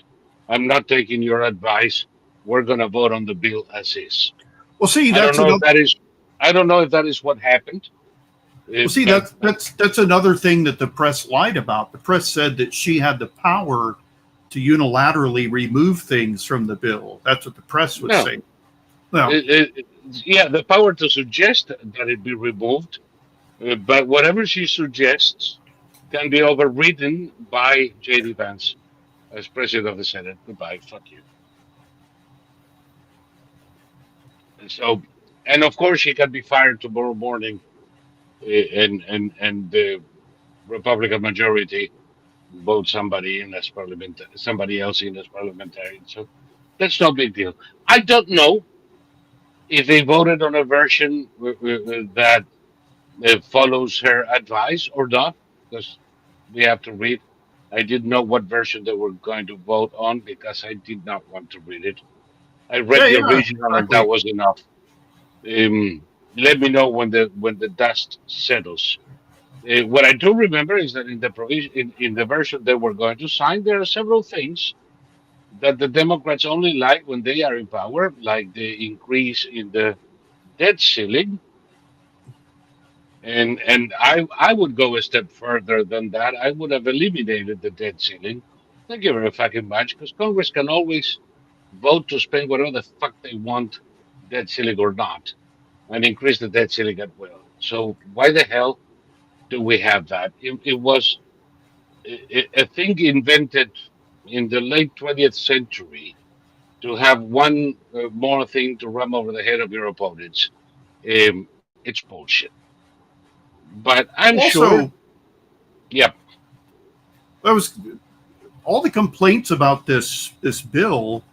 I'm not taking your advice. We're gonna vote on the bill as is." Well, see, I don't that's know if another. that is. I don't know if that is what happened. Well, see, But that's another thing that the press lied about. The press said that she had the power to unilaterally remove things from the bill. That's what the press was no, saying. Well, yeah, the power to suggest that it be removed, but whatever she suggests can be overridden by J.D. Vance as president of the Senate. Goodbye, fuck you. And so, and of course, she can be fired tomorrow morning, and the Republican majority vote somebody in as somebody else in as parliamentarian. So that's no big deal. I don't know if they voted on a version that follows her advice or not, because we have to read. I didn't know what version they were going to vote on because I did not want to read it. I read yeah, the yeah, original and that exactly. was enough. Let me know when the dust settles. What I do remember is that in the provision in the version they were going to sign, there are several things that the Democrats only like when they are in power, like the increase in the debt ceiling. And I would go a step further than that. I would have eliminated the debt ceiling. Thank you very fucking much, because Congress can always vote to spend whatever the fuck they want, debt ceiling or not, and increase the debt ceiling at will. So why the hell do we have that? It was a thing invented in the late 20th century to have one more thing to ram over the head of your opponents. It's bullshit. But I'm sure, Also, yeah, that was all the complaints about this bill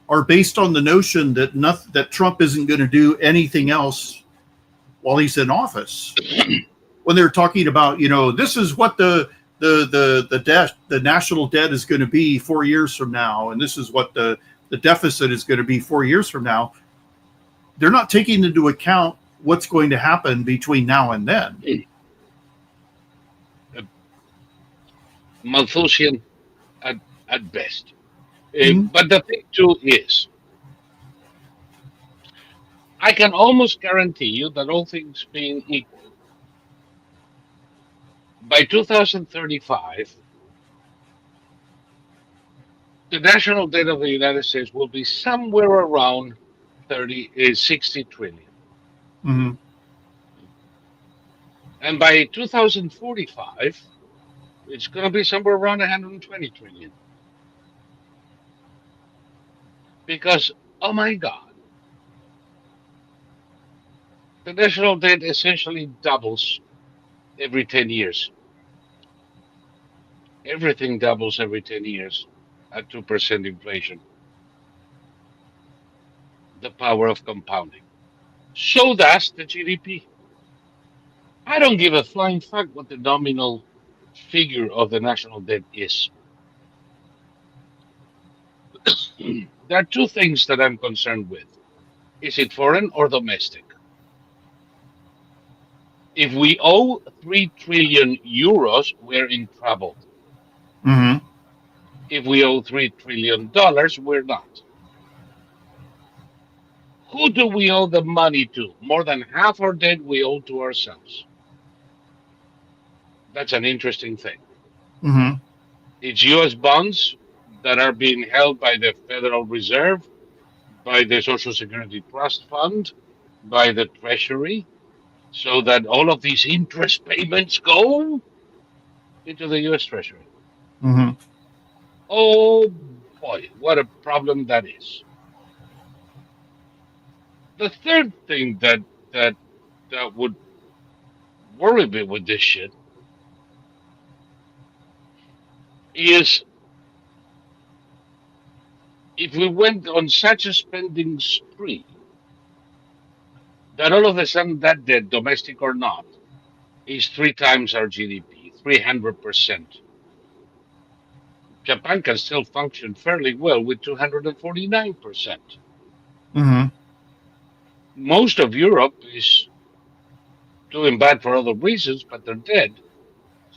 are based on the notion that that Trump isn't going to do anything else while he's in office. When they're talking about, this is what the national debt is going to be 4 years from now, and this is what the deficit is going to be 4 years from now. They're not taking into account what's going to happen between now and then. Malthusian at, at best. Mhm. But the thing too is, I can almost guarantee you that all things being equal, by 2035, the national debt of the United States will be somewhere around 60 trillion. Mhm. And by 2045, it's going to be somewhere around 120 trillion. Because, oh my God, the national debt essentially doubles every 10 years. Everything doubles every 10 years at 2% inflation. The power of compounding. So does the GDP. I don't give a flying fuck what the nominal figure of the national debt is. There are two things that I'm concerned with. Is it foreign or domestic? If we owe 3 trillion euros, we're in trouble. Mhm. If we owe $3 trillion, we're not. Who do we owe the money to? More than half our debt we owe to ourselves. That's an interesting thing. Mhm. It's US bonds that are being held by the Federal Reserve, by the Social Security Trust Fund, by the Treasury, so that all of these interest payments go into the US Treasury. Mhm. Oh boy, what a problem that is. The third thing that that would worry me with this shit is if we went on such a spending spree that all of a sudden that debt, domestic or not, is three times our GDP, 300%. Japan can still function fairly well with 249%. Mhm. Most of Europe is doing bad for other reasons, but they're dead.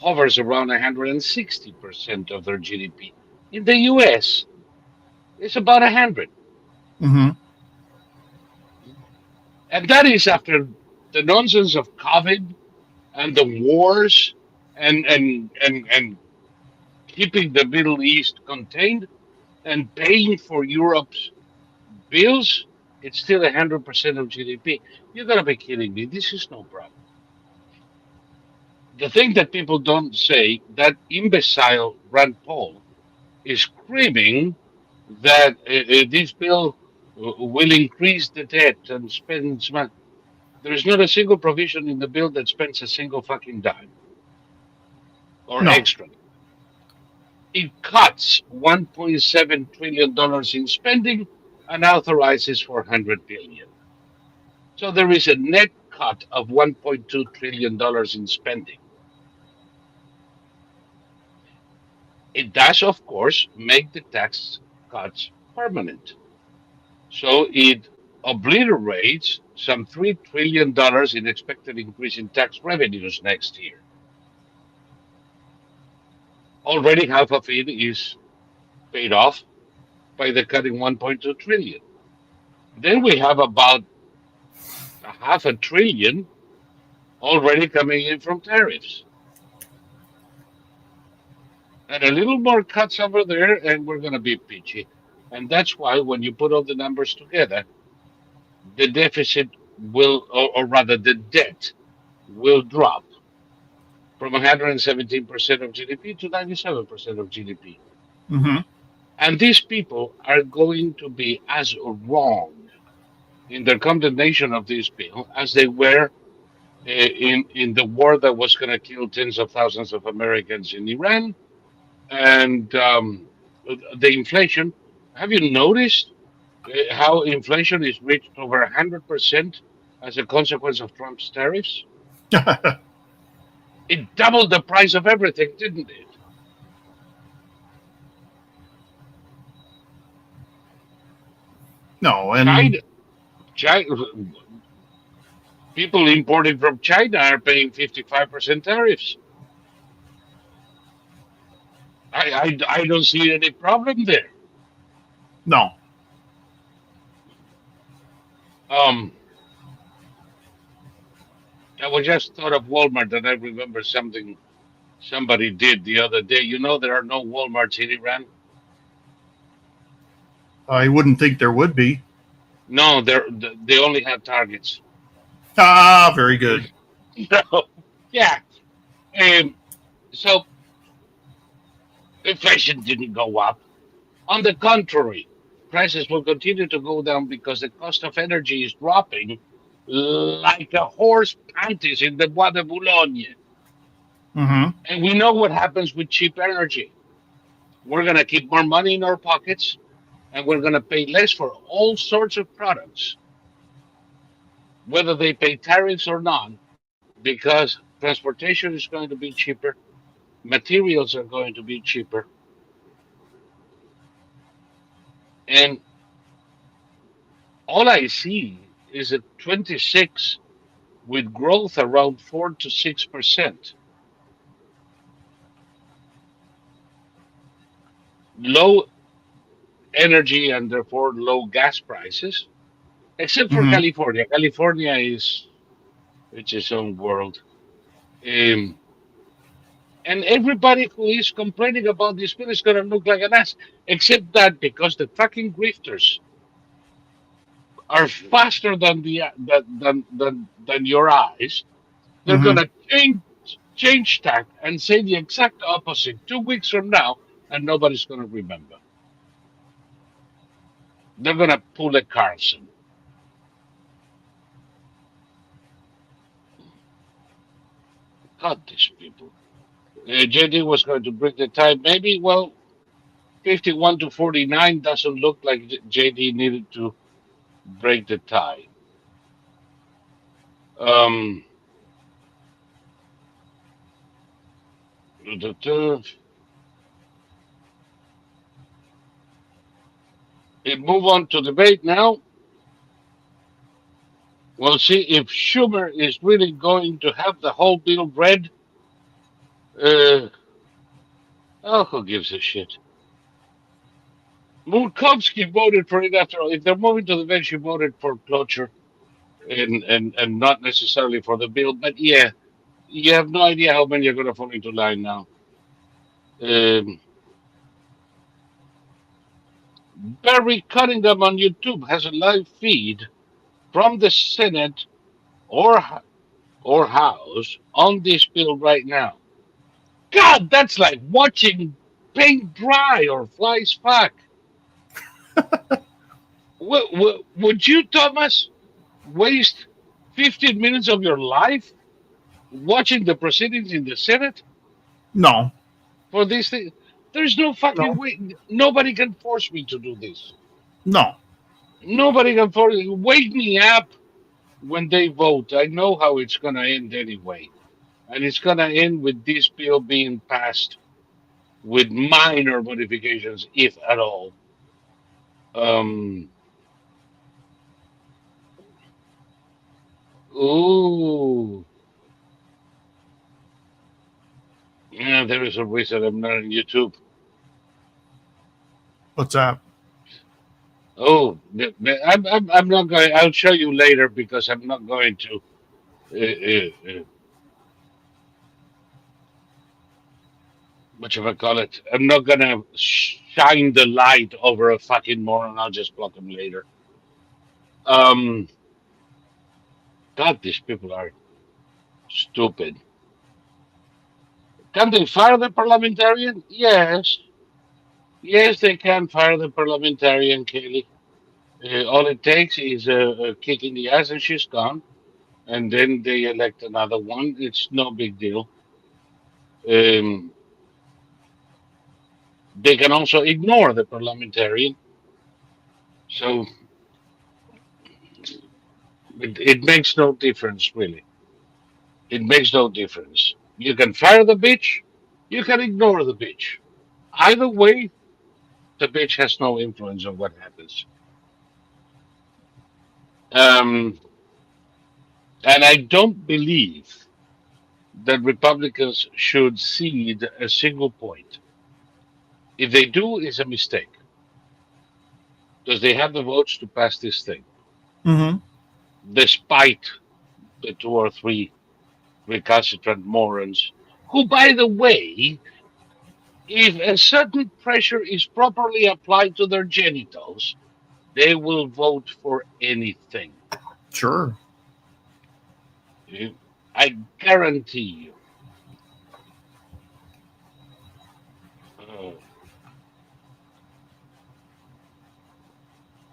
hovers around 160% of their GDP. In the US, it's about 100. Mm-hmm. And that is after the nonsense of COVID and the wars and keeping the Middle East contained and paying for Europe's bills. It's still 100% of GDP. You gotta be kidding me. This is no problem. The thing that people don't say, that imbecile Rand Paul is screaming that this bill will increase the debt and spends money. There is not a single provision in the bill that spends a single fucking dime or No. extra. It cuts $1.7 trillion in spending and authorizes 400 billion. So there is a net cut of $1.2 trillion in spending. It does, of course, make the tax cuts permanent. So it obliterates some $3 trillion in expected increase in tax revenues next year. Already half of it is paid off by the cutting 1.2 trillion. Then we have about a half a trillion already coming in from tariffs. And a little more cuts over there, and we're going to be peachy. And that's why when you put all the numbers together, the deficit will, or rather the debt, will drop from 117% of GDP to 97% of GDP. Mm-hmm. And these people are going to be as wrong in their condemnation of this bill as they were in the war that was going to kill tens of thousands of Americans in Iran and the inflation. Have you noticed how inflation is reached over 100% as a consequence of Trump's tariffs? It doubled the price of everything, didn't it? No, and China, China, people importing from China are paying 55% tariffs. I don't see any problem there. no. Um, I was just thought of Walmart, and I remember something somebody did the other day. You know, there are no Walmarts in Iran. I wouldn't think there would be. No, they only have Targets. Ah, very good. No, yeah. Um, so inflation didn't go up. On the contrary, prices will continue to go down because the cost of energy is dropping like a horse panties in the Bois de Boulogne. Mm-hmm. And we know what happens with cheap energy. We're going to keep more money in our pockets and we're going to pay less for all sorts of products, whether they pay tariffs or not, because transportation is going to be cheaper, materials are going to be cheaper. And all I see is a 26 with growth around 4 to 6%. Low energy and therefore low gas prices, except for Mm-hmm. California. California is it's its own world. Um, and everybody who is complaining about this bill is going to look like an ass, except that because the fucking grifters are faster than than your eyes, they're Mm-hmm. going to change tack and say the exact opposite 2 weeks from now, and nobody's going to remember. They're going to pull a Carlson. God, these people. JD was going to bring the tie. Maybe, well, 51 to 49 doesn't look like JD needed to break the tie. Um, we move on to debate now. We'll see if Schumer is really going to have the whole bill read Uh, oh, who gives a shit? Murkowski voted for it after all. If they're moving to the bench, she voted for cloture and not necessarily for the bill. But yeah, you have no idea how many are going to fall into line now. Um, Barry Cunningham on YouTube has a live feed from the Senate or or House on this bill right now. God, that's like watching paint dry or flies fuck. Would you, Thomas, waste 15 minutes of your life watching the proceedings in the Senate No, for this thing? There's no fucking no, way. Nobody can force me to do this. no. Nobody can force. Wake me up when they vote. I know how it's gonna end anyway, and it's gonna end with this bill being passed with minor modifications, if at all. Um. Ooh. Yeah, there is a reason I'm not on YouTube. What's that? Oh, I'm not going. I'll show you later because I'm not going to. What should I call it? I'm not gonna shine the light over a fucking moron. I'll just block him later. Um, God, these people are stupid. Can they fire the parliamentarian? Yes, yes, they can fire the parliamentarian, Kelly. All it takes is a kick in the ass, and she's gone. And then they elect another one. It's no big deal. Um, they can also ignore the parliamentarian. So it makes no difference, really. It makes no difference. You can fire the bitch, you can ignore the bitch. Either way, the bitch has no influence on what happens. Um, and I don't believe that Republicans should cede a single point. If they do, it's a mistake because they have the votes to pass this thing, Mm-hmm. despite the two or three recalcitrant morons who, by the way, if a certain pressure is properly applied to their genitals, they will vote for anything. Sure. I guarantee you. Uh,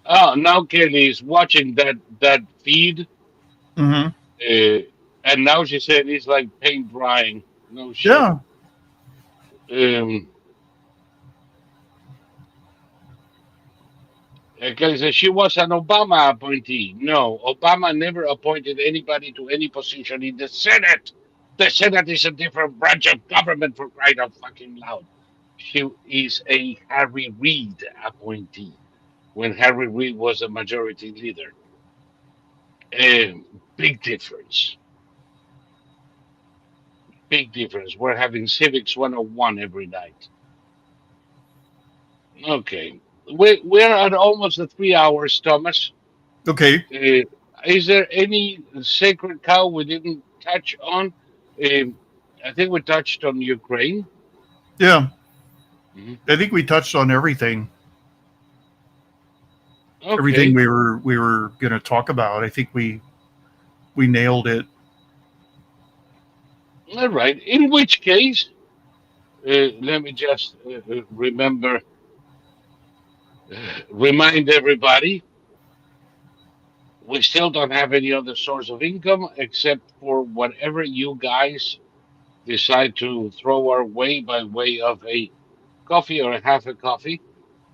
oh, now Kelly is watching that feed, Mm-hmm. and now she said it's like paint drying. No shit. Yeah. Um, Kelly said she was an Obama appointee. No, Obama never appointed anybody to any position in the Senate. The Senate is a different branch of government for crying out fucking loud. She is a Harry Reid appointee when Harry Reid was a majority leader. Big difference. Big difference. We're having Civics 101 every night. Okay. We're at almost the 3 hours, Thomas. Okay. Is there any sacred cow we didn't touch on? Um, I think we touched on Ukraine. Yeah. Mhm. I think we touched on everything. Everything Okay. we were going to talk about. I think we nailed it. All right. In which case, let me just remind everybody, we still don't have any other source of income except for whatever you guys decide to throw our way by way of a coffee or a half a coffee.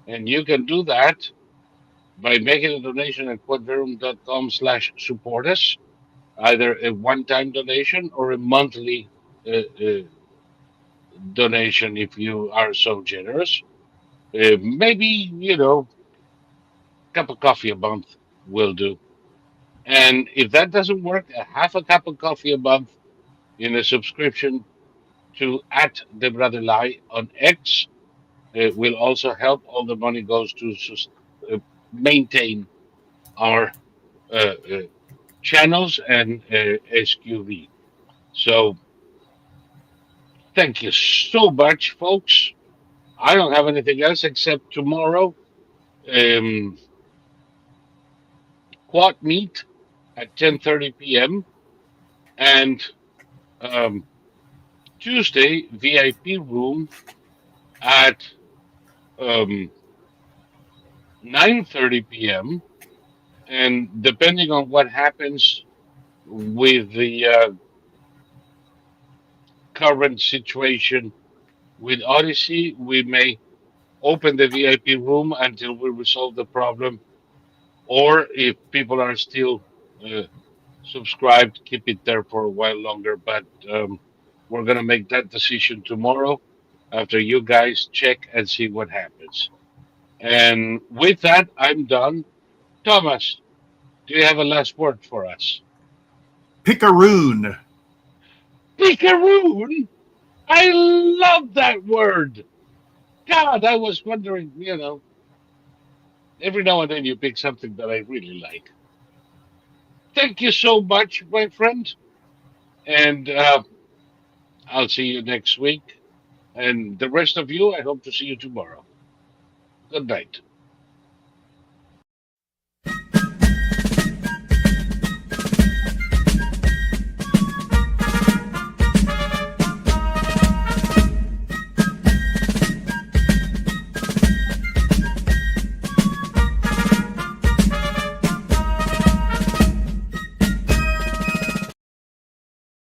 And you can do that by making a donation at quadverum.com/support us, either a one-time donation or a monthly donation if you are so generous. Maybe, cup of coffee a month will do. And if that doesn't work, a half a cup of coffee a month in a subscription to at the Brother Lie on X. It will also help. All the money goes to maintain our uh, channels and SQV. So thank you so much, folks. I don't have anything else except tomorrow, um, quad meet at 10:30 p.m. and um, Tuesday VIP room at um, 9:30 p.m. And depending on what happens with the current situation with Odyssey, we may open the VIP room until we resolve the problem, or if people are still uh, subscribed, keep it there for a while longer. But we're gonna make that decision tomorrow after you guys check and see what happens. And with that, I'm done. Thomas, do you have a last word for us? Picaroon. Picaroon? I love that word. God, I was wondering, every now and then you pick something that I really like. Thank you so much, my friend. And I'll see you next week. And the rest of you, I hope to see you tomorrow. Good night.